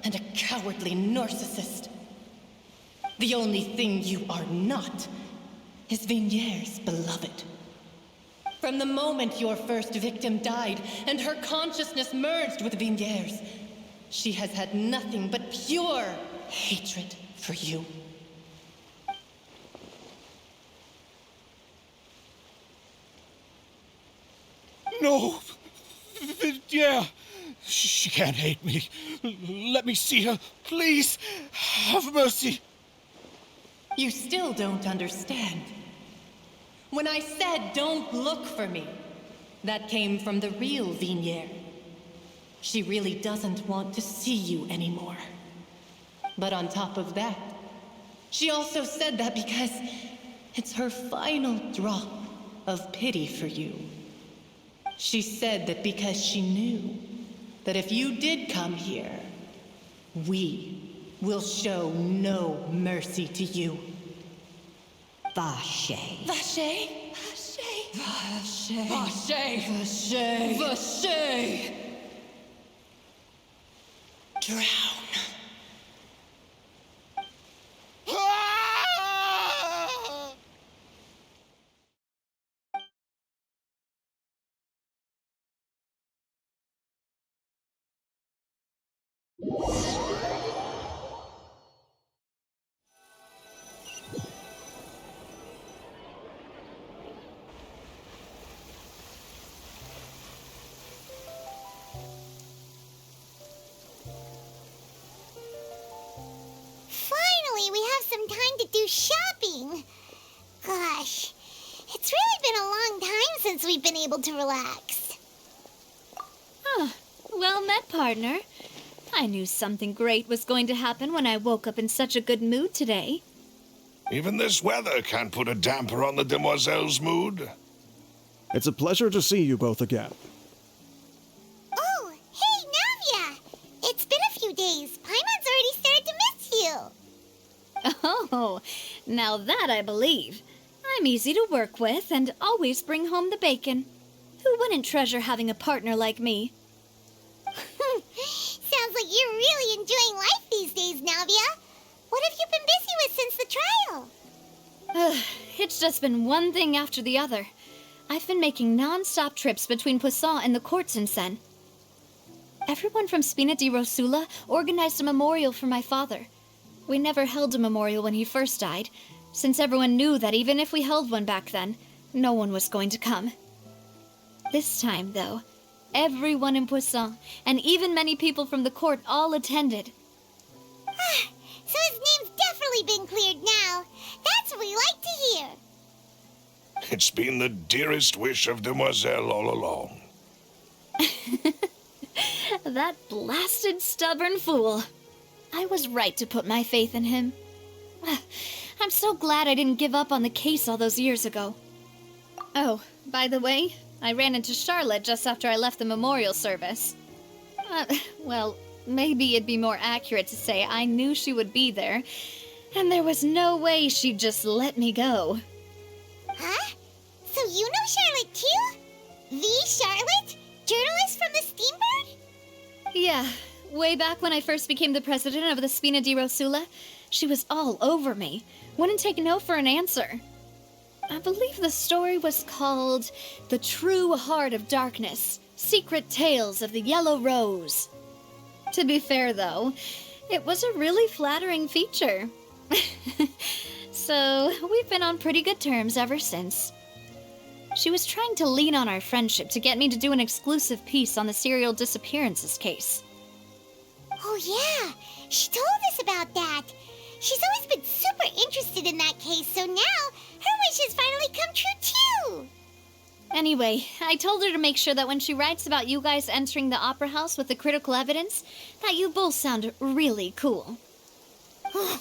and a cowardly narcissist. The only thing you are not is Vignier's beloved. From the moment your first victim died and her consciousness merged with Vignier's, she has had nothing but pure hatred for you. No! Vignier! She can't hate me. Let me see her. Please, have mercy. You still don't understand. When I said don't look for me, that came from the real Vignier. She really doesn't want to see you anymore. But on top of that, she also said that because it's her final drop of pity for you. She said that because she knew that if you did come here, we will show no mercy to you. Vache. Vache? Vache. Vache. Vache. Vache. Drown. Finally, we have some time to do shopping. Gosh, it's really been a long time since we've been able to relax. Well met, partner. I knew something great was going to happen when I woke up in such a good mood today. Even this weather can't put a damper on the demoiselle's mood. It's a pleasure to see you both again. Oh, hey, Navia! It's been a few days. Paimon's already started to miss you. Oh, now that I believe. I'm easy to work with and always bring home the bacon. Who wouldn't treasure having a partner like me? Sounds like you're really enjoying life these days, Navia. What have you been busy with since the trial? It's just been one thing after the other. I've been making non-stop trips between Poisson and the courts in Sen. Everyone from Spina di Rosula organized a memorial for my father. We never held a memorial when he first died, since everyone knew that even if we held one back then, no one was going to come. This time, though, everyone in Poisson, and even many people from the court, all attended. So his name's definitely been cleared now. That's what we like to hear. It's been the dearest wish of Demoiselle all along. That blasted stubborn fool. I was right to put my faith in him. I'm so glad I didn't give up on the case all those years ago. Oh, by the way, I ran into Charlotte just after I left the memorial service. Well, maybe it'd be more accurate to say I knew she would be there, and there was no way she'd just let me go. Huh? So you know Charlotte too? The Charlotte? Journalist from the Steambird? Yeah, way back when I first became the president of the Spina di Rosula, she was all over me. Wouldn't take no for an answer. I believe the story was called The True Heart of Darkness, Secret Tales of the Yellow Rose. To be fair, though, it was a really flattering feature. So, we've been on pretty good terms ever since. She was trying to lean on our friendship to get me to do an exclusive piece on the serial disappearances case. Oh yeah, she told us about that. She's always been super interested in that case, so now her wish has finally come true too. Anyway, I told her to make sure that when she writes about you guys entering the opera house with the critical evidence, that you both sound really cool. Now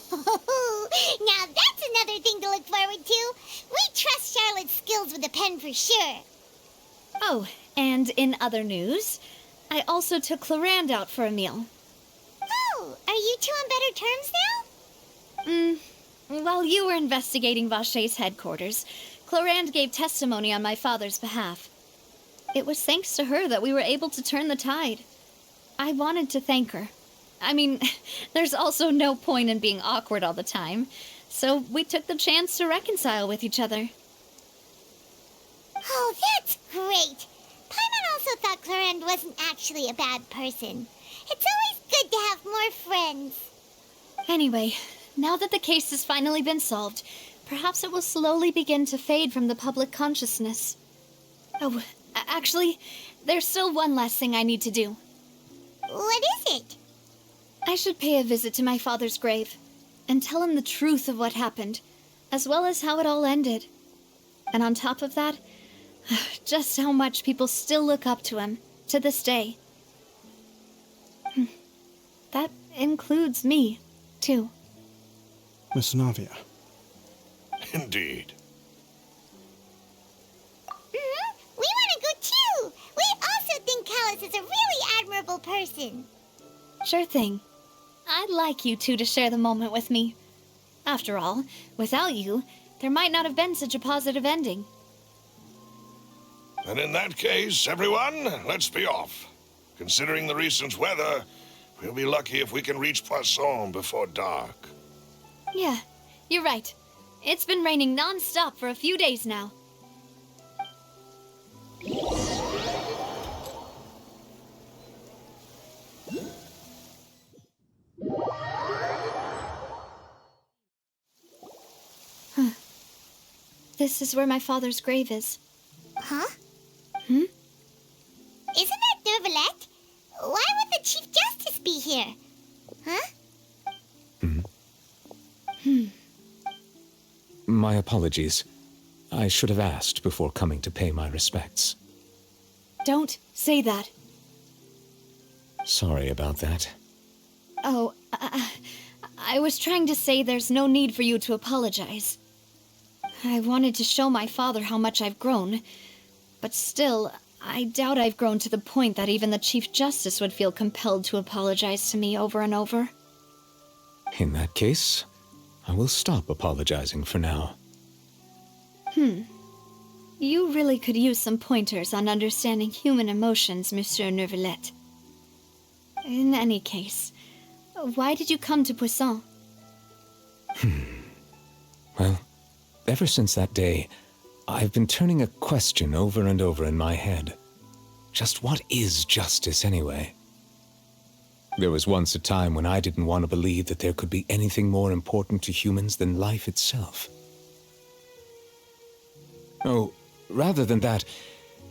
that's another thing to look forward to. We trust Charlotte's skills with a pen for sure. Oh, and in other news, I also took Clarand out for a meal. Oh, are you two on better terms now? While you were investigating Vashey's headquarters, Clarand gave testimony on my father's behalf. It was thanks to her that we were able to turn the tide. I wanted to thank her. I mean, there's also no point in being awkward all the time, so we took the chance to reconcile with each other. Oh, that's great. Paimon also thought Clarand wasn't actually a bad person. It's always good to have more friends. Anyway, now that the case has finally been solved, perhaps it will slowly begin to fade from the public consciousness. Oh, actually, there's still one last thing I need to do. What is it? I should pay a visit to my father's grave and tell him the truth of what happened, as well as how it all ended. And on top of that, just how much people still look up to him to this day. That includes me, too. Miss Navia. Indeed. We want to go too! We also think Callus is a really admirable person. Sure thing. I'd like you two to share the moment with me. After all, without you, there might not have been such a positive ending. And in that case, everyone, let's be off. Considering the recent weather, we'll be lucky if we can reach Poisson before dark. Yeah, you're right. It's been raining non-stop for a few days now. This is where my father's grave is. Huh? Hmm? Isn't that Neuvillette? Why would the Chief Justice be here? Huh? My apologies. I should have asked before coming to pay my respects. Don't say that. Sorry about that. Oh, I was trying to say there's no need for you to apologize. I wanted to show my father how much I've grown, but still, I doubt I've grown to the point that even the Chief Justice would feel compelled to apologize to me over and over. In that case, I will stop apologizing for now. You really could use some pointers on understanding human emotions, Monsieur Neuvillette. In any case, why did you come to Poisson? Well, ever since that day, I've been turning a question over and over in my head. Just what is justice, anyway? There was once a time when I didn't want to believe that there could be anything more important to humans than life itself. Oh, rather than that,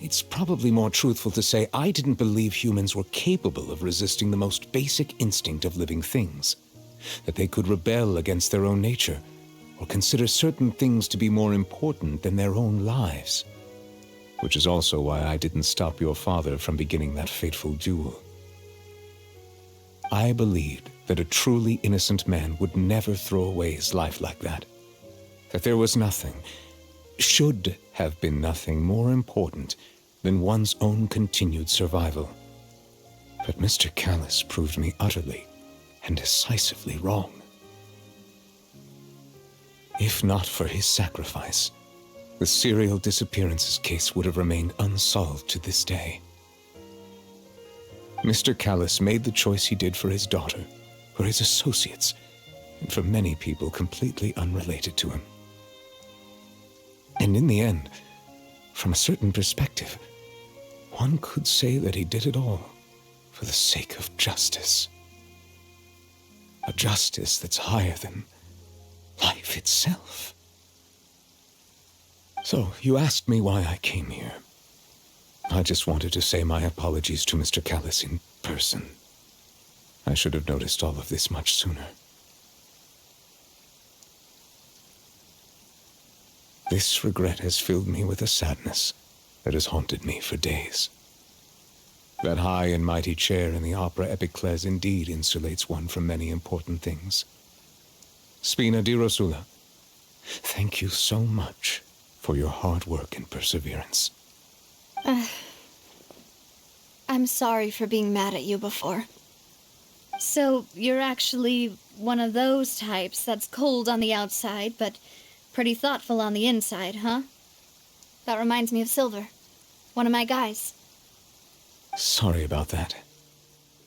it's probably more truthful to say I didn't believe humans were capable of resisting the most basic instinct of living things. That they could rebel against their own nature, or consider certain things to be more important than their own lives. Which is also why I didn't stop your father from beginning that fateful duel. I believed that a truly innocent man would never throw away his life like that. That there was nothing, should have been nothing more important than one's own continued survival. But Mr. Callus proved me utterly and decisively wrong. If not for his sacrifice, the serial disappearances case would have remained unsolved to this day. Mr. Callus made the choice he did for his daughter, for his associates, and for many people completely unrelated to him. And in the end, from a certain perspective, one could say that he did it all for the sake of justice. A justice that's higher than life itself. So, you asked me why I came here. I just wanted to say my apologies to Mr. Callis in person. I should have noticed all of this much sooner. This regret has filled me with a sadness that has haunted me for days. That high and mighty chair in the opera Epiclese indeed insulates one from many important things. Spina di Rosula, thank you so much for your hard work and perseverance. I'm sorry for being mad at you before. So, you're actually one of those types that's cold on the outside, but pretty thoughtful on the inside, huh? That reminds me of Silver, one of my guys. Sorry about that.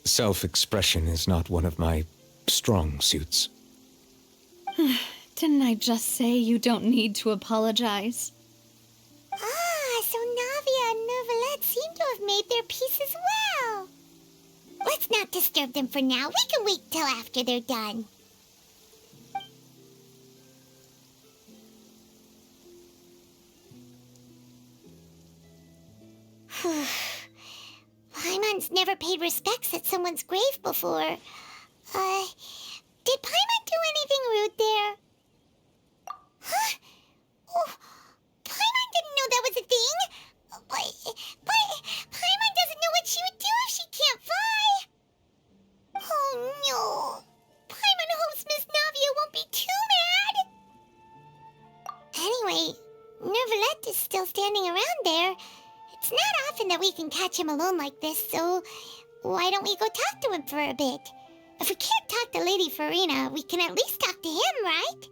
Self-expression is not one of my strong suits. Didn't I just say you don't need to apologize? Ah, so Navia and Neuvillette seem to have made their peace as well. Let's not disturb them for now. We can wait till after they're done. Paimon's never paid respects at someone's grave before. Did Paimon do anything rude there? Huh? Oh, Paimon didn't know that was a thing. But Paimon doesn't know what she would do if she can't fly. Oh no. Paimon hopes Miss Navia won't be too mad. Anyway, Neuvillette is still standing around there. It's not often that we can catch him alone like this, so why don't we go talk to him for a bit? If we can't talk to Lady Farina, we can at least talk to him, right?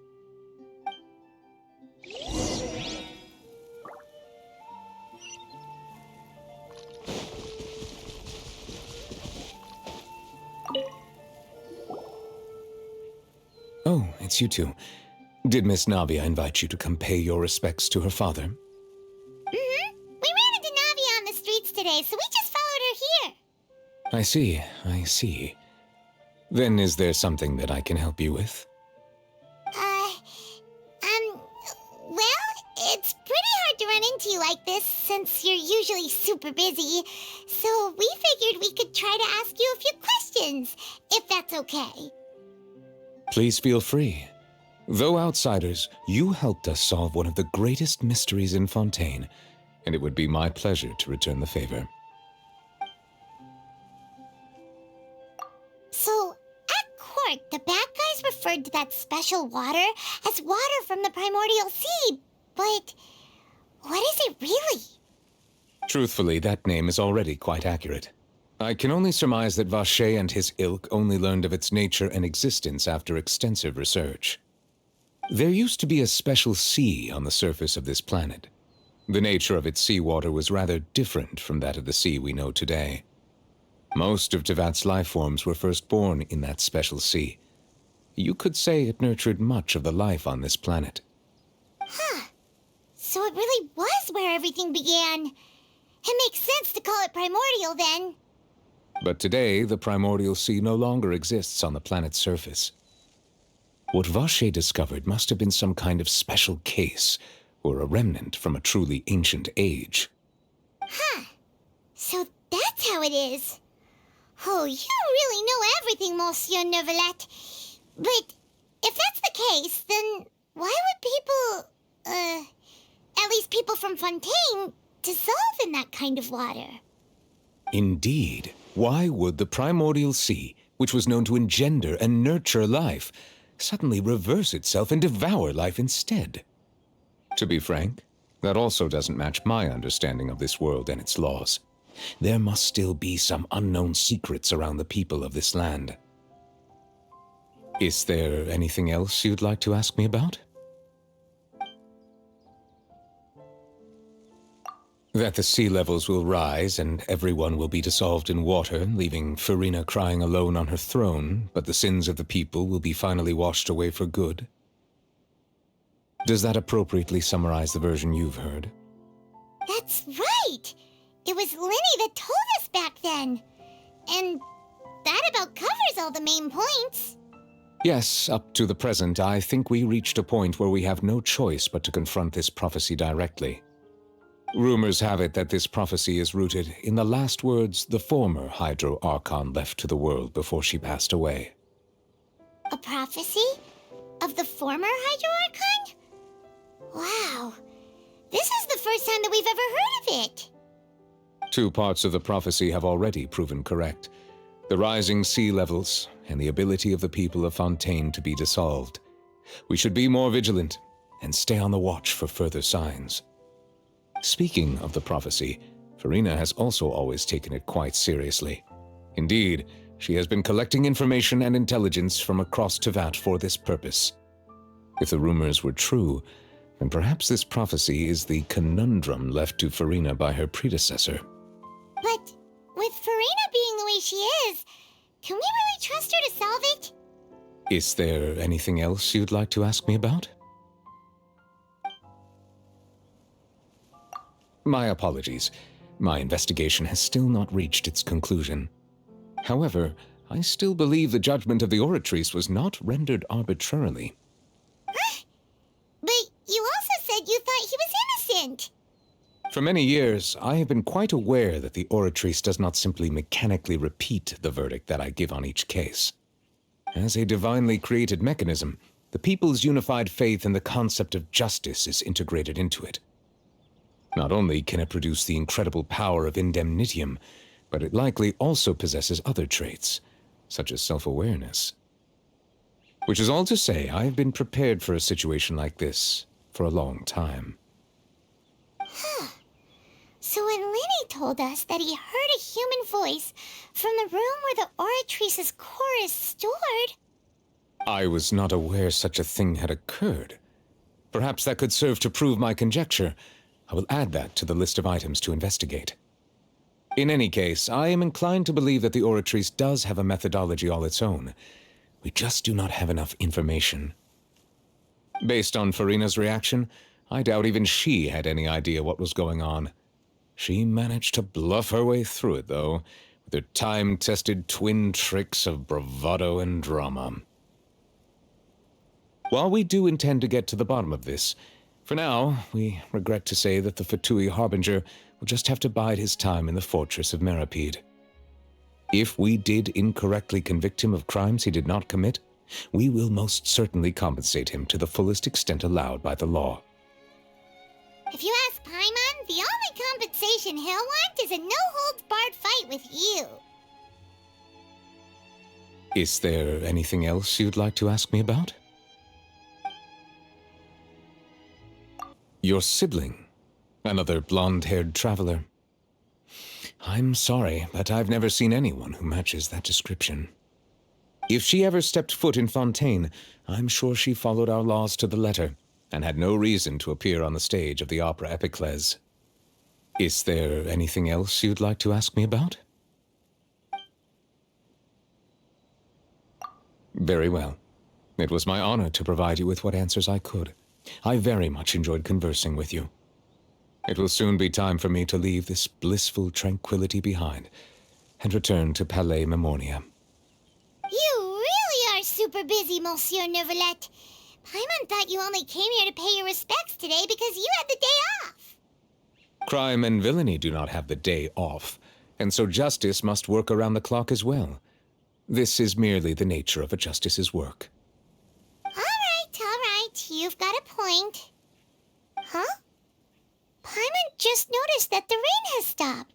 Oh, it's you two. Did Miss Navia invite you to come pay your respects to her father? Mm-hmm. We ran into Navia on the streets today, so we just followed her here. I see. Then is there something that I can help you with? Well, it's pretty hard to run into you like this since you're usually super busy. So we figured we could try to ask you a few questions, if that's okay. Please feel free. Though outsiders, you helped us solve one of the greatest mysteries in Fontaine, and it would be my pleasure to return the favor. So, at court, the bad guys referred to that special water as water from the primordial sea, but what is it really? Truthfully, that name is already quite accurate. I can only surmise that Vacher and his ilk only learned of its nature and existence after extensive research. There used to be a special sea on the surface of this planet. The nature of its seawater was rather different from that of the sea we know today. Most of Tevat's life forms were first born in that special sea. You could say it nurtured much of the life on this planet. Huh. So it really was where everything began. It makes sense to call it primordial then. But today, the primordial sea no longer exists on the planet's surface. What Vacher discovered must have been some kind of special case, or a remnant from a truly ancient age. Huh. So that's how it is. Oh, you really know everything, Monsieur Neuvillette. But if that's the case, then why would people, at least people from Fontaine, dissolve in that kind of water? Indeed. Why would the primordial sea, which was known to engender and nurture life, suddenly reverse itself and devour life instead? To be frank, that also doesn't match my understanding of this world and its laws. There must still be some unknown secrets around the people of this land. Is there anything else you'd like to ask me about? That the sea levels will rise and everyone will be dissolved in water, leaving Farina crying alone on her throne, but the sins of the people will be finally washed away for good. Does that appropriately summarize the version you've heard? That's right! It was Lenny that told us back then. And that about covers all the main points. Yes, up to the present, I think we reached a point where we have no choice but to confront this prophecy directly. Rumors have it that this prophecy is rooted in the last words the former Hydro Archon left to the world before she passed away. A prophecy? Of the former Hydro Archon? Wow. This is the first time that we've ever heard of it. 2 parts of the prophecy have already proven correct. The rising sea levels and the ability of the people of Fontaine to be dissolved. We should be more vigilant and stay on the watch for further signs. Speaking of the prophecy, Farina has also always taken it quite seriously. Indeed, she has been collecting information and intelligence from across Tevat for this purpose. If the rumors were true, then perhaps this prophecy is the conundrum left to Farina by her predecessor. But with Farina being the way she is, can we really trust her to solve it? Is there anything else you'd like to ask me about? My apologies. My investigation has still not reached its conclusion. However, I still believe the judgment of the Oratrice was not rendered arbitrarily. But you also said you thought he was innocent. For many years, I have been quite aware that the Oratrice does not simply mechanically repeat the verdict that I give on each case. As a divinely created mechanism, the people's unified faith in the concept of justice is integrated into it. Not only can it produce the incredible power of indemnitium, but it likely also possesses other traits, such as self-awareness. Which is all to say, I have been prepared for a situation like this for a long time. Huh. So when Lenny told us that he heard a human voice from the room where the Oratrice's core is stored... I was not aware such a thing had occurred. Perhaps that could serve to prove my conjecture. I will add that to the list of items to investigate. In any case, I am inclined to believe that the Oratrice does have a methodology all its own. We just do not have enough information. Based on Farina's reaction, I doubt even she had any idea what was going on. She managed to bluff her way through it, though, with her time-tested twin tricks of bravado and drama. While we do intend to get to the bottom of this, for now, we regret to say that the Fatui Harbinger will just have to bide his time in the fortress of Meripede. If we did incorrectly convict him of crimes he did not commit, we will most certainly compensate him to the fullest extent allowed by the law. If you ask Paimon, the only compensation he'll want is a no-holds-barred fight with you. Is there anything else you'd like to ask me about? Your sibling, another blonde-haired traveler. I'm sorry, but I've never seen anyone who matches that description. If she ever stepped foot in Fontaine, I'm sure she followed our laws to the letter, and had no reason to appear on the stage of the opera Epiclese. Is there anything else you'd like to ask me about? Very well. It was my honor to provide you with what answers I could. I very much enjoyed conversing with you. It will soon be time for me to leave this blissful tranquility behind and return to Palais Memoria. You really are super busy, Monsieur Neuvillette. Paimon thought you only came here to pay your respects today because you had the day off. Crime and villainy do not have the day off, and so justice must work around the clock as well. This is merely the nature of a justice's work. All right, you've got a point. Huh? Paimon just noticed that the rain has stopped.